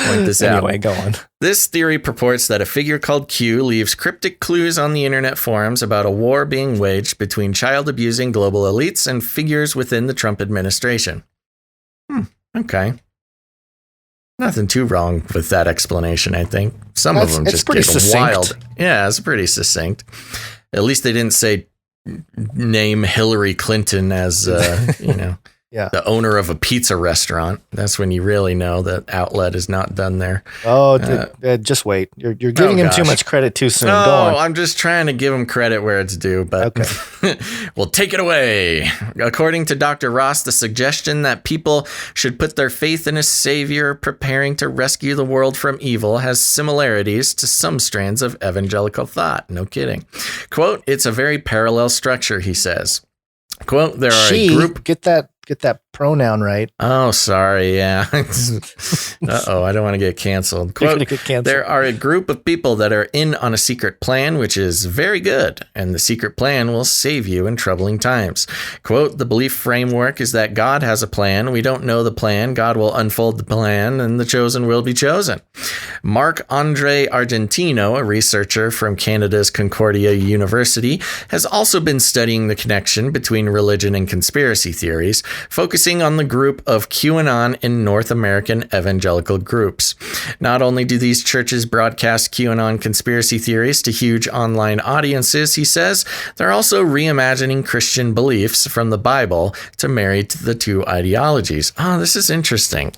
point this out. Anyway, go on. This theory purports that a figure called Q leaves cryptic clues on the internet forums about a war being waged between child-abusing global elites and figures within the Trump administration. Okay. Nothing too wrong with that explanation, I think. Some of them just get wild. Yeah, it's pretty succinct. At least they didn't say name Hillary Clinton as, the owner of a pizza restaurant. That's when you really know that outlet is not done there. Oh, just wait. You're giving him too much credit too soon. Go on. I'm just trying to give him credit where it's due, but okay. Well, take it away. According to Dr. Ross, the suggestion that people should put their faith in a savior preparing to rescue the world from evil has similarities to some strands of evangelical thought. No kidding. Quote, it's a very parallel structure, he says. Quote, there are a group... Get that pronoun right. Oh, sorry. Yeah. Uh-oh. I don't want to get canceled. Quote, get canceled. There are a group of people that are in on a secret plan, which is very good. And the secret plan will save you in troubling times. Quote, the belief framework is that God has a plan. We don't know the plan. God will unfold the plan and the chosen will be chosen. Marc-Andre Argentino, a researcher from Canada's Concordia University, has also been studying the connection between religion and conspiracy theories, focusing on the group of QAnon in North American evangelical groups. Not only do these churches broadcast QAnon conspiracy theories to huge online audiences, he says, they're also reimagining Christian beliefs from the Bible to marry the two ideologies. Oh, this is interesting.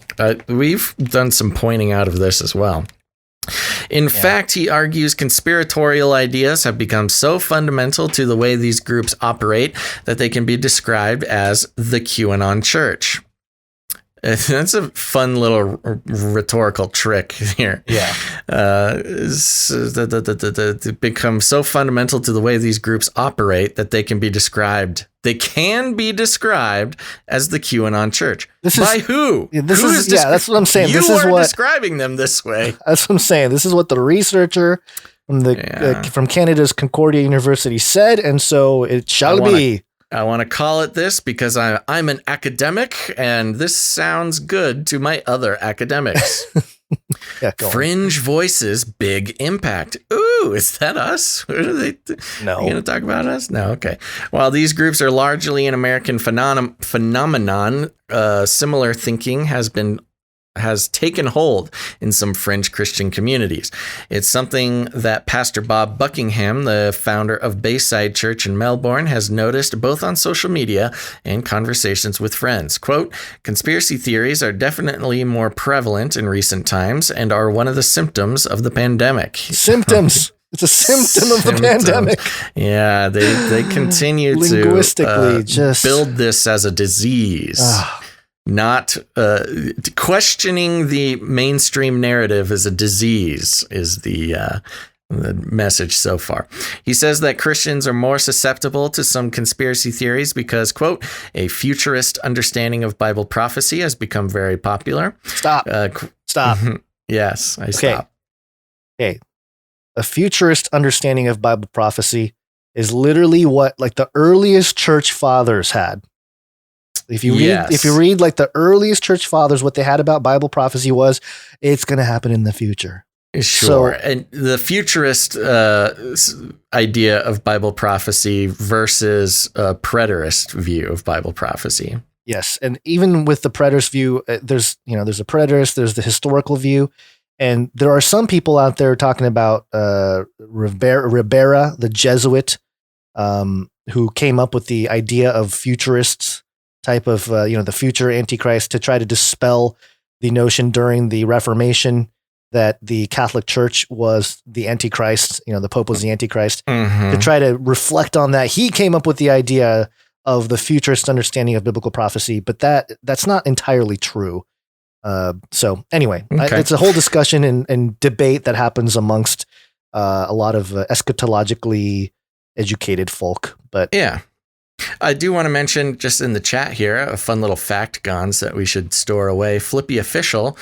We've done some pointing out of this as well. In fact, he argues conspiratorial ideas have become so fundamental to the way these groups operate that they can be described as the QAnon church. That's a fun little rhetorical trick here. Yeah. It becomes so fundamental to the way these groups operate that they can be described. They can be described as the QAnon church. By who? That's what I'm saying. You are describing them this way. That's what I'm saying. This is what the researcher from from Canada's Concordia University said, and so it shall be. I want to call it this because I'm an academic, and this sounds good to my other academics. Fringe voices, big impact. Ooh, is that us? No. Are you going to talk about us? No, okay. While these groups are largely an American phenomenon, similar thinking has taken hold in some fringe Christian communities. It's something that Pastor Bob Buckingham, the founder of Bayside Church in Melbourne, has noticed both on social media and conversations with friends. Quote, conspiracy theories are definitely more prevalent in recent times and are one of the symptoms of the pandemic. Symptoms. It's a symptom of the pandemic. Yeah, they continue linguistically to build this as a disease. Not questioning the mainstream narrative as a disease is the message so far. He says that Christians are more susceptible to some conspiracy theories because, quote, a futurist understanding of Bible prophecy has become very popular. Stop. Yes, I stop. Okay. A futurist understanding of Bible prophecy is literally what like the earliest church fathers had. If you read like the earliest church fathers, what they had about Bible prophecy was it's going to happen in the future. Sure. And the futurist idea of Bible prophecy versus a preterist view of Bible prophecy. Yes. And even with the preterist view, there's a preterist, there's the historical view. And there are some people out there talking about Ribera, the Jesuit, who came up with the idea of futurists type of, the future Antichrist to try to dispel the notion during the Reformation that the Catholic Church was the Antichrist, the Pope was the Antichrist. Mm-hmm. To try to reflect on that, he came up with the idea of the futurist understanding of biblical prophecy, but that's not entirely true. So anyway, it's a whole discussion and debate that happens amongst a lot of eschatologically educated folk. But yeah. I do want to mention just in the chat here, a fun little fact, Gons, that we should store away. Flippy Official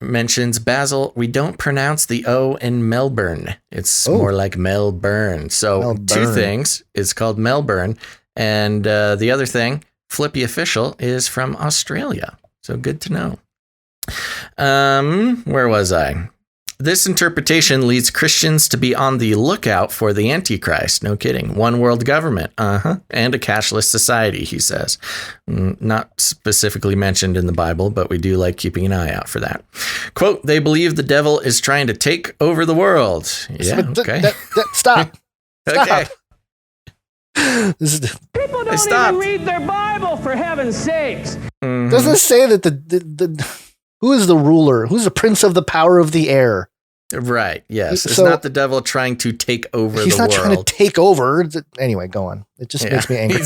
mentions, Basil, we don't pronounce the O in Melbourne. It's more like Melbourne. So Melbourne. Two things. It's called Melbourne. And the other thing, Flippy Official is from Australia. So good to know. Where was I? This interpretation leads Christians to be on the lookout for the Antichrist. No kidding. One world government. And a cashless society, he says. Not specifically mentioned in the Bible, but we do like keeping an eye out for that. Quote, they believe the devil is trying to take over the world. Yeah, okay. Stop. Okay. People don't even read their Bible, for heaven's sakes. Doesn't it say that the who is the ruler? Who's the prince of the power of the air? Right. Yes. It's not the devil trying to take over the world. He's not trying to take over. Anyway, go on. It just makes me angry.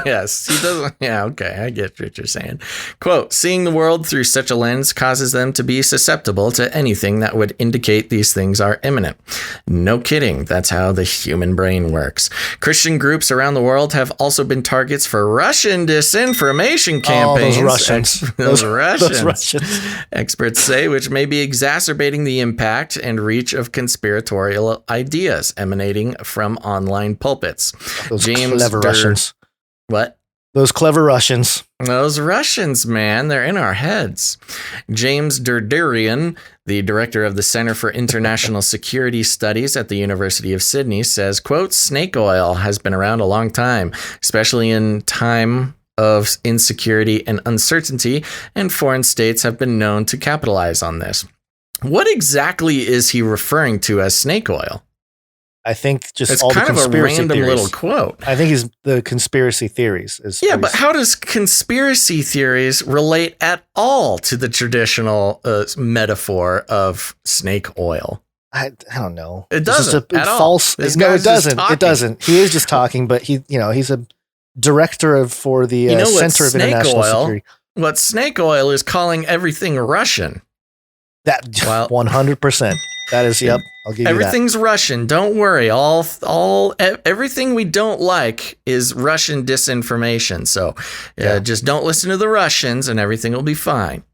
Yes. He doesn't. Yeah. Okay. I get what you're saying. Quote, seeing the world through such a lens causes them to be susceptible to anything that would indicate these things are imminent. No kidding. That's how the human brain works. Christian groups around the world have also been targets for Russian disinformation campaigns. Oh, those Russians. Those Russians. Experts say, which may be exacerbating the impact and reach of conspiratorial ideas emanating from online pulpits. Those clever Russians. What? Those clever Russians. Those Russians, man, they're in our heads. James Durdurian, the director of the Center for International Security Studies at the University of Sydney, says, quote, snake oil has been around a long time, especially in time of insecurity and uncertainty, and foreign states have been known to capitalize on this. What exactly is he referring to as snake oil? I think just it's all kind the conspiracy of a random theories. little quote. I think he's the conspiracy theories. But how does conspiracy theories relate at all to the traditional metaphor of snake oil? I don't know. It doesn't at all. False. No, it doesn't. It doesn't. He is just talking, but he's a director for the Center of International Security. What snake oil is calling everything Russian. That 100%. That is, yep. I'll give you that. Everything's Russian. Don't worry. Everything we don't like is Russian disinformation. So just don't listen to the Russians and everything will be fine.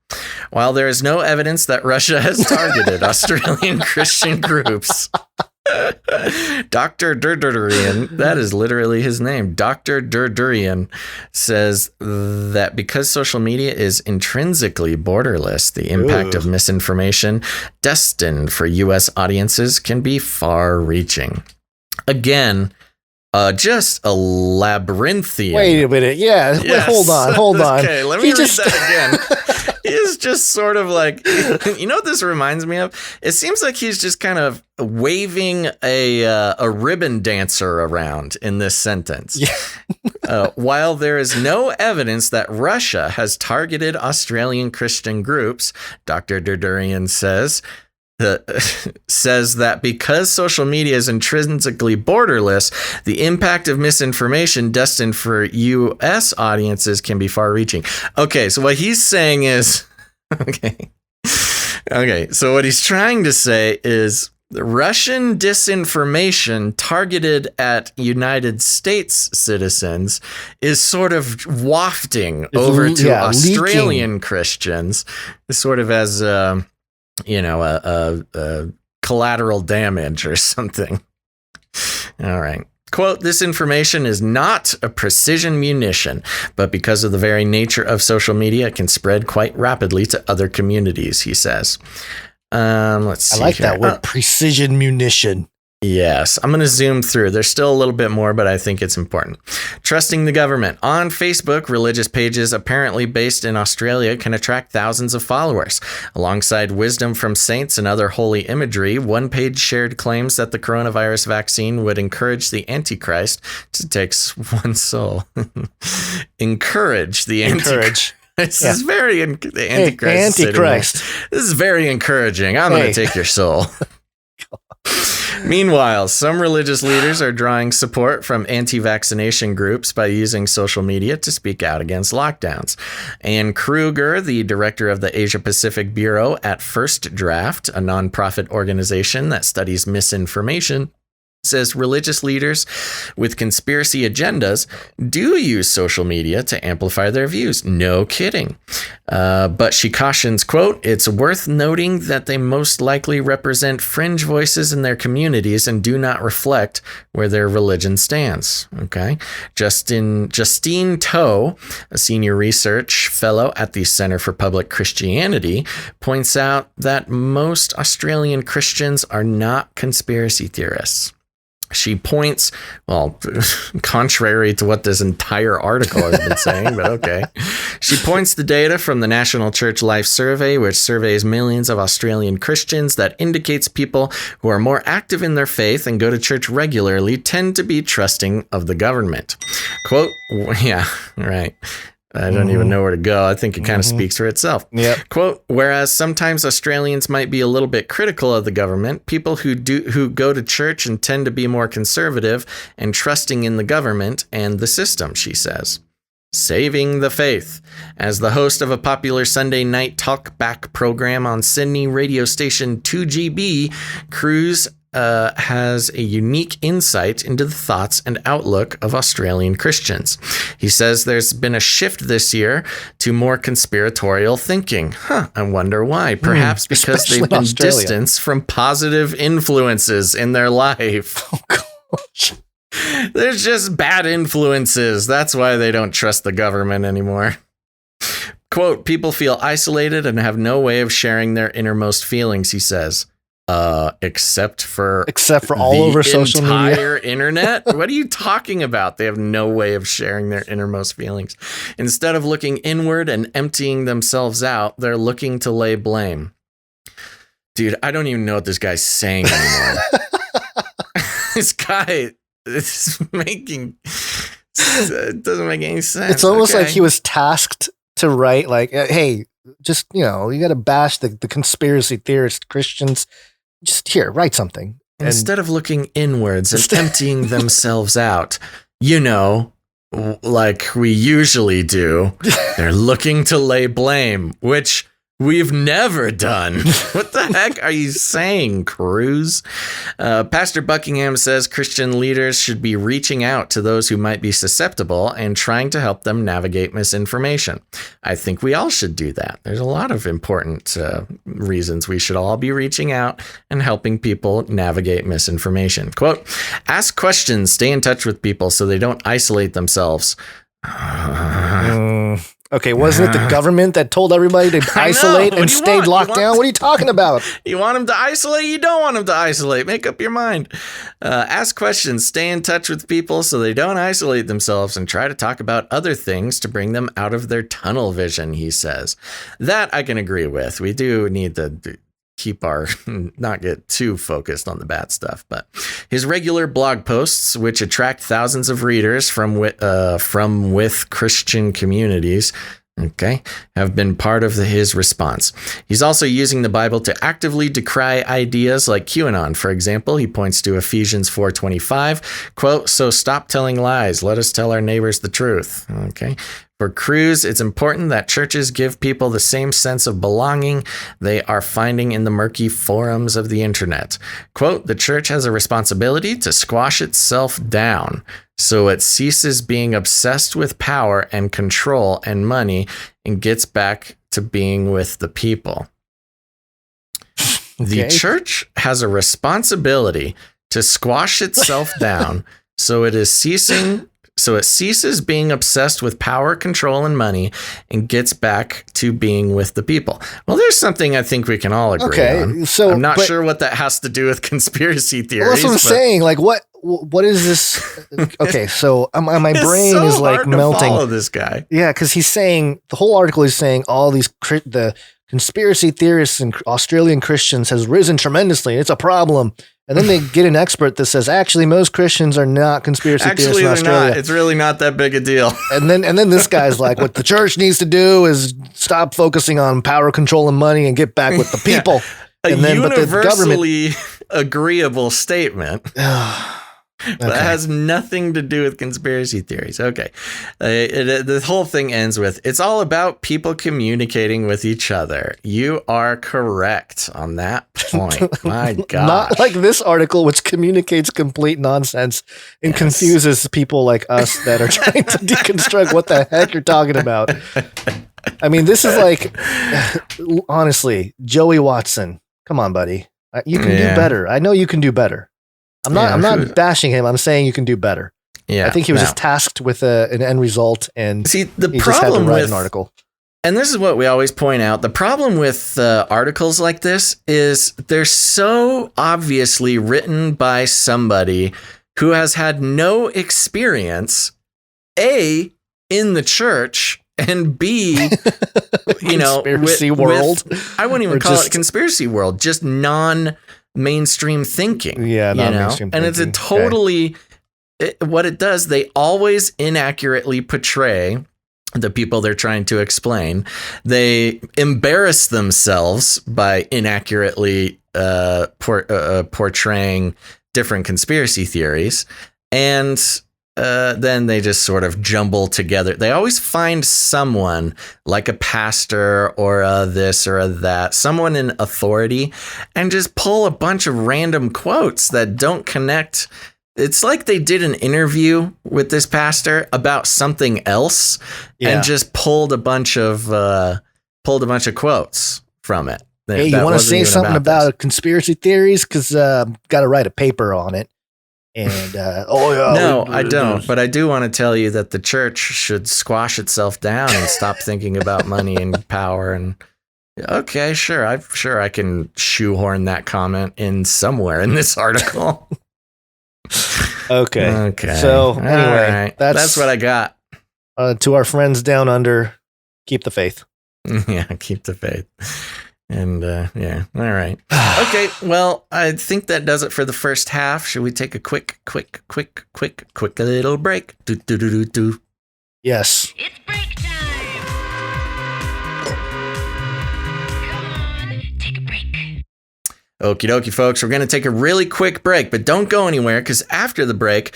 While there is no evidence that Russia has targeted Australian Christian groups, Dr. Durdurian, that is literally his name, Dr. Durdurian, says that because social media is intrinsically borderless, the impact of misinformation destined for U.S. audiences can be far-reaching. Again, just a labyrinthian. Wait a minute. Yeah. Yes. Hold on. Okay, let me read that again. He's just sort of like, you know what this reminds me of? It seems like he's just kind of waving a ribbon dancer around in this sentence. Yeah. While there is no evidence that Russia has targeted Australian Christian groups, Dr. Durdurian says that because social media is intrinsically borderless, the impact of misinformation destined for U.S. audiences can be far-reaching. Okay, so what he's saying is, okay, so what he's trying to say is Russian disinformation targeted at United States citizens is sort of wafting over to Australian leaking. Christians, sort of as a collateral damage or something. All right. Quote, this information is not a precision munition, but because of the very nature of social media, it can spread quite rapidly to other communities, he says. Let's see. I like that word, precision munition. Yes, I'm going to zoom through. There's still a little bit more, but I think it's important. Trusting the government. On Facebook, religious pages apparently based in Australia can attract thousands of followers. Alongside wisdom from saints and other holy imagery, one page shared claims that the coronavirus vaccine would encourage the Antichrist to take one soul. Encourage the Antichrist. This is very the Antichrist. Antichrist. This is very encouraging. I'm going to take your soul. Meanwhile, some religious leaders are drawing support from anti-vaccination groups by using social media to speak out against lockdowns. Ann Kruger, the director of the Asia Pacific Bureau at First Draft, a nonprofit organization that studies misinformation, says religious leaders with conspiracy agendas do use social media to amplify their views. No kidding. But she cautions, quote, it's worth noting that they most likely represent fringe voices in their communities and do not reflect where their religion stands. Okay. Justine Toe, a senior research fellow at the Center for Public Christianity, points out that most Australian Christians are not conspiracy theorists. She points, well, contrary to what this entire article has been saying, but okay. She points the data from the National Church Life Survey, which surveys millions of Australian Christians, that indicates people who are more active in their faith and go to church regularly tend to be trusting of the government. Quote, yeah, right. I don't even know where to go. I think it kind of speaks for itself. Yep. Quote, whereas sometimes Australians might be a little bit critical of the government, people who go to church and tend to be more conservative and trusting in the government and the system, she says. Saving the faith. As the host of a popular Sunday night talkback program on Sydney radio station 2GB, Cruz has a unique insight into the thoughts and outlook of Australian Christians. He says there's been a shift this year to more conspiratorial thinking. I wonder why. Perhaps because they've been distanced from positive influences in their life. Oh, gosh. There's just bad influences. That's why they don't trust the government anymore. Quote, people feel isolated and have no way of sharing their innermost feelings, he says. Except for all over social media, entire internet. What are you talking about? They have no way of sharing their innermost feelings. Instead of looking inward and emptying themselves out, they're looking to lay blame. Dude, I don't even know what this guy's saying anymore. This guy is making, it doesn't make any sense. It's almost like he was tasked to write like, hey, just, you got to bash the conspiracy theorist Christians. Just here, write something. Instead of looking inwards and emptying themselves out, like we usually do, they're looking to lay blame, which we've never done. What the heck are you saying, Cruz? Pastor Buckingham says Christian leaders should be reaching out to those who might be susceptible and trying to help them navigate misinformation. I think we all should do that. There's a lot of important reasons we should all be reaching out and helping people navigate misinformation. Quote, ask questions, stay in touch with people so they don't isolate themselves. Okay, wasn't it the government that told everybody to isolate and stayed locked down? What are you talking about? You want them to isolate? You don't want them to isolate. Make up your mind. Ask questions, stay in touch with people so they don't isolate themselves, and try to talk about other things to bring them out of their tunnel vision, he says. That I can agree with. We do need to keep not get too focused on the bad stuff, but his regular blog posts, which attract thousands of readers from with Christian communities, have been part of his response. He's also using the Bible to actively decry ideas like QAnon. For example, he points to Ephesians 4:25, quote, so stop telling lies. Let us tell our neighbors the truth. Okay. For Cruz, it's important that churches give people the same sense of belonging they are finding in the murky forums of the internet. Quote, the church has a responsibility to squash itself down so it ceases being obsessed with power and control and money and gets back to being with the people. The church has a responsibility to squash itself down so it ceases being obsessed with power, control, and money and gets back to being with the people. Well, there's something I think we can all agree on. So I'm not sure what that has to do with conspiracy theories. Well, that's what I'm saying. Like, what is this? Okay, so my brain is like melting. Follow this guy. Yeah, because he's saying, the whole article is saying all these the conspiracy theorists and Australian Christians has risen tremendously. It's a problem. And then they get an expert that says, actually, most Christians are not conspiracy theorists in Australia. Not. It's really not that big a deal. And then this guy's like, what the church needs to do is stop focusing on power, control, and money and get back with the people. Universally agreeable statement. That has nothing to do with conspiracy theories. Okay. The whole thing ends with, it's all about people communicating with each other. You are correct on that point. My God. Not like this article, which communicates complete nonsense and confuses people like us that are trying to deconstruct what the heck you're talking about. I mean, this is like, honestly, Joey Watson. Come on, buddy. You can do better. I know you can do better. I'm not bashing him. I'm saying you can do better. Yeah, I think he was just tasked with an end result, and see the he problem just had to write with an article. And this is what we always point out. The problem with articles like this is they're so obviously written by somebody who has had no experience, A, in the church, and B, conspiracy world. I wouldn't even call it conspiracy world, just non-mainstream thinking. Yeah, non-mainstream thinking. And it's a totally, what it does, they always inaccurately portray the people they're trying to explain. They embarrass themselves by inaccurately portraying different conspiracy theories. And then they just sort of jumble together. They always find someone like a pastor or a this or a that, someone in authority, and just pull a bunch of random quotes that don't connect. It's like they did an interview with this pastor about something else and just pulled a bunch of quotes from it. Hey, you want to say something about conspiracy theories? Because got to write a paper on it. And no, I don't. But I do want to tell you that the church should squash itself down and stop thinking about money and power. And okay, sure, I can shoehorn that comment in somewhere in this article. Okay. So anyway, that's what I got. To our friends down under, keep the faith. Yeah, keep the faith. And yeah, all right. Okay, well, I think that does it for the first half. Should we take a quick little break? Do. Yes. It's break time. Come on, take a break. Okie dokie, folks. We're going to take a really quick break, but don't go anywhere because after the break,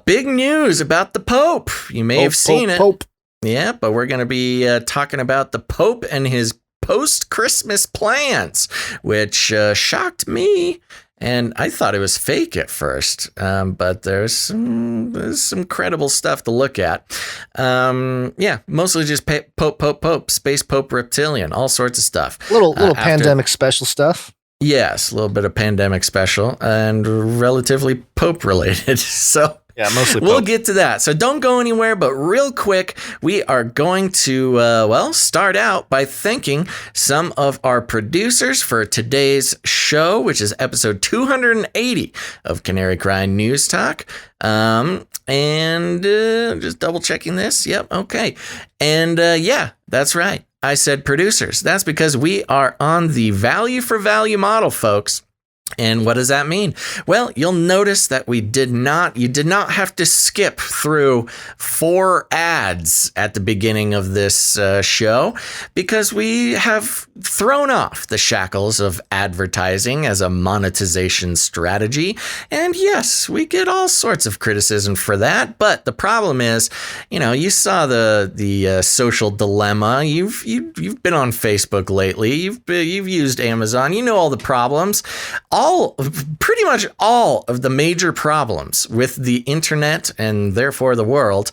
big news about the Pope. You may have seen it. Pope. Yeah, but we're going to be talking about the Pope and his post-Christmas plans, which shocked me, and I thought it was fake at first, but there's some credible stuff to look at. Yeah, mostly just Pope, Space Pope Reptilian, all sorts of stuff. Little pandemic special stuff. Yes, a little bit of pandemic special and relatively Pope related. So yeah, mostly We'll get to that. So don't go anywhere, but real quick, we are going to, start out by thanking some of our producers for today's show, which is episode 280 of Canary Cry News Talk. And just double checking this. Yep. Okay. And yeah, that's right. I said producers. That's because we are on the value for value model, folks. And what does that mean? Well, you'll notice that you did not have to skip through 4 ads at the beginning of this show because we have thrown off the shackles of advertising as a monetization strategy. And yes, we get all sorts of criticism for that. But the problem is, you saw the social dilemma. You've been on Facebook lately. You've used Amazon. You know all the problems. Pretty much all of the major problems with the internet and therefore the world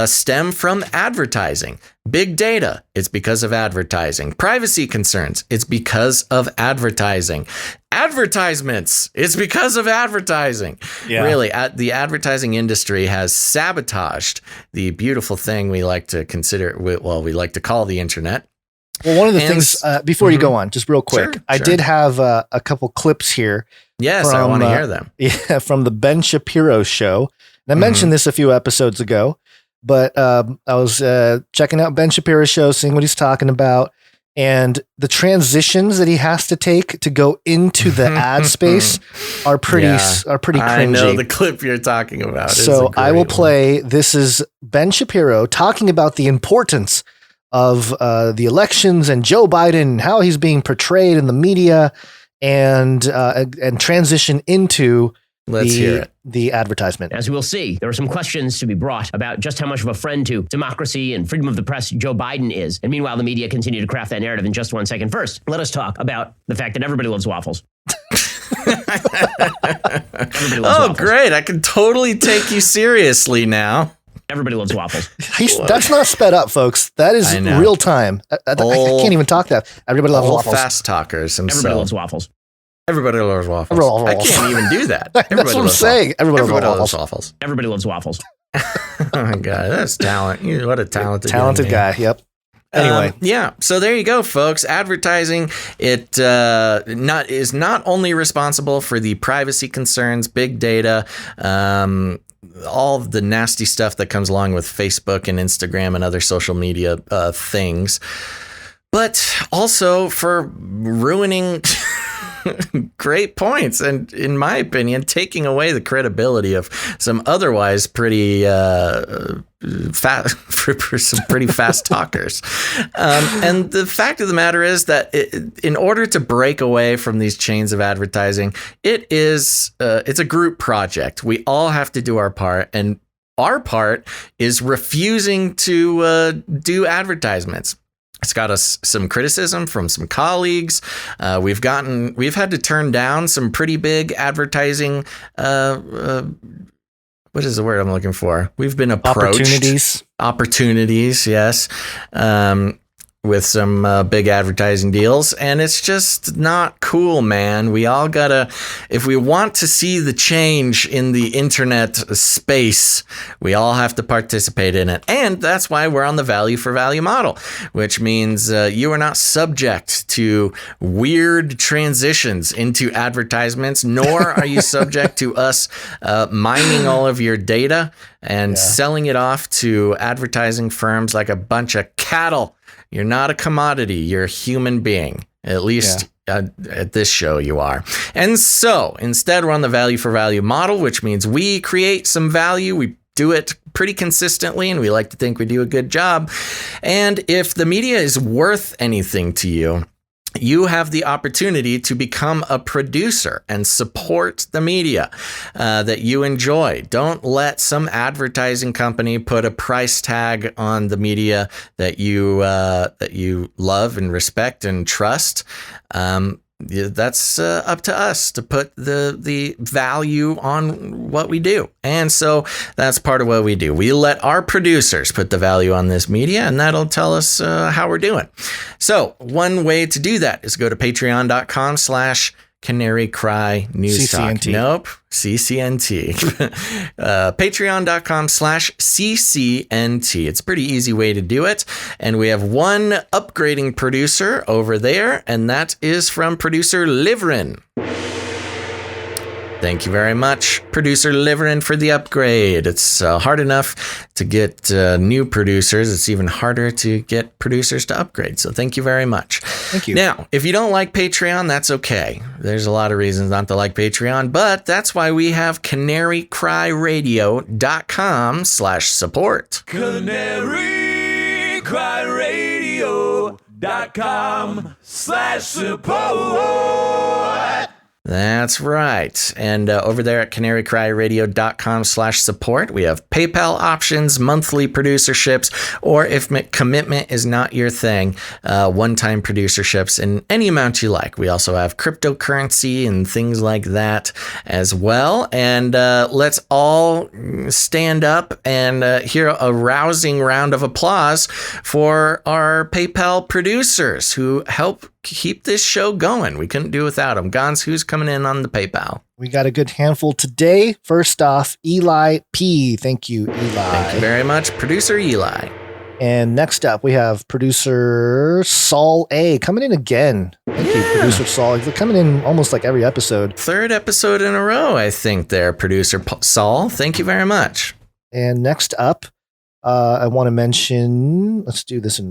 stem from advertising. Big data, it's because of advertising. Privacy concerns, it's because of advertising. Advertisements, it's because of advertising. Yeah. Really, the advertising industry has sabotaged the beautiful thing we like to we like to call the internet. Well, one of the things, before you go on, just real quick, I did have a couple clips here. Yes, I want to hear them. Yeah, from the Ben Shapiro show. And I mentioned this a few episodes ago, but I was checking out Ben Shapiro's show, seeing what he's talking about, and the transitions that he has to take to go into the ad space are pretty cringy. I know the clip you're talking about. So I will play. This is Ben Shapiro talking about the importance of the elections and Joe Biden, how he's being portrayed in the media, and transition into Let's hear it. The advertisement. As we will see, there are some questions to be brought about just how much of a friend to democracy and freedom of the press Joe Biden is. And meanwhile, the media continue to craft that narrative in just 1 second. First, let us talk about the fact that everybody loves waffles. Everybody loves waffles. Great. I can totally take you seriously now. Everybody loves waffles. That's not sped up, folks. That is real time. I can't even talk that. Everybody loves waffles. Fast talkers himself. Everybody loves waffles. Everybody loves waffles. I can't even do that. That's what I'm saying. Everybody loves waffles. Everybody loves waffles. Oh my God, that's talent. What a talented guy. Yep. Anyway, yeah. So there you go, folks. Advertising is not only responsible for the privacy concerns, big data, all of the nasty stuff that comes along with Facebook and Instagram and other social media things, but also for ruining great points and, in my opinion, taking away the credibility of some otherwise pretty fast for some pretty fast talkers. And the fact of the matter is that in order to break away from these chains of advertising, it's a group project. We all have to do our part, and our part is refusing to do advertisements. It's got us some criticism from some colleagues. We've had to turn down some pretty big advertising. What is the word I'm looking for? We've been approached. Opportunities, yes. With some big advertising deals, and it's just not cool, man. We all gotta, if we want to see the change in the internet space, we all have to participate in it. And that's why we're on the value for value model, which means you are not subject to weird transitions into advertisements, nor are you subject to us mining all of your data and selling it off to advertising firms like a bunch of cattle. You're not a commodity. You're a human being. At least at this show you are. And so instead, we're on the value for value model, which means we create some value. We do it pretty consistently, and we like to think we do a good job. And if the media is worth anything to you, you have the opportunity to become a producer and support the media that you enjoy. Don't let some advertising company put a price tag on the media that you love and respect and trust. That's up to us to put the value on what we do. And so that's part of what we do. We let our producers put the value on this media, and that'll tell us how we're doing. So one way to do that is go to patreon.com/Canary Cry News Talk. CCNT. Nope. CCNT. Patreon.com/CCNT. It's a pretty easy way to do it. And we have one upgrading producer over there, and that is from producer Liverin. Thank you very much, producer Liverin, for the upgrade. It's hard enough to get new producers. It's even harder to get producers to upgrade. So thank you very much. Thank you. Now, if you don't like Patreon, that's okay. There's a lot of reasons not to like Patreon, but that's why we have canarycryradio.com/support. canarycryradio.com/support. That's right. And over there at canarycryradio.com/support, we have PayPal options, monthly producerships, or if commitment is not your thing, one-time producerships in any amount you like. We also have cryptocurrency and things like that as well. And let's all stand up and hear a rousing round of applause for our PayPal producers who help keep this show going. We couldn't do without them. Gons, who's coming in on the PayPal? We got a good handful today. First off, Eli P. Thank you, Eli. Thank you very much, producer Eli. And next up, we have producer Saul A. coming in again. Thank you, producer Saul. He's coming in almost like every episode. Third episode in a row, I think there, producer Saul. Thank you very much. And next up, I want to mention, let's do this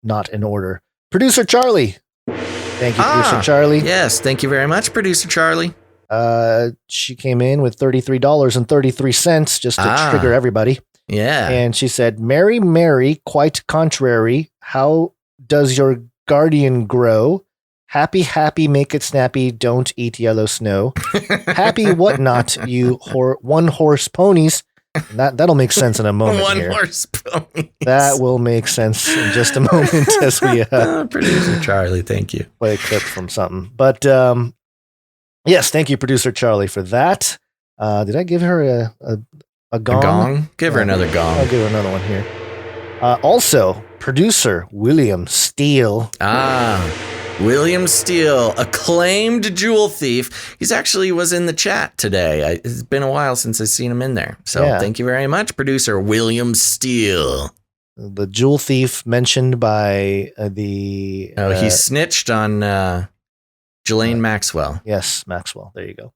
not in order. Producer Charlie. Thank you, producer Charlie. Yes, thank you very much, producer Charlie. She came in with $33.33 just to trigger everybody. Yeah. And she said, Mary, quite contrary. How does your guardian grow? Happy, happy, make it snappy, don't eat yellow snow. Happy whatnot, you one-horse ponies. That'll make sense in a moment. One-horse ponies. That will make sense in just a moment as we Producer Charlie, thank you. Play a clip from something. But yes, thank you, Producer Charlie, for that. Did I give her a gong? A gong? Give her another gong. I'll give her another one here. Also, producer William Steele. William Steele, acclaimed jewel thief. He's actually was in the chat today. It's been a while since I've seen him in there. So Thank you very much, producer William Steele. The jewel thief mentioned by the... he snitched on Ghislaine Maxwell. Yes, Maxwell. There you go.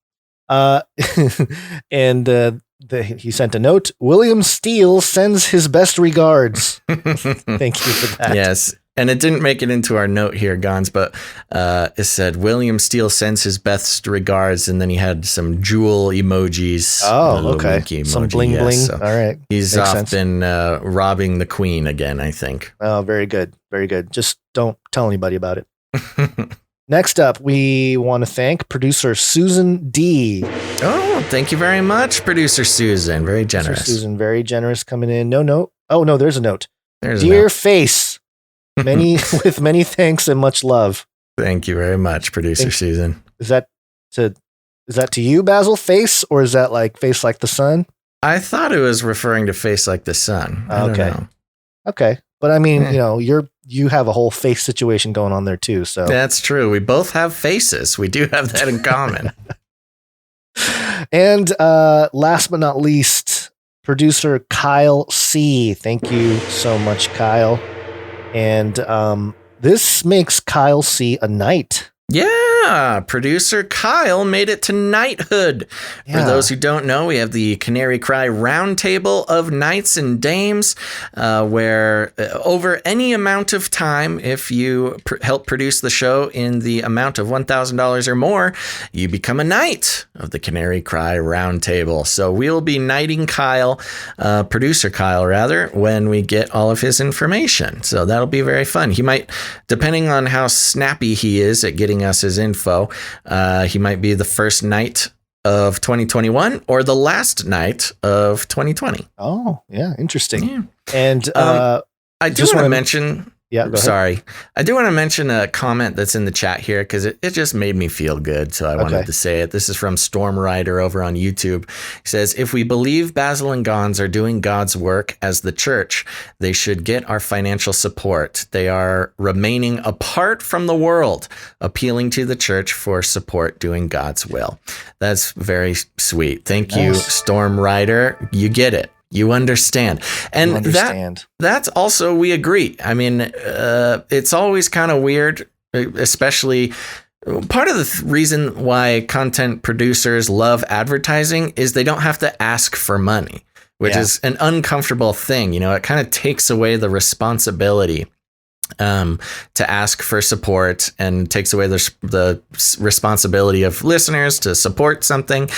And he sent a note. William Steele sends his best regards. Thank you for that. Yes. And it didn't make it into our note here, Gons, but it said William Steele sends his best regards, and then he had some jewel emojis. Oh, okay. Some bling bling. So all right. He's been robbing the queen again, I think. Oh, very good. Very good. Just don't tell anybody about it. Next up, we want to thank producer Susan D. Oh, thank you very much, producer Susan. Very generous. Producer Susan, very generous coming in. No note. Oh, no, there's a note. There's Dear Face. With many thanks and much love. Thank you very much, producer Susan. Is that to you, Basil? Face, or is that like face like the sun? I thought it was referring to face like the sun. I don't know. Okay, but I mean, you have a whole face situation going on there too. So that's true. We both have faces. We do have that in common. And last but not least, producer Kyle C. Thank you so much, Kyle. And this makes Kyle C a knight. Yeah, producer Kyle made it to knighthood. Yeah. For those who don't know, we have the Canary Cry Roundtable of Knights and Dames, where over any amount of time, if you help produce the show in the amount of $1,000 or more, you become a knight of the Canary Cry Roundtable. So we'll be knighting Kyle, producer Kyle rather, when we get all of his information. So that'll be very fun. He might, depending on how snappy he is at getting us his info, he might be the first night of 2021 or the last night of 2020. Oh, yeah, interesting. Yeah. And I do want to mention. Yeah, sorry. I do want to mention a comment that's in the chat here because it just made me feel good. So I wanted to say it. This is from Storm Rider over on YouTube. He says, if we believe Basil and Gons are doing God's work as the church, they should get our financial support. They are remaining apart from the world, appealing to the church for support doing God's will. That's very sweet. Thank you, Storm Rider. You get it. You understand. And that's also, we agree. I mean, it's always kind of weird, especially part of the reason why content producers love advertising is they don't have to ask for money, which is an uncomfortable thing. You know, it kind of takes away the responsibility to ask for support and takes away the responsibility of listeners to support something.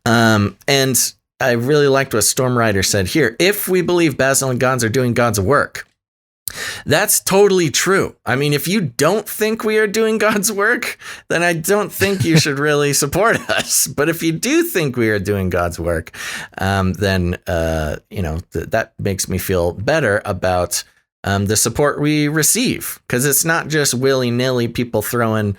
And I really liked what Storm Rider said here. If we believe Basil and Gons are doing God's work, that's totally true. I mean, if you don't think we are doing God's work, then I don't think you should really support us. But if you do think we are doing God's work, then, that makes me feel better about the support we receive. Because it's not just willy-nilly people throwing,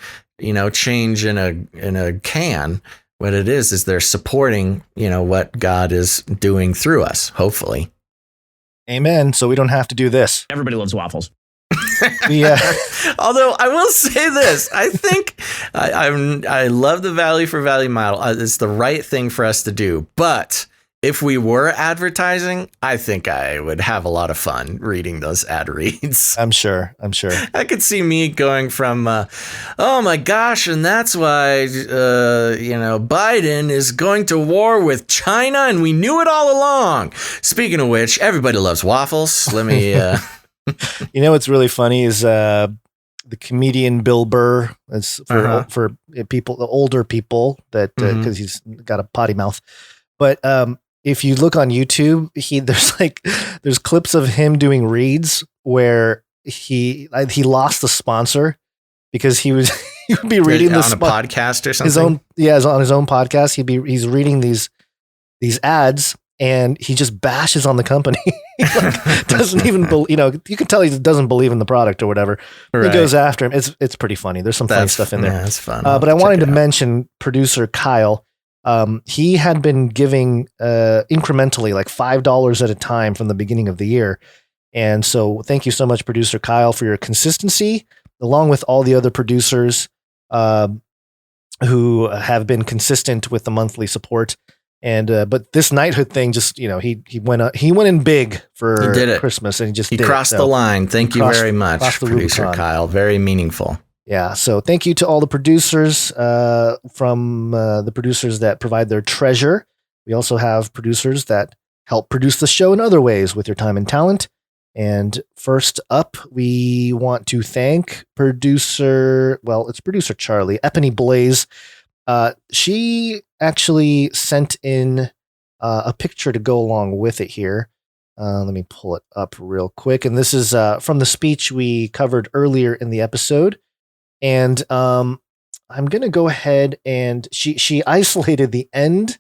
change in a can. What it is they're supporting, what God is doing through us, hopefully. Amen. So we don't have to do this. Everybody loves waffles. Although I will say this, I think I love the value for value model. It's the right thing for us to do. But if we were advertising, I think I would have a lot of fun reading those ad reads. I'm sure. I could see me going from, oh my gosh, and that's why, Biden is going to war with China, and we knew it all along. Speaking of which, everybody loves waffles. Let me... what's really funny is the comedian Bill Burr, for people, the older people, that because he's got a potty mouth. But if you look on YouTube, there's clips of him doing reads where he lost the sponsor because he was he would be reading this on a podcast or something. On his own podcast. He's reading these ads, and he just bashes on the company. Doesn't even you can tell he doesn't believe in the product or whatever. Right. He goes after him. It's pretty funny. There's some funny stuff in there. Yeah, it's fun. But I wanted to mention producer Kyle. He had been giving incrementally like $5 at a time from the beginning of the year. And so thank you so much, producer Kyle, for your consistency, along with all the other producers who have been consistent with the monthly support. And but this knighthood thing, just he went in big for Christmas, and he crossed the line. Thank you very much, producer Kyle. Very meaningful. Yeah. So thank you to all the producers from the producers that provide their treasure. We also have producers that help produce the show in other ways with your time and talent. And first up, we want to thank producer Charlie, Epony Blaze. She actually sent in a picture to go along with it here. Let me pull it up real quick. And this is from the speech we covered earlier in the episode. And I'm going to go ahead and she isolated the end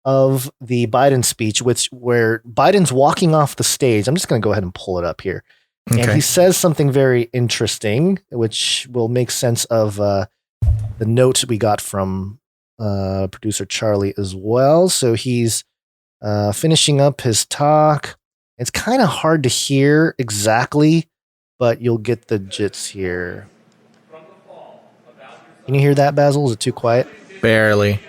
of the Biden speech, where Biden's walking off the stage. I'm just going to go ahead and pull it up here. Okay. And he says something very interesting, which will make sense of the note we got from producer Charlie as well. So he's finishing up his talk. It's kind of hard to hear exactly, but you'll get the gist here. Can you hear that, Basil? Is it too quiet? Barely.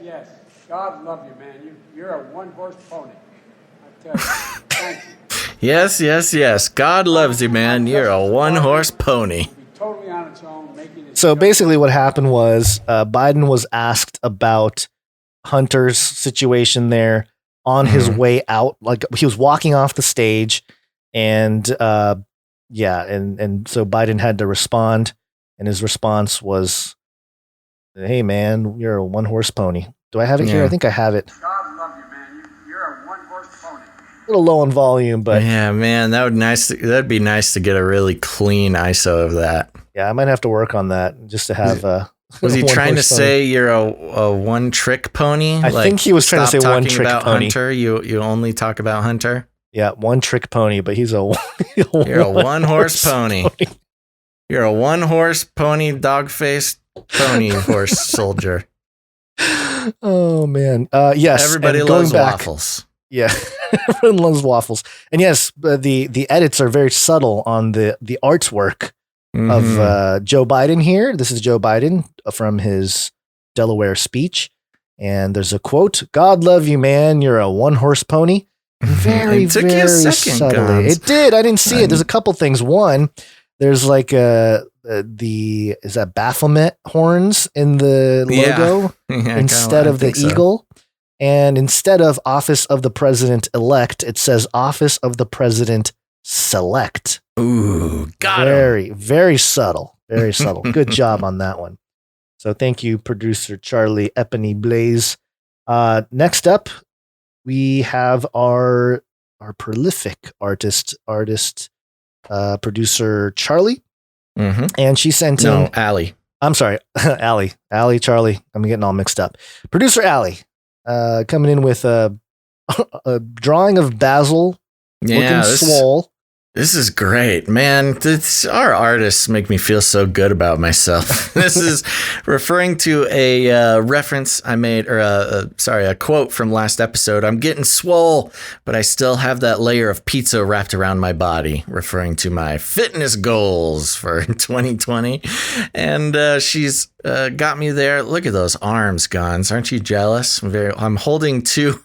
Yes. God love you, man. You're a one-horse pony. I tell you. Thank you. Yes. God loves you, man. You're a one-horse pony. Totally on its own, making it. So basically what happened was Biden was asked about Hunter's situation there on his way out. Like, he was walking off the stage, and and so Biden had to respond, and his response was, "Hey man, you're a one-horse pony." Do I have it here? I think I have it. God love you, man. You're a one-horse pony. A little low on volume, but yeah, man, that'd be nice to get a really clean ISO of that. Yeah, I might have to work on that just to have. Was he trying to say you're a one-trick pony? I think he was trying to say one-trick pony. Hunter, you only talk about Hunter. Yeah, one-trick pony, but he's you're a one-horse pony. You're a one-horse pony, dog-faced pony horse soldier. Oh man, yes. Everybody loves waffles. Yeah, everyone loves waffles. And yes, the edits are very subtle on the artwork of Joe Biden here. This is Joe Biden from his Delaware speech, and there's a quote: "God love you, man. You're a one-horse pony." Very, very subtly. Guns. It did. I didn't see it. There's a couple things. One, there's like is that Baphomet horns in the logo instead of the eagle, and instead of Office of the President Elect, it says Office of the President Select. Ooh, very, very subtle. Very subtle. Good job on that one. So thank you, producer Charlie Epony Blaze. Next up, we have our prolific artist, producer Charlie. And she sent in Allie. I'm sorry, Allie, Charlie. I'm getting all mixed up. Producer Allie, coming in with a drawing of Basil looking swole. This is great, man. Our artists make me feel so good about myself. This is referring to a reference I made, or a quote from last episode. I'm getting swole, but I still have that layer of pizza wrapped around my body, referring to my fitness goals for 2020. And she's got me there. Look at those arms, Guns. Aren't you jealous? I'm holding two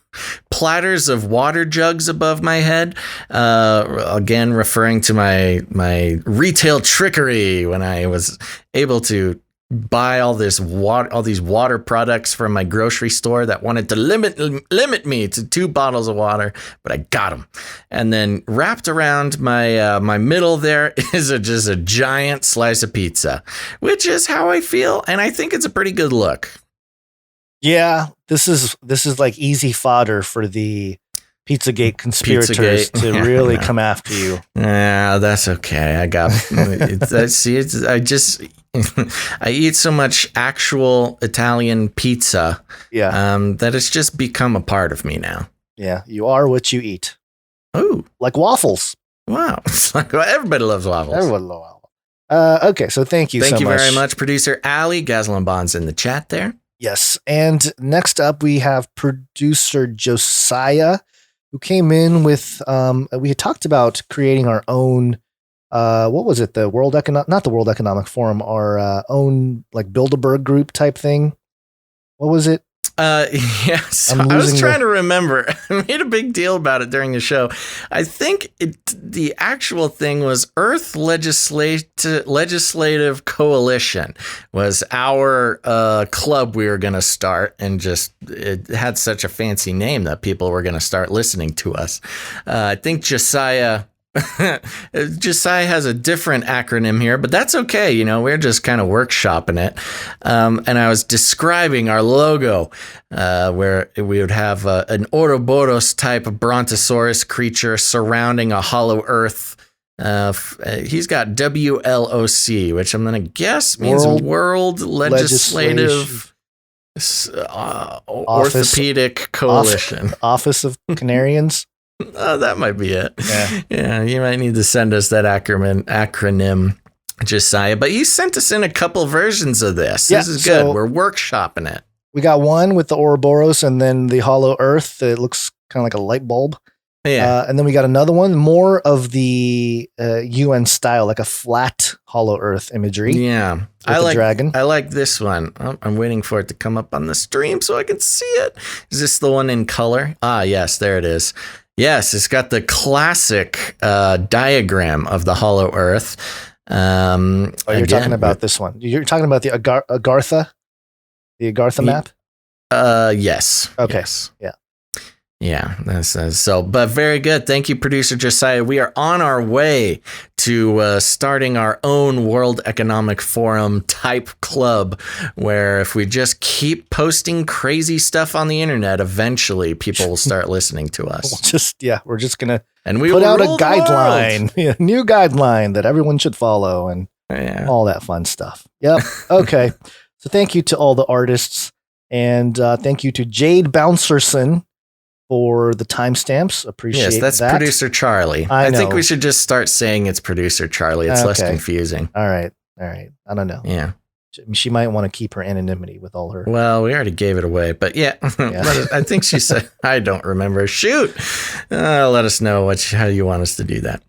platters of water jugs above my head, again referring to my retail trickery when I was able to buy all these water products from my grocery store that wanted to limit me to 2 bottles of water, but I got them. And then wrapped around my middle there is just a giant slice of pizza, which is how I feel, and I think it's a pretty good look. Yeah, this is like easy fodder for the Pizzagate conspirators to really come after you. Yeah, that's okay. I got. I eat so much actual Italian pizza. That it's just become a part of me now. Yeah, you are what you eat. Ooh, like waffles. Wow, it's like everybody loves waffles. Everyone loves waffles. Okay, so thank you. Thank you very much, producer Ali. Gasoline Bonds in the chat there. Yes, and next up we have producer Josiah, who came in with, we had talked about creating our own, what was it? Not the World Economic Forum, our own like Bilderberg group type thing. What was it? Yes, I was trying to remember. I made a big deal about it during the show. I think the actual thing was Earth Legislative Coalition was our club we were going to start, and just it had such a fancy name that people were going to start listening to us. I think Josiah has a different acronym here, but that's okay. You know, we're just kind of workshopping it. And I was describing our logo, where we would have an Ouroboros type of brontosaurus creature surrounding a hollow earth. He's got WLOC, which I'm going to guess means World Legislative Orthopedic Coalition. Office of Canarians. Oh, that might be it. Yeah, you might need to send us that acronym, Josiah. But you sent us in a couple versions of this. This is good. We're workshopping it. We got one with the Ouroboros and then the hollow earth. It looks kind of like a light bulb. Yeah. And then we got another one, more of the UN style, like a flat hollow earth imagery. Yeah. I like dragon. I like this one. Oh, I'm waiting for it to come up on the stream so I can see it. Is this the one in color? Ah, yes, there it is. Yes, it's got the classic diagram of the hollow earth. You're talking about this one. You're talking about the Agartha? The Agartha map? Yes. Okay. Yes. Yeah. Yeah, but very good. Thank you, producer Josiah. We are on our way to starting our own World Economic Forum type club, where if we just keep posting crazy stuff on the internet, eventually people will start listening to us. We're just gonna we put out a guideline, new guideline that everyone should follow, and all that fun stuff. Yep. Okay. So thank you to all the artists, and thank you to Jade Bouncerson for the timestamps. Appreciate that. Yes, that's producer Charlie. I think we should just start saying it's producer Charlie. It's less confusing. All right. I don't know. Yeah. She might want to keep her anonymity with all her. Well, we already gave it away, but I think she said, I don't remember. Shoot. Let us know how you want us to do that.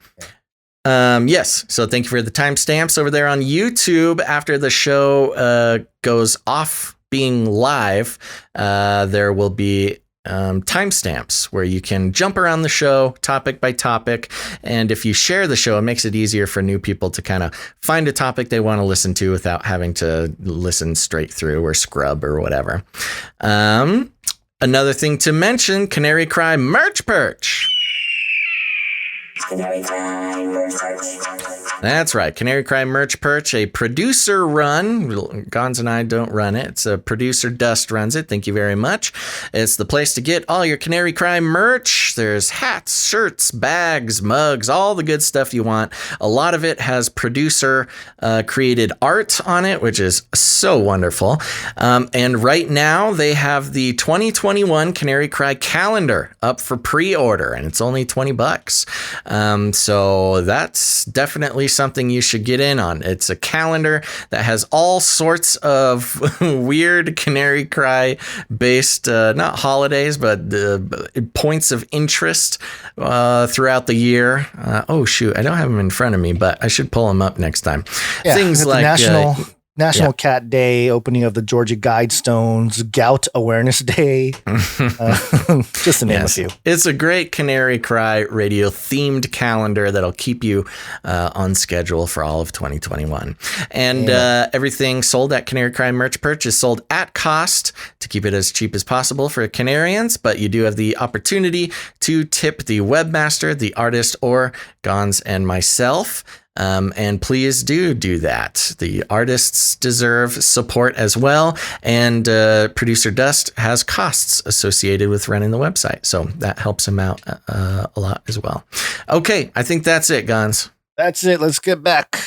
Yes. So thank you for the timestamps over there on YouTube. After the show goes off being live, there will be timestamps where you can jump around the show topic by topic, and if you share the show, it makes it easier for new people to kind of find a topic they want to listen to without having to listen straight through or scrub or whatever. Another thing to mention, Canary Cry merch perch. That's right. Canary Cry Merch Perch, a producer run. Gons and I don't run it. It's a producer Dust runs it. Thank you very much. It's the place to get all your Canary Cry merch. There's hats, shirts, bags, mugs, all the good stuff you want. A lot of it has producer created art on it, which is so wonderful. And right now they have the 2021 Canary Cry calendar up for pre-order, and it's only $20. So that's definitely something you should get in on. It's a calendar that has all sorts of weird Canary Cry based, not holidays, but points of interest throughout the year. Oh, shoot. I don't have them in front of me, but I should pull them up next time. Yeah, things like National Cat Day, opening of the Georgia Guidestones, Gout Awareness Day, just to name a few. It's a great Canary Cry radio themed calendar that'll keep you on schedule for all of 2021. And everything sold at Canary Cry Merch Perch is sold at cost to keep it as cheap as possible for Canarians, but you do have the opportunity to tip the webmaster, the artist, or Gons and myself. And please do that. The artists deserve support as well. And producer Dust has costs associated with running the website. So that helps him out a lot as well. Okay, I think that's it, Guns. That's it. Let's get back.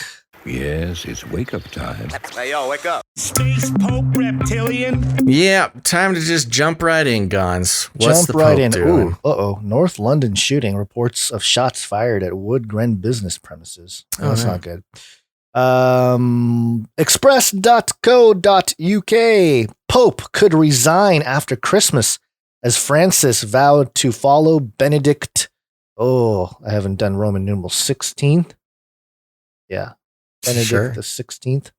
Yes, it's wake-up time. Hey, yo, wake up. Space Pope Reptilian. Yeah, time to just jump right in, Guns. What's the Pope doing? Ooh, North London shooting. Reports of shots fired at Woodgren business premises. That's not good. Express.co.uk. Pope could resign after Christmas as Francis vowed to follow Benedict. Oh, I haven't done Roman numeral 16th. Yeah. Benedict the 16th.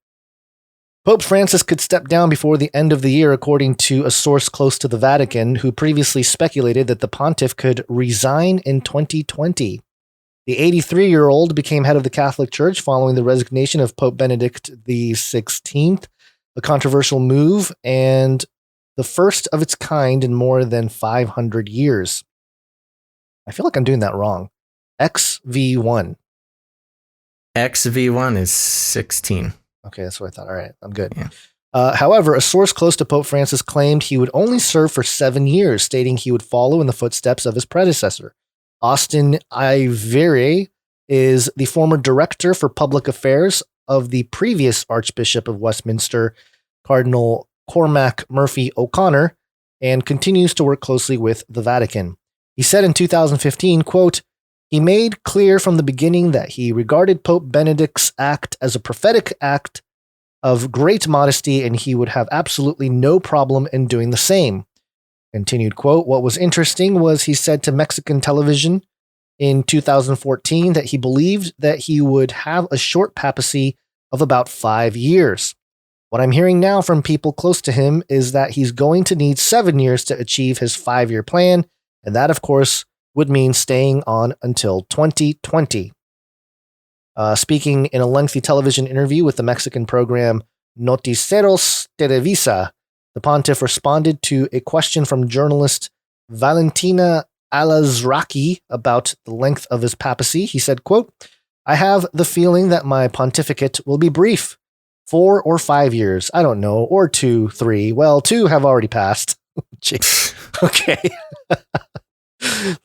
Pope Francis could step down before the end of the year, according to a source close to the Vatican, who previously speculated that the pontiff could resign in 2020. The 83-year-old became head of the Catholic Church following the resignation of Pope Benedict the 16th, a controversial move and the first of its kind in more than 500 years. I feel like I'm doing that wrong. XV1. XV1 is 16. Okay, that's what I thought. All right, I'm good. Yeah. However, a source close to Pope Francis claimed he would only serve for 7 years, stating he would follow in the footsteps of his predecessor. Austin Ivere is the former director for public affairs of the previous Archbishop of Westminster, Cardinal Cormac Murphy O'Connor, and continues to work closely with the Vatican. He said in 2015, quote, "He made clear from the beginning that he regarded Pope Benedict's act as a prophetic act of great modesty, and he would have absolutely no problem in doing the same." Continued quote, "What was interesting was he said to Mexican television in 2014 that he believed that he would have a short papacy of about 5 years. What I'm hearing now from people close to him is that he's going to need 7 years to achieve his 5-year plan, and that, of course, would mean staying on until 2020. Speaking in a lengthy television interview with the Mexican program Noticieros Televisa, the pontiff responded to a question from journalist Valentina Alazraki about the length of his papacy. He said, quote, "I have the feeling that my pontificate will be brief. 4 or 5 years, I don't know, or 2, 3. Well, 2 have already passed." Okay.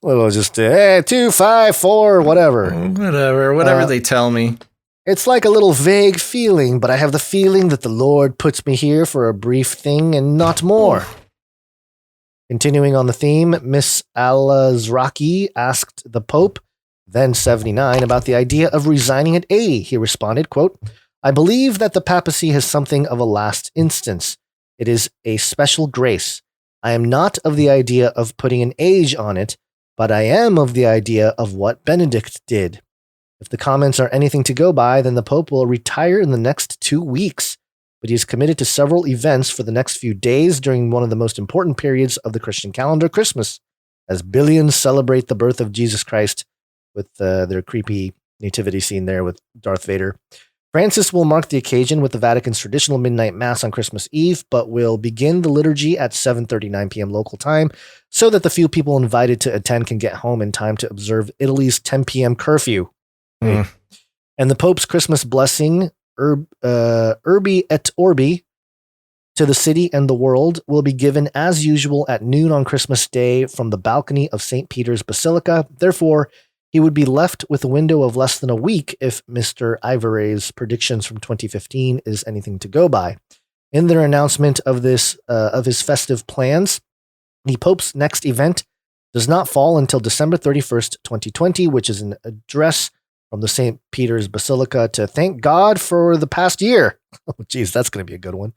Well, just 2, 5, 4, whatever. Whatever they tell me. It's like a little vague feeling, but I have the feeling that the Lord puts me here for a brief thing and not more. Continuing on the theme, Miss Alazraki asked the Pope, then 79, about the idea of resigning at 80. He responded, quote, "I believe that the papacy has something of a last instance. It is a special grace. I am not of the idea of putting an age on it, but I am of the idea of what Benedict did. If the comments are anything to go by, then the Pope will retire in the next 2 weeks, but he is committed to several events for the next few days during one of the most important periods of the Christian calendar, Christmas, as billions celebrate the birth of Jesus Christ," with their creepy nativity scene there with Darth Vader. "Francis will mark the occasion with the Vatican's traditional midnight mass on Christmas Eve, but will begin the liturgy at 7:39 p.m. local time so that the few people invited to attend can get home in time to observe Italy's 10 p.m. curfew. And the Pope's Christmas blessing, Urbi et Orbi, to the city and the world will be given as usual at noon on Christmas Day from the balcony of St. Peter's Basilica. Therefore, he would be left with a window of less than a week if Mr. Ivore's predictions from 2015 is anything to go by. In their announcement of this, of his festive plans, the Pope's next event does not fall until December 31st, 2020, which is an address from the St. Peter's Basilica to thank God for the past year. Oh, geez, that's going to be a good one.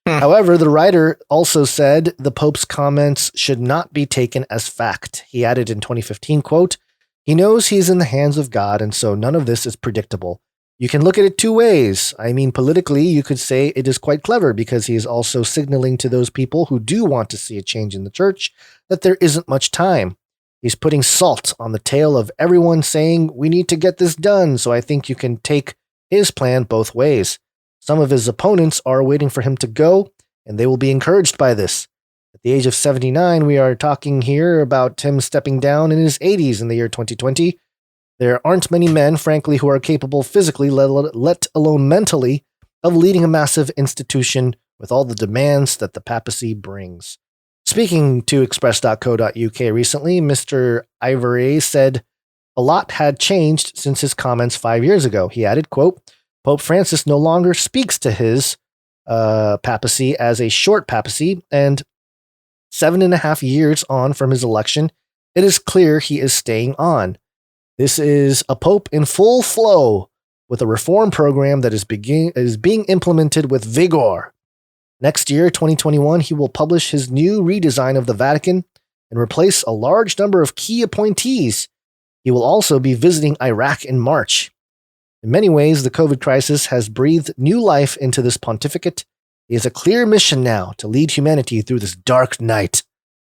However, the writer also said the Pope's comments should not be taken as fact. He added in 2015, quote, "He knows he's in the hands of God, and so none of this is predictable. You can look at it 2 ways. I mean, politically, you could say it is quite clever because he is also signaling to those people who do want to see a change in the church that there isn't much time. He's putting salt on the tail of everyone saying, we need to get this done, so I think you can take his plan both ways. Some of his opponents are waiting for him to go, and they will be encouraged by this. At the age of 79, we are talking here about him stepping down in his 80s in the year 2020. There aren't many men, frankly, who are capable physically, let alone mentally, of leading a massive institution with all the demands that the papacy brings. Speaking to express.co.uk recently, Mr. Ivory said a lot had changed since his comments 5 years ago. He added, quote, Pope Francis no longer speaks to his papacy as a short papacy, and 7.5 years on from his election, it is clear he is staying on. This is a pope in full flow with a reform program that is being implemented with vigor. Next year, 2021, he will publish his new redesign of the Vatican and replace a large number of key appointees. He will also be visiting Iraq in March. In many ways, the COVID crisis has breathed new life into this pontificate. He has a clear mission now to lead humanity through this dark night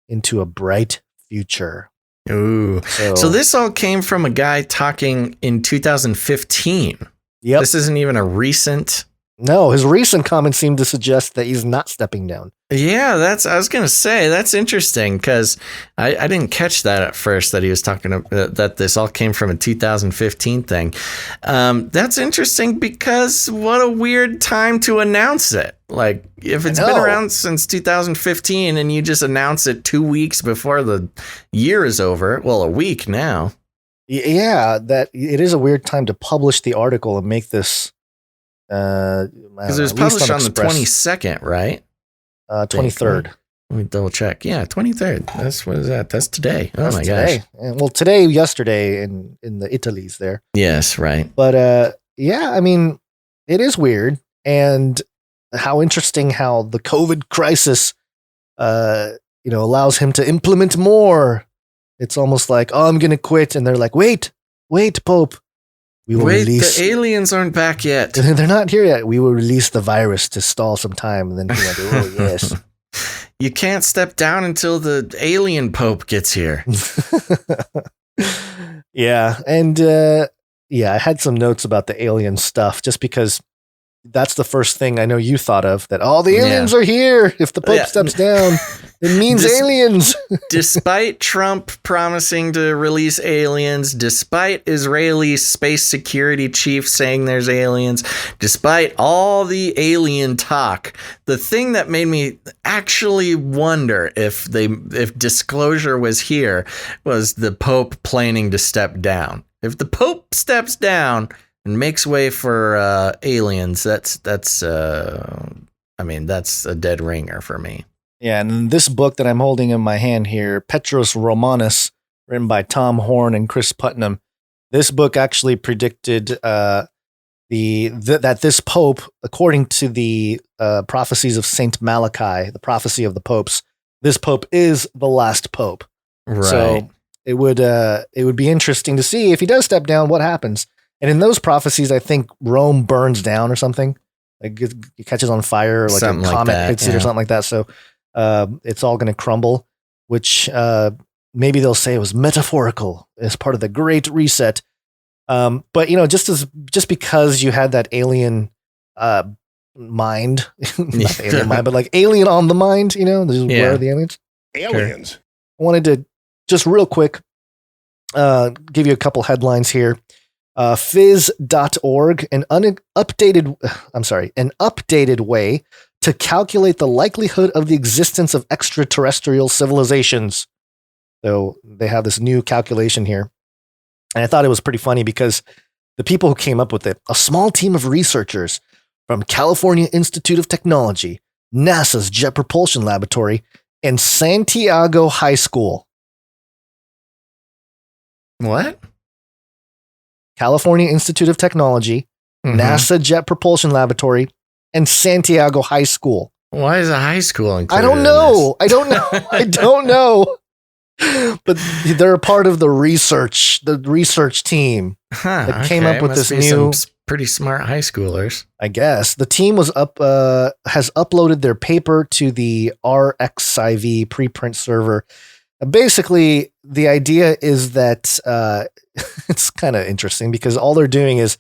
into a bright future. Ooh. So this all came from a guy talking in 2015. Yep. This isn't even a recent. No, his recent comments seem to suggest that he's not stepping down. Yeah, I was going to say, that's interesting because I didn't catch that at first, that he was talking about that this all came from a 2015 thing. That's interesting because what a weird time to announce it. Like, if it's been around since 2015 and you just announce it 2 weeks before the year is over, well, a week now. Yeah, that it is a weird time to publish the article and make this. Because it was published on the 22nd, right? 23rd. Let me double check. Yeah, 23rd. What is that? That's today. Oh my gosh. Well, yesterday in the Italies there. Yes, right. But yeah, I mean, it is weird, and how interesting how the COVID crisis, allows him to implement more. It's almost like, oh, I'm gonna quit, and they're like, wait, Pope. The aliens aren't back yet. They're not here yet. We will release the virus to stall some time. And then oh, yes. You can't step down until the alien pope gets here. Yeah. And I had some notes about the alien stuff just because that's the first thing I know you thought of, that all the aliens are here. If the Pope steps down, it means aliens. Despite Trump promising to release aliens, despite Israeli space security chief saying there's aliens, despite all the alien talk, the thing that made me actually wonder if disclosure was here was the Pope planning to step down. If the Pope steps down and makes way for aliens, that's a dead ringer for me. Yeah, and this book that I'm holding in my hand here, Petros Romanus, written by Tom Horn and Chris Putnam, this book actually predicted that this pope, according to the prophecies of Saint Malachi, the prophecy of the popes, this pope is the last pope. Right. So it would be interesting to see if he does step down, what happens. And in those prophecies, I think Rome burns down or something. Like it catches on fire, or like something a comet hits it or something like that. So it's all going to crumble, which maybe they'll say it was metaphorical as part of the Great Reset. But just because you had that alien mind, not alien mind, but like alien on the mind, where are the aliens? Aliens. Sure. I wanted to just real quick give you a couple headlines here. Phys.org, an updated way to calculate the likelihood of the existence of extraterrestrial civilizations. So they have this new calculation here. And I thought it was pretty funny because the people who came up with it, a small team of researchers from California Institute of Technology, NASA's Jet Propulsion Laboratory, and Santiago High School. What? California Institute of Technology, NASA Jet Propulsion Laboratory, and Santiago High School. Why is a high school included? I don't know. But they're a part of the research team that came up with this new pretty smart high schoolers. I guess the team has uploaded their paper to the RXIV preprint server. Basically, the idea is that it's kind of interesting because all they're doing is,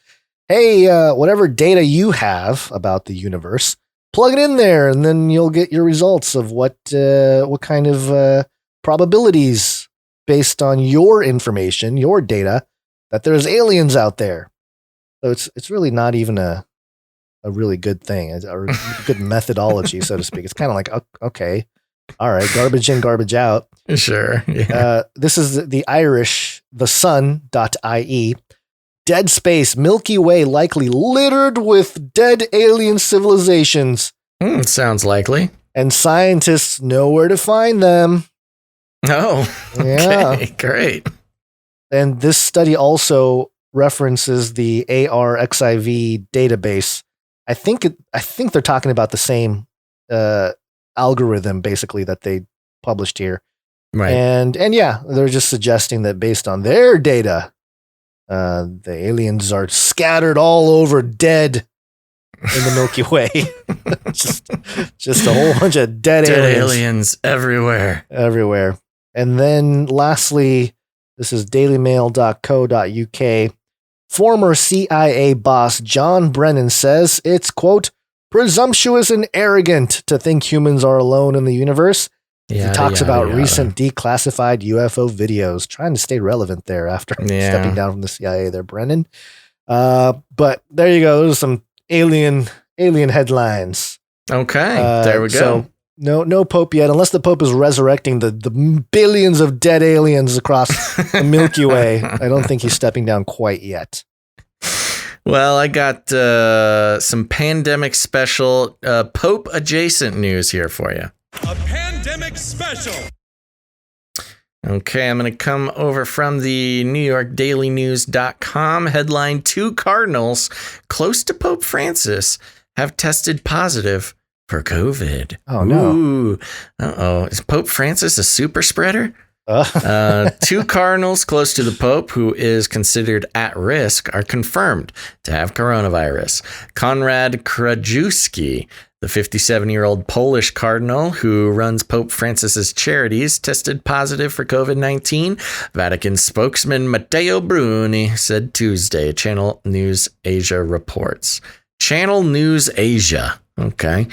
hey, whatever data you have about the universe, plug it in there, and then you'll get your results of what kind of probabilities based on your information, your data, that there's aliens out there. So it's really not even a really good thing, a good methodology, so to speak. It's kind of like, okay, all right, garbage in, garbage out. Sure. Yeah. This is the Irish, thesun.ie. Dead space, Milky Way likely littered with dead alien civilizations. Sounds likely. And scientists know where to find them. Oh, okay, yeah. Great. And this study also references the ARXIV database. I think they're talking about the same algorithm, basically, that they published here. Right. And yeah, they're just suggesting that based on their data, the aliens are scattered all over dead in the Milky Way. just a whole bunch of dead aliens everywhere. Everywhere. And then lastly, this is dailymail.co.uk. Former CIA boss John Brennan says it's, quote, presumptuous and arrogant to think humans are alone in the universe. He talks about recent declassified UFO videos, trying to stay relevant there after stepping down from the CIA there, Brennan. But there you go. Those are some alien headlines. Okay, there we go. So no Pope yet, unless the Pope is resurrecting the billions of dead aliens across the Milky Way. I don't think he's stepping down quite yet. Well, I got some pandemic special Pope adjacent news here for you. A pandemic special. Okay, I'm going to come over from the NewYorkDailyNews.com headline. 2 Cardinals close to Pope Francis have tested positive for COVID. Oh, no. Ooh. Uh-oh. Is Pope Francis a super spreader? 2 Cardinals close to the Pope, who is considered at risk, are confirmed to have coronavirus. Konrad Krajewski, the 57-year-old Polish cardinal who runs Pope Francis's charities, tested positive for COVID-19. Vatican spokesman Matteo Bruni said Tuesday, Channel News Asia reports. Channel News Asia. Okay.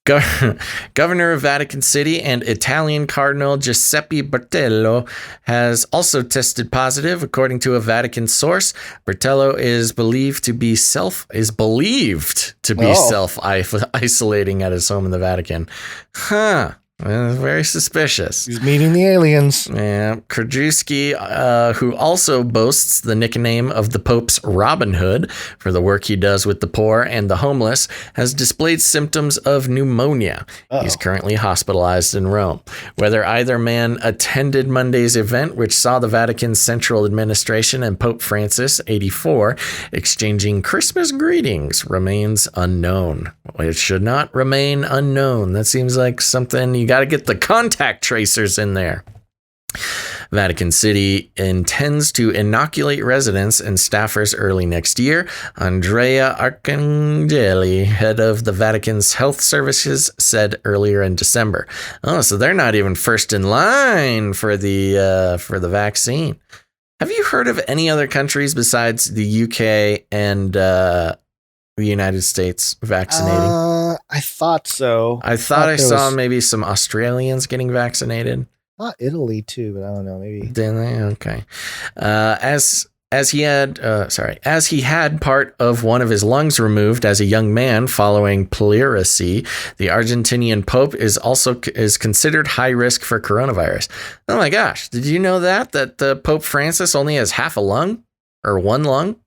Governor of Vatican City and Italian Cardinal Giuseppe Bertello has also tested positive, according to a Vatican source. Bertello is believed to be self-isolating at his home in the Vatican. Huh. Very suspicious. He's meeting the aliens. Yeah. Krajewski, who also boasts the nickname of the Pope's Robin Hood for the work he does with the poor and the homeless, has displayed symptoms of pneumonia. He's currently hospitalized in Rome. Whether either man attended Monday's event, which saw the Vatican's central administration and Pope Francis, 84, exchanging Christmas greetings, remains unknown. It should not remain unknown. That seems like something you got to get the contact tracers in there. Vatican City intends to inoculate residents and staffers early next year. Andrea Arcangeli, head of the Vatican's health services, said earlier in December. Oh, so they're not even first in line for the vaccine. Have you heard of any other countries besides the UK and the United States vaccinating? I thought so. I thought I saw maybe some Australians getting vaccinated. Not Italy too, but I don't know. Maybe. Didn't they? Okay. As he had part of one of his lungs removed as a young man following pleurisy, the Argentinian Pope is considered high risk for coronavirus. Oh my gosh! Did you know that the Pope Francis only has half a lung or one lung?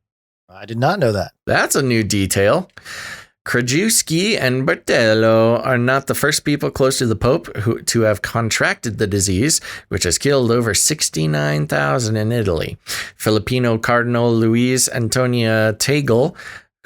I did not know that. That's a new detail. Krajewski and Bertello are not the first people close to the Pope to have contracted the disease, which has killed over 69,000 in Italy. Filipino Cardinal Luis Antonio Tagle,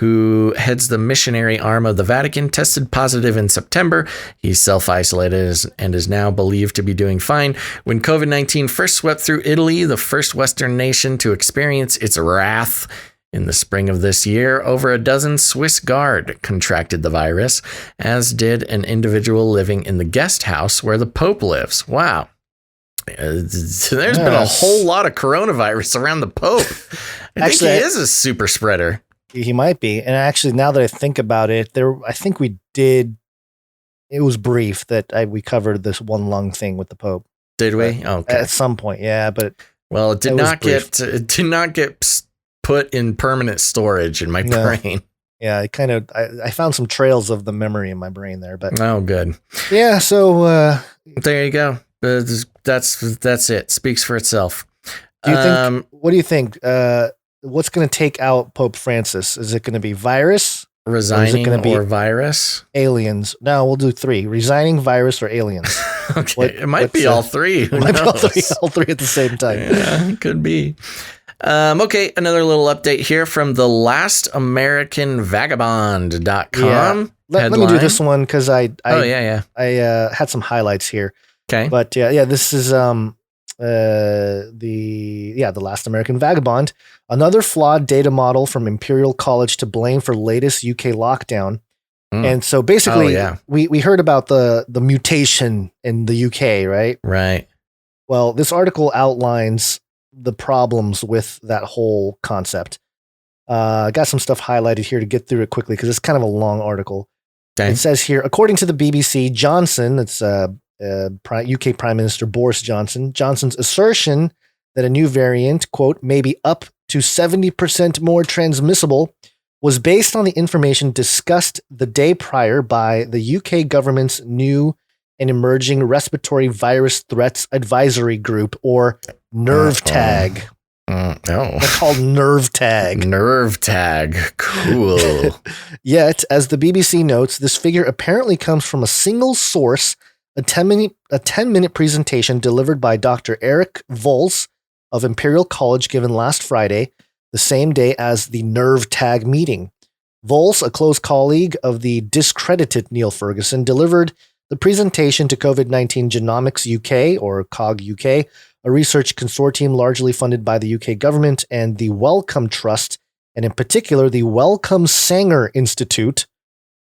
who heads the missionary arm of the Vatican, tested positive in September. He's self-isolated and is now believed to be doing fine. When COVID-19 first swept through Italy, the first Western nation to experience its wrath, in the spring of this year, over a dozen Swiss Guard contracted the virus, as did an individual living in the guest house where the Pope lives. Wow. There's been a whole lot of coronavirus around the Pope. I think he is a super spreader. He might be. And actually, now that I think about it, I think we did. It was brief that we covered this one lung thing with the Pope. Did we? Okay. At some point, yeah. But Well, it did not get put in permanent storage in my brain. Yeah, I found some trails of the memory in my brain there, but oh, good. Yeah, so there you go. That's it. Speaks for itself. What do you think? What's going to take out Pope Francis? Is it going to be virus? Resigning or virus? Aliens. No, we'll do 3. Resigning, virus, or aliens. Okay, it might be all 3. Who knows? All 3 at the same time. Yeah, could be. Okay, another little update here from the lastamericanvagabond.com. Yeah. Let me do this one because I had some highlights here. Okay. But this is the Last American Vagabond, another flawed data model from Imperial College to blame for latest UK lockdown. And so basically we heard about the mutation in the UK, right? Right. Well, this article outlines the problems with that whole concept. I got some stuff highlighted here to get through it quickly because it's kind of a long article. Okay. It says here, according to the BBC, Johnson, it's UK Prime Minister Boris Johnson, Johnson's assertion that a new variant, quote, may be up to 70% more transmissible was based on the information discussed the day prior by the UK government's new and emerging respiratory virus threats advisory group, or NERVTAG. They're called NERVTAG. NERVTAG. Cool. Yet, as the BBC notes, this figure apparently comes from a single source, a 10-minute presentation delivered by Dr. Eric Volz of Imperial College given last Friday, the same day as the NERVTAG meeting. Volz, a close colleague of the discredited Neil Ferguson, delivered the presentation to COVID-19 Genomics UK, or COG UK, a research consortium largely funded by the UK government and the Wellcome Trust, and in particular, the Wellcome Sanger Institute.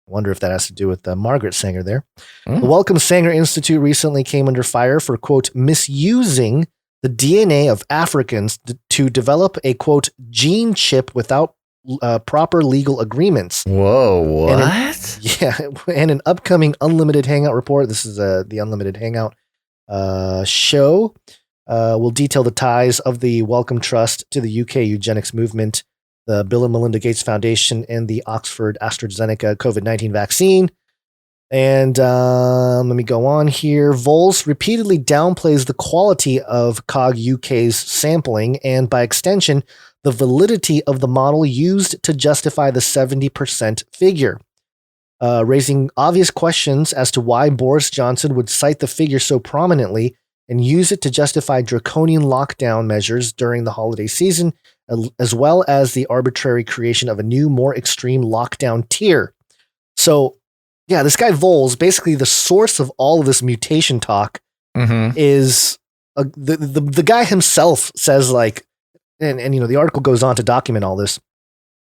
I wonder if that has to do with Margaret Sanger there. The Wellcome Sanger Institute recently came under fire for, quote, misusing the DNA of Africans to develop a, quote, gene chip without proper legal agreements. Whoa, what? And an upcoming Unlimited Hangout report. This is the Unlimited Hangout show. Will detail the ties of the Wellcome Trust to the UK eugenics movement, the Bill and Melinda Gates Foundation, and the Oxford AstraZeneca COVID-19 vaccine. And let me go on here. Volz repeatedly downplays the quality of COG UK's sampling and, by extension, the validity of the model used to justify the 70% figure, raising obvious questions as to why Boris Johnson would cite the figure so prominently and use it to justify draconian lockdown measures during the holiday season, as well as the arbitrary creation of a new, more extreme lockdown tier. So, yeah, this guy Volz, basically the source of all of this mutation talk, is the guy himself says, like, and you know, the article goes on to document all this,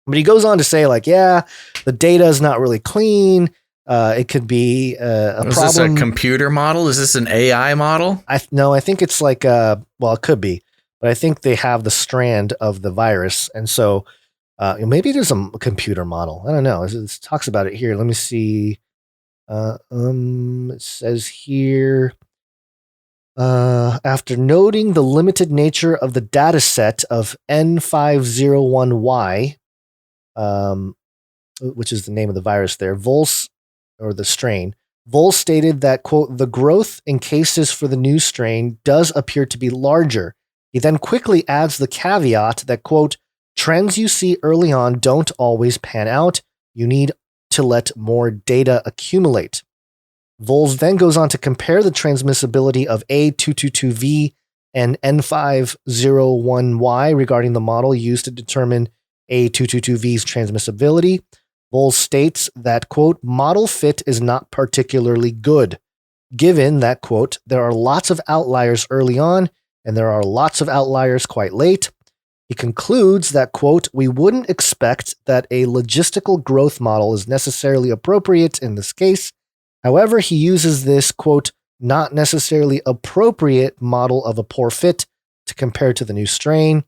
but he goes on to say, like, yeah, the data is not really clean. It could be a problem. Is this a computer model? Is this an AI model? No, I think it's like, well, it could be, but I think they have the strand of the virus. And so maybe it is a computer model. I don't know. It talks about it here. Let me see. It says here, after noting the limited nature of the data set of N501Y, which is the name of the virus there, Volz, or the strain, Volz stated that, quote, the growth in cases for the new strain does appear to be larger. He then quickly adds the caveat that, quote, trends you see early on don't always pan out. You need to let more data accumulate. Volz then goes on to compare the transmissibility of A222V and N501Y regarding the model used to determine A222V's transmissibility. Volz states that, quote, model fit is not particularly good, given that, quote, there are lots of outliers early on and there are lots of outliers quite late. He concludes that, quote, we wouldn't expect that a logistical growth model is necessarily appropriate in this case. However, he uses this, quote, not necessarily appropriate model of a poor fit to compare to the new strain.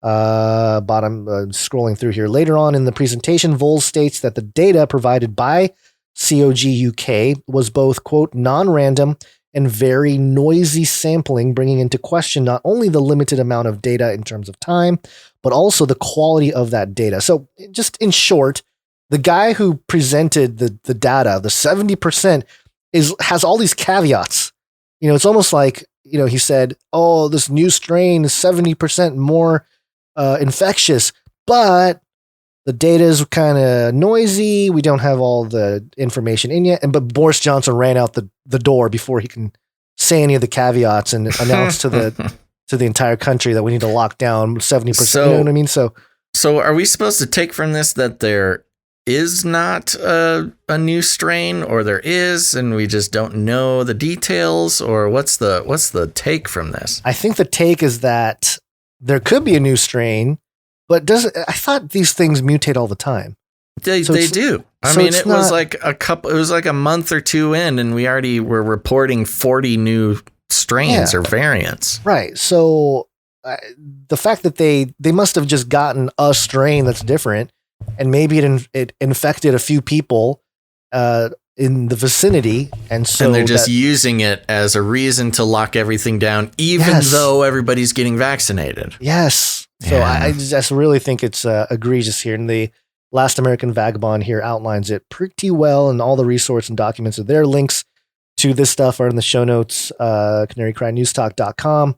Scrolling through here later on in the presentation, Volz states that the data provided by COG UK was both, quote, non-random and very noisy sampling, bringing into question not only the limited amount of data in terms of time, but also the quality of that data. So just in short, the guy who presented the data, the 70%, has all these caveats. It's almost like, he said, oh, this new strain is 70% more infectious, but the data is kind of noisy. We don't have all the information in yet. But Boris Johnson ran out the door before he can say any of the caveats and announce to the entire country that we need to lock down 70%. You know what I mean? So are we supposed to take from this that there is not a new strain, or there is, and we just don't know the details, or what's the take from this? I think the take is that there could be a new strain, but I thought these things mutate all the time. They do. I mean, it was like a month or two in, and we already were reporting 40 new strains or variants. Right. So the fact that they must have just gotten a strain that's different, and maybe it infected a few people in the vicinity, and they're just using it as a reason to lock everything down, even though everybody's getting vaccinated. Yes. So I just really think it's egregious here. And the Last American Vagabond here outlines it pretty well, and all the resources and documents are there. Links to this stuff are in the show notes, canarycrynewstalk.com.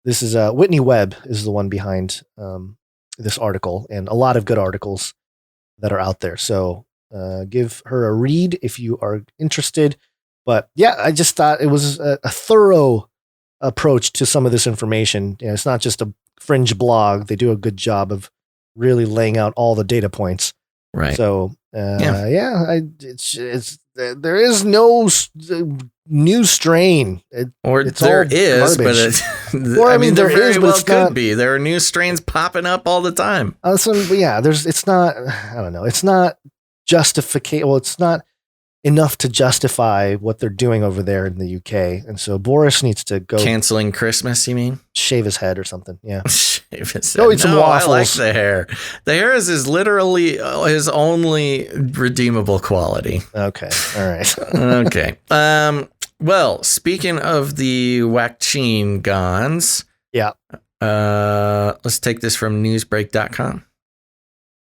This is Whitney Webb is the one behind this article, and a lot of good articles that are out there. So give her a read if you are interested. But yeah, I just thought it was a thorough approach to some of this information. It's not just a fringe blog. They do a good job of really laying out all the data points. Right. So there is no new strain. There is, but there very well could be. There are new strains popping up all the time. It's not. I don't know. It's not justification. Well, it's not enough to justify what they're doing over there in the UK. And so Boris needs to go canceling Christmas. You mean shave his head or something? Yeah, shave his head. Go eat some waffles. I like the hair. The hair is literally his only redeemable quality. Okay, all right. Okay. Well, speaking of the waccine guns, let's take this from newsbreak.com.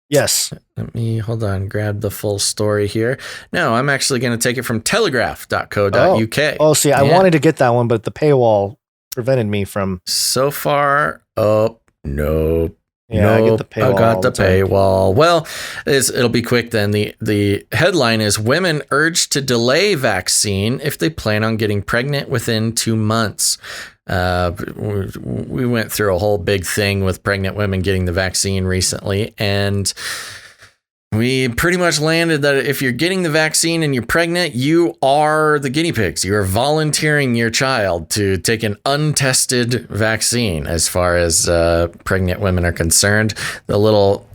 Yes. Let me grab the full story here. No, I'm actually going to take it from telegraph.co.uk. Oh, see, I wanted to get that one, but the paywall prevented me from. So far, no. Yeah, I get the paywall. I got the paywall. Well, it'll be quick then. The headline is Women Urged to Delay Vaccine If They Plan on Getting Pregnant Within 2 months. We went through a whole big thing with pregnant women getting the vaccine recently, and we pretty much landed that if you're getting the vaccine and you're pregnant, you are the guinea pigs. You are volunteering your child to take an untested vaccine as far as pregnant women are concerned. The little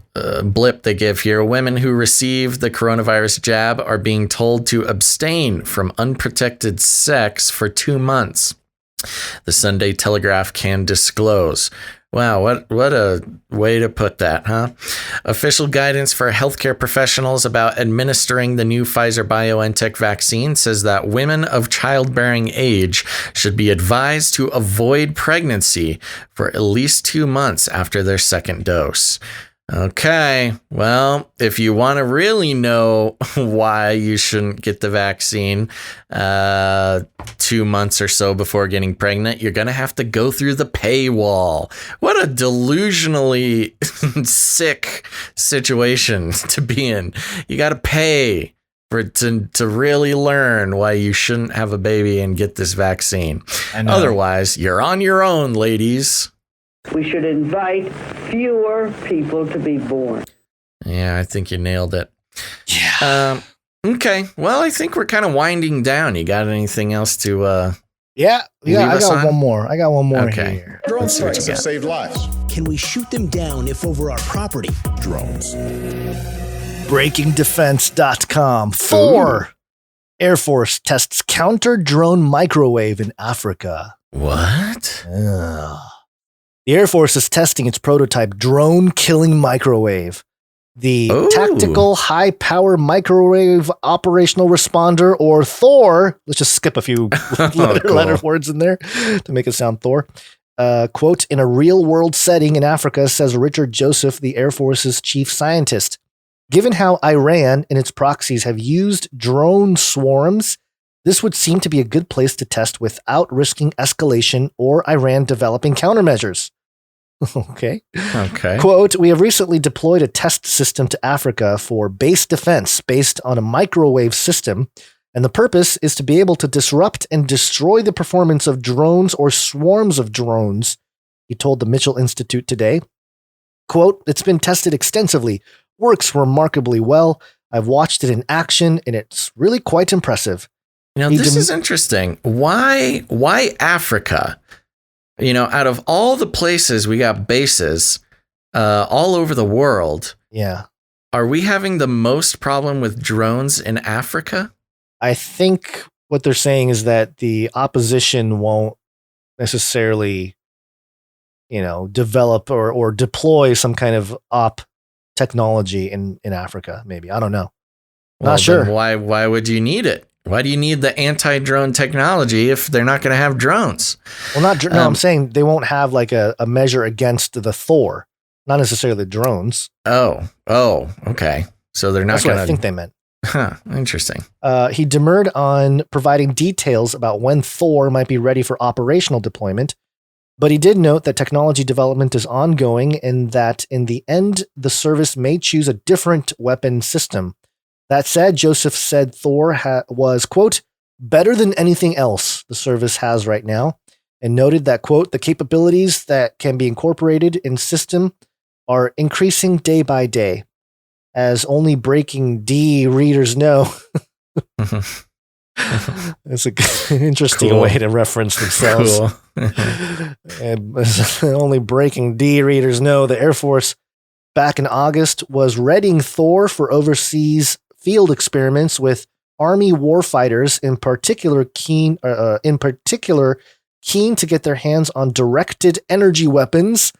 blip they give here, women who receive the coronavirus jab are being told to abstain from unprotected sex for 2 months. The Sunday Telegraph can disclose. Wow, what a way to put that, huh? Official guidance for healthcare professionals about administering the new Pfizer-BioNTech vaccine says that women of childbearing age should be advised to avoid pregnancy for at least 2 months after their second dose. Okay, well, if you want to really know why you shouldn't get the vaccine 2 months or so before getting pregnant, you're going to have to go through the paywall. What a delusionally sick situation to be in. You got to pay to really learn why you shouldn't have a baby and get this vaccine. Otherwise, you're on your own, ladies. We should invite fewer people to be born. Yeah, I think you nailed it. Yeah. Okay. Well, I think we're kind of winding down. You got anything else to Yeah, I got one more. Okay. Here. Drone strikes have saved lives. Can we shoot them down if over our property? Drones. BreakingDefense.com. 4. Air Force tests counter-drone microwave in Africa. What? The Air Force is testing its prototype drone-killing microwave. the Ooh. Tactical High Power Microwave Operational Responder, or Thor. Let's just skip a few letter words in there to make it sound Thor. Quote, in a real world setting in Africa, says Richard Joseph, the Air Force's chief scientist. Given how Iran and its proxies have used drone swarms, this would seem to be a good place to test without risking escalation or Iran developing countermeasures. Okay. Quote, we have recently deployed a test system to Africa for base defense based on a microwave system, and the purpose is to be able to disrupt and destroy the performance of drones or swarms of drones, he told the Mitchell Institute today. Quote, it's been tested extensively, works remarkably well. I've watched it in action, and it's really quite impressive. You know, this is interesting. Why Africa? You know, out of all the places we got bases all over the world, yeah, are we having the most problem with drones in Africa? I think what they're saying is that the opposition won't necessarily, you know, develop or deploy some kind of op technology in Africa. Maybe, I don't know. Not sure. Why would you need it? Why do you need the anti-drone technology if they're not going to have drones? Well, no, I'm saying they won't have like a measure against the Thor, not necessarily drones. Oh, okay. So they're not That's going to. What I think they meant. Huh, interesting. He demurred on providing details about when Thor might be ready for operational deployment, but he did note that technology development is ongoing and that in the end, the service may choose a different weapon system. That said, Joseph said Thor was, quote, better than anything else the service has right now, and noted that, quote, the capabilities that can be incorporated in system are increasing day by day. As only breaking D readers know. It's an interesting way to reference themselves. And only breaking D readers know, the Air Force back in August was readying Thor for overseas field experiments with Army warfighters, in particular keen to get their hands on directed energy weapons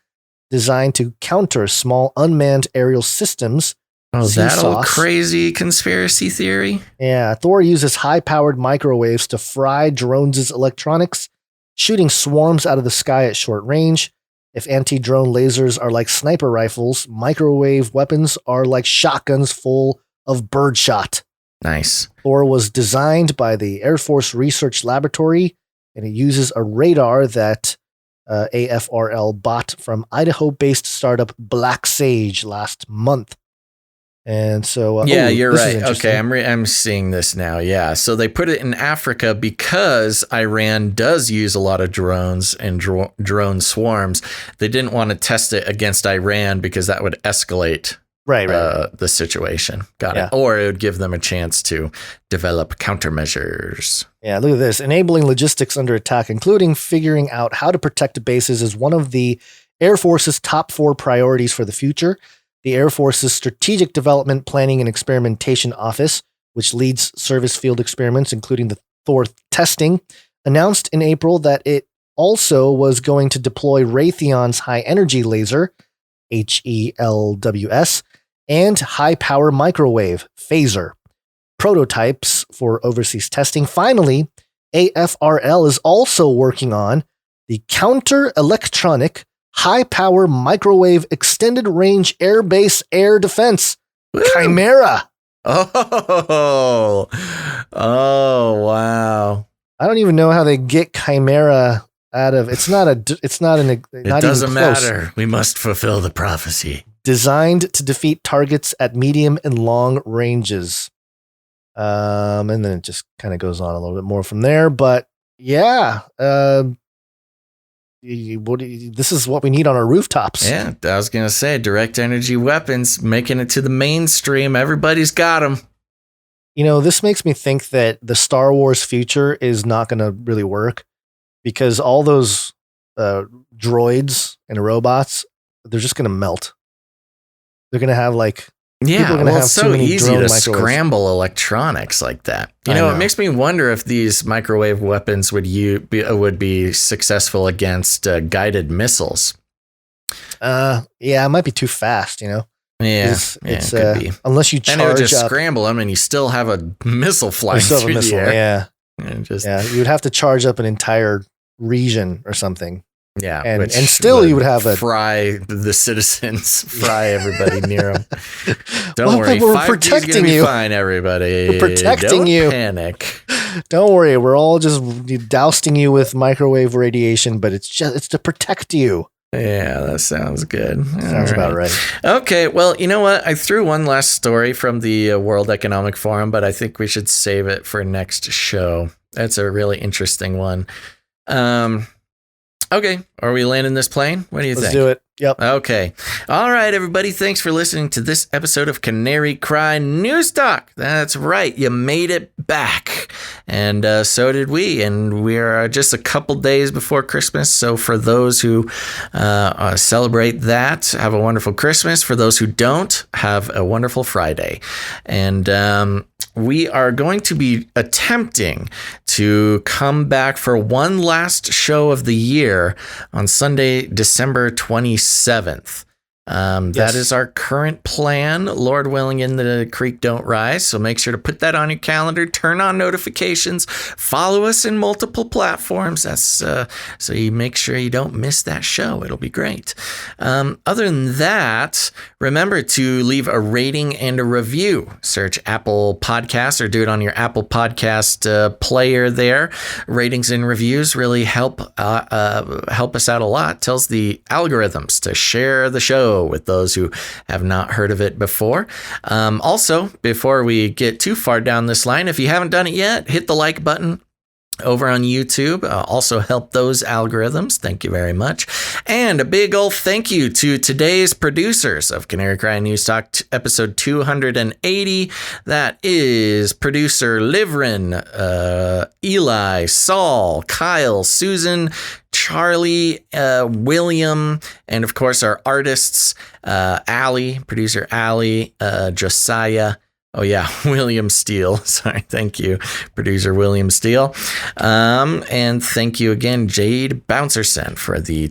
designed to counter small unmanned aerial systems. Oh, that old crazy conspiracy theory? Yeah, Thor uses high-powered microwaves to fry drones' electronics, shooting swarms out of the sky at short range. If anti-drone lasers are like sniper rifles, microwave weapons are like shotguns full of birdshot. Nice. Thor was designed by the Air Force Research Laboratory, and it uses a radar that AFRL bought from Idaho-based startup Black Sage last month. And so, you're right. Okay, I'm seeing this now. Yeah, so they put it in Africa because Iran does use a lot of drones and drone swarms. They didn't want to test it against Iran because that would escalate the situation. Got it. Or it would give them a chance to develop countermeasures. Yeah, look at this. Enabling logistics under attack, including figuring out how to protect bases, is one of the Air Force's top 4 priorities for the future. The Air Force's Strategic Development Planning and Experimentation Office, which leads service field experiments, including the Thor testing, announced in April that it also was going to deploy Raytheon's high-energy laser, HELWS, and high-power microwave, phaser, prototypes for overseas testing. Finally, AFRL is also working on the Counter-Electronic High-Power Microwave Extended Range Air Base Air Defense, Chimera. Oh, wow. I don't even know how they get Chimera out of, it doesn't matter. We must fulfill the prophecy. Designed to defeat targets at medium and long ranges. And then it just kind of goes on a little bit more from there, but yeah, this is what we need on our rooftops. Yeah, I was going to say direct energy weapons, making it to the mainstream. Everybody's got them. You know, this makes me think that the Star Wars future is not going to really work because all those droids and robots, they're just going to melt. They're going to have it's so easy to scramble electronics like that. You know, it makes me wonder if these microwave weapons would be successful against guided missiles. It might be too fast, you know. Yeah, it's it could be. Unless you charge and it would just up, scramble them, and you still have a missile flying through the air. Yeah, and just you would have to charge up an entire region or something. Yeah, and still you would have fry the citizens, fry everybody near them. Don't well, worry, we're 5G protecting is gonna be you. fine, everybody. We're protecting Don't you. Panic. Don't worry, we're all just dousing you with microwave radiation, but it's to protect you. Yeah, that sounds good. Sounds about right. Okay, well, you know what? I threw one last story from the World Economic Forum, but I think we should save it for next show. That's a really interesting one. Okay, are we landing this plane? What do you think? Let's do it. Yep. Okay. All right, everybody. Thanks for listening to this episode of Canary Cry News Talk. That's right. You made it back. And so did we. And we're just a couple days before Christmas. So for those who celebrate that, have a wonderful Christmas. For those who don't, have a wonderful Friday. And we are going to be attempting to come back for one last show of the year on Sunday, December 27th. That is our current plan. Lord willing, in the creek don't rise. So make sure to put that on your calendar. Turn on notifications. Follow us in multiple platforms. That's so you make sure you don't miss that show. It'll be great. Other than that, remember to leave a rating and a review. Search Apple Podcasts or do it on your Apple Podcast player there. Ratings and reviews really help us out a lot. Tells the algorithms to share the show with those who have not heard of it before. Also, before we get too far down this line, if you haven't done it yet, hit the like button over on YouTube. Also help those algorithms. Thank you very much. And a big old thank you to today's producers of Canary Cry News Talk episode 280. That is producer Livrin, Eli, Saul, Kyle, Susan, Charlie, William, and of course our artists, producer Allie, Josiah. Oh yeah, William Steele. Sorry, thank you, producer William Steele. And thank you again, Jade Bouncerson, for the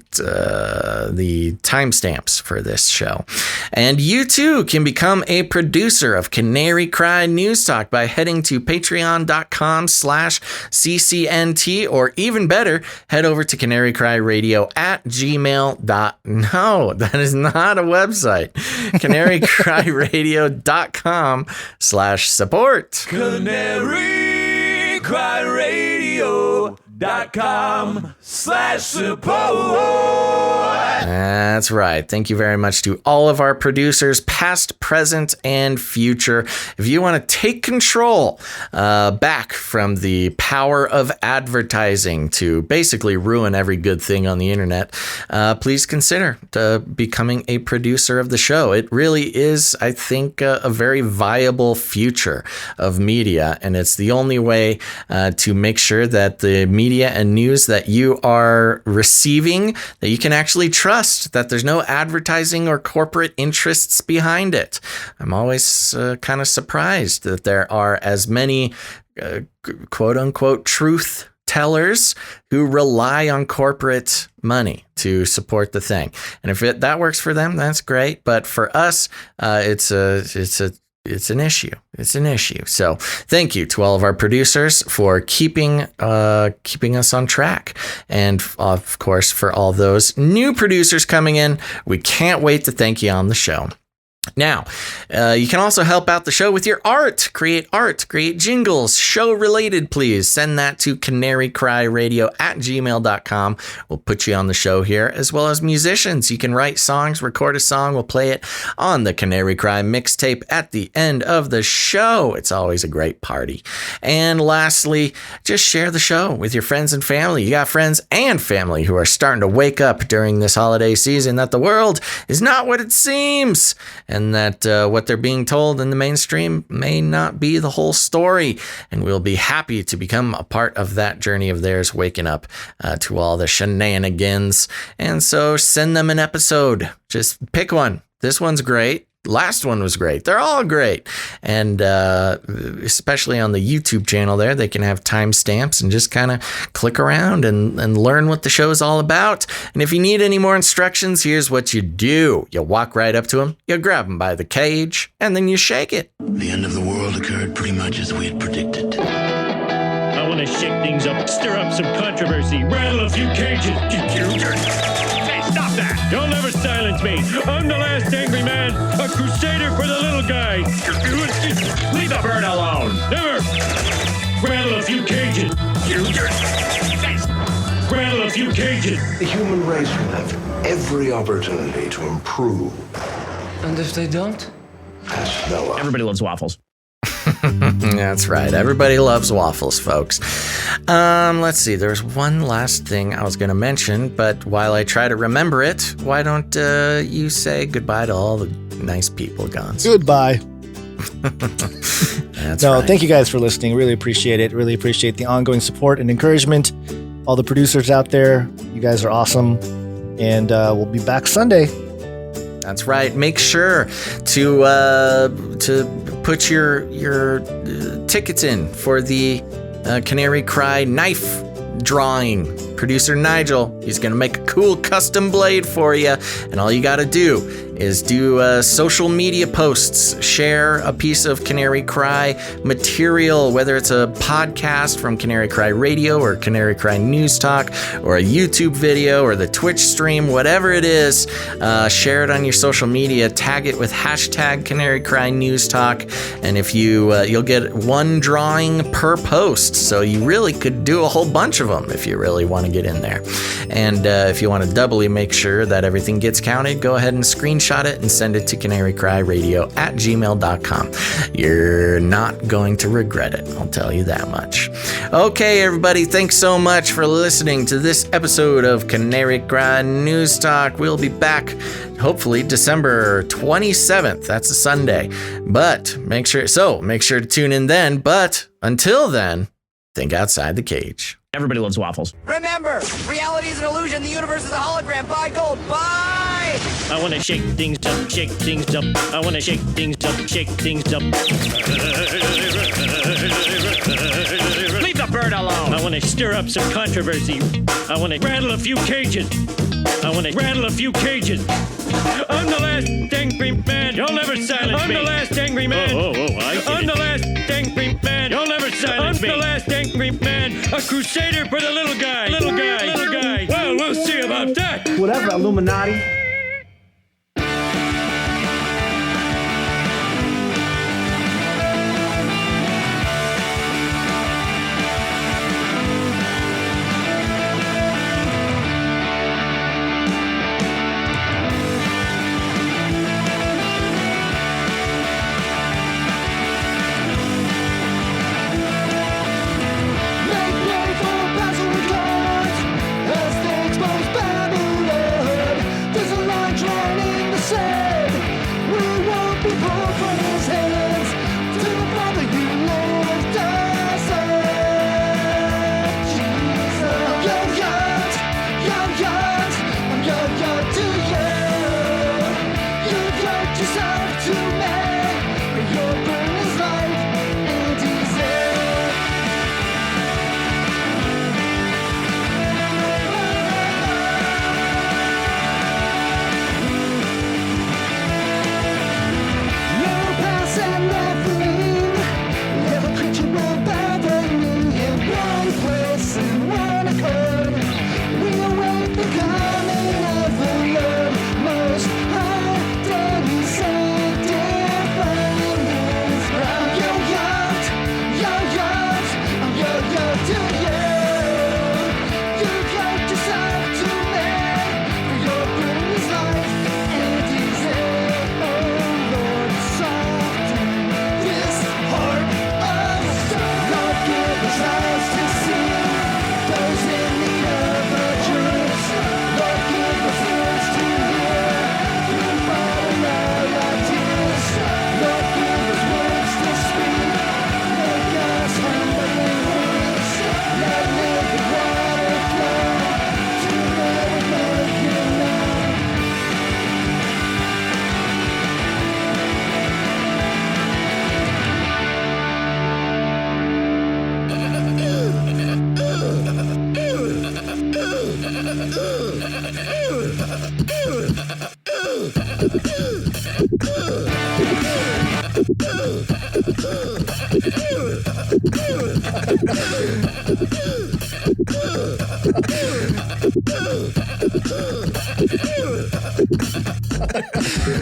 timestamps for this show. And you too can become a producer of Canary Cry News Talk by heading to patreon.com/CCNT, or even better, head over to canarycryradio@gmail.com. That is not a website. canarycryradio.com/support. canarycryradio.com/support. That's right. Thank you very much to all of our producers, past, present, and future. If you want to take control back from the power of advertising to basically ruin every good thing on the internet, please consider becoming a producer of the show. It really is, I think, a very viable future of media, and it's the only way to make sure that the media and news that you are receiving, that you can actually trust, that there's no advertising or corporate interests behind it. I'm always kind of surprised that there are as many quote unquote truth tellers who rely on corporate money to support the thing. And if that works for them, that's great. But for us, it's an issue. It's an issue. So thank you to all of our producers for keeping us on track. And of course, for all those new producers coming in, we can't wait to thank you on the show. Now, you can also help out the show with your art, create jingles, show related, please. Send that to canarycryradio@gmail.com. We'll put you on the show here, as well as musicians. You can write songs, record a song. We'll play it on the Canary Cry mixtape at the end of the show. It's always a great party. And lastly, just share the show with your friends and family. You got friends and family who are starting to wake up during this holiday season that the world is not what it seems, and that what they're being told in the mainstream may not be the whole story. And we'll be happy to become a part of that journey of theirs, waking up to all the shenanigans. And so send them an episode. Just pick one. This one's great. last one was great. They're all great. And especially on the YouTube channel there, they can have timestamps and just kind of click around and learn what the show is all about. And if you need any more instructions, here's what you do. You walk right up to them, you grab them by the cage, and then you shake it. The end of the world occurred pretty much as we had predicted. I want to shake things up, stir up some controversy, rattle a few cages. Hey, stop that! You'll never silence me. I'm the last angry man, a crusader for the little guy. Leave the bird alone. Never. Rattle a few cages. Rattle a few cages. The human race will have every opportunity to improve. And if they don't? That's no one. Everybody loves waffles. That's right. Everybody loves waffles, folks. Let's see. There's one last thing I was going to mention, but while I try to remember it, why don't you say goodbye to all the nice people, Gons? Goodbye. That's right. Thank you guys for listening. Really appreciate it. Really appreciate the ongoing support and encouragement. All the producers out there, you guys are awesome. And we'll be back Sunday. That's right. Make sure to put your tickets in for the Canary Cry knife drawing. Producer Nigel, he's going to make a cool custom blade for you. And all you got to do is do social media posts, share a piece of Canary Cry material, whether it's a podcast from Canary Cry Radio or Canary Cry News Talk or a YouTube video or the Twitch stream, whatever it is, share it on your social media, tag it with hashtag Canary Cry News Talk. And if you'll get one drawing per post. So you really could do a whole bunch of them if you really want to get in there. And if you want to doubly make sure that everything gets counted, go ahead and screenshot it and send it to canarycryradio@gmail.com. You're not going to regret it, I'll tell you that much. Okay, everybody, thanks so much for listening to this episode of Canary Cry News Talk. We'll be back hopefully December 27th. That's a Sunday. But make sure to tune in then. But until then, think outside the cage. Everybody loves waffles. Remember, reality is an illusion. The universe is a hologram. Buy gold. Buy! I want to shake things up, shake things up. I want to shake things up, shake things up. Leave the bird alone. I want to stir up some controversy. I want to rattle a few cages. I want to rattle a few cages. I'm the last angry man. You'll never silence me. I'm the last angry man. I'm the last angry man. You'll never silence me. I'm the last angry man. A crusader for the little guy. Little guy. Little guy. Well, we'll see about that. Whatever, Illuminati. This is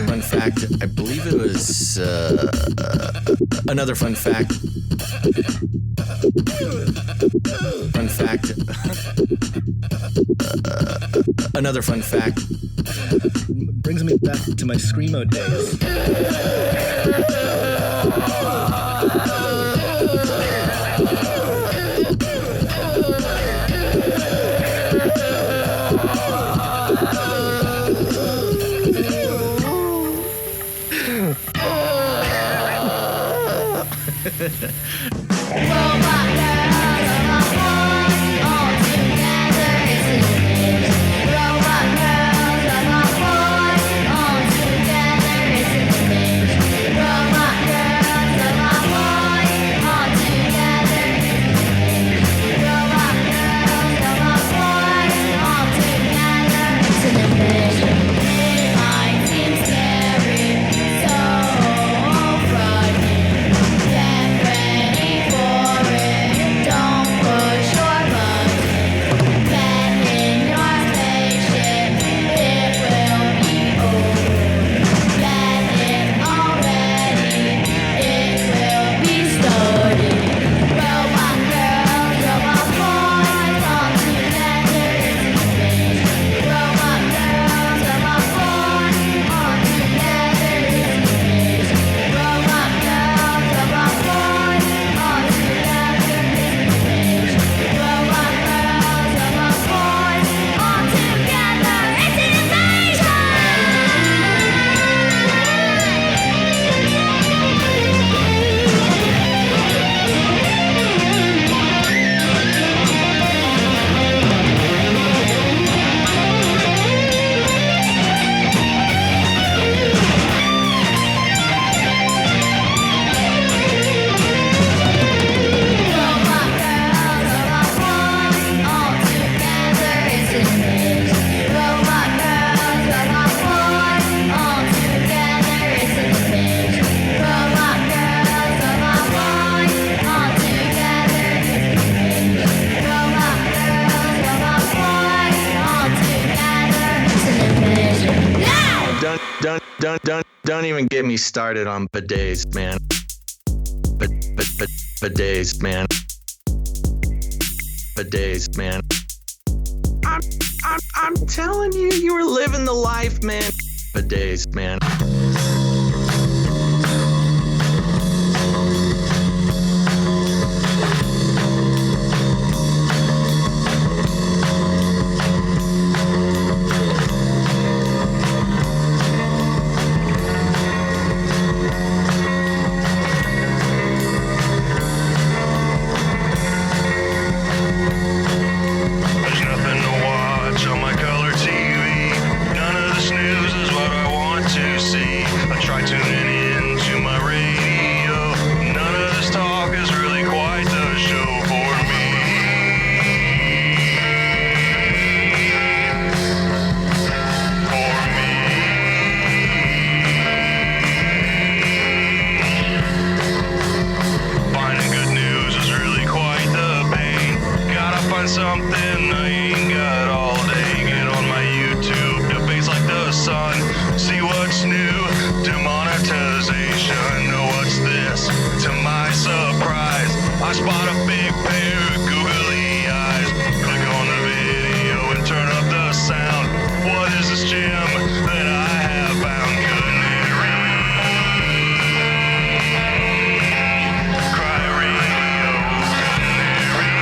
Fun fact, I believe it was another fun fact. Fun fact. Another fun fact. Brings me back to my Screamo days. Don't even get me started on bidets, man. Bidets, man. Bidets, man. I'm telling you, you were living the life, man. Bidets, man. Something I ain't got all day. Get on my YouTube, debates like the sun. See what's new, demonetization. Know what's this? To my surprise, I spot a big pair of googly eyes. Click on the video and turn up the sound. What is this gem that I have found? Canary, cry radio, canary.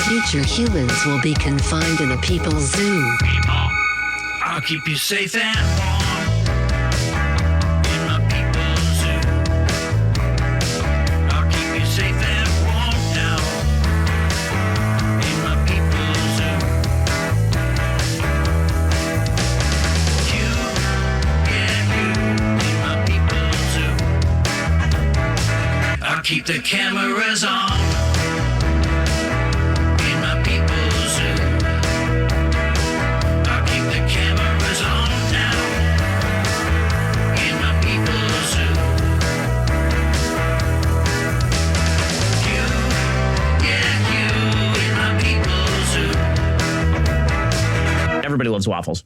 future humans will be confined in a people's zoo. People, I'll keep you safe and warm in my people's zoo. I'll keep you safe and warm now in my people's zoo. You, yeah, you in my people's zoo. I'll keep the cameras on. Everybody loves waffles.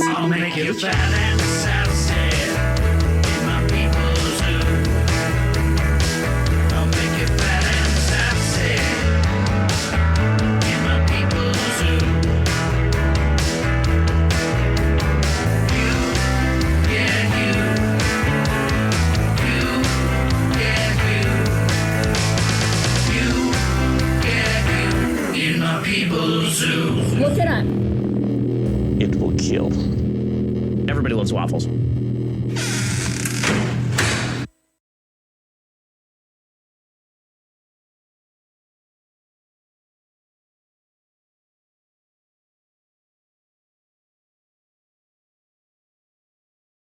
I'll make you fat and sassy in my people's zoo. I'll make you fat and sassy in my people's zoo. You, yeah, you, yeah, you, in my people's zoo. Look it up. It will kill. Everybody loves waffles.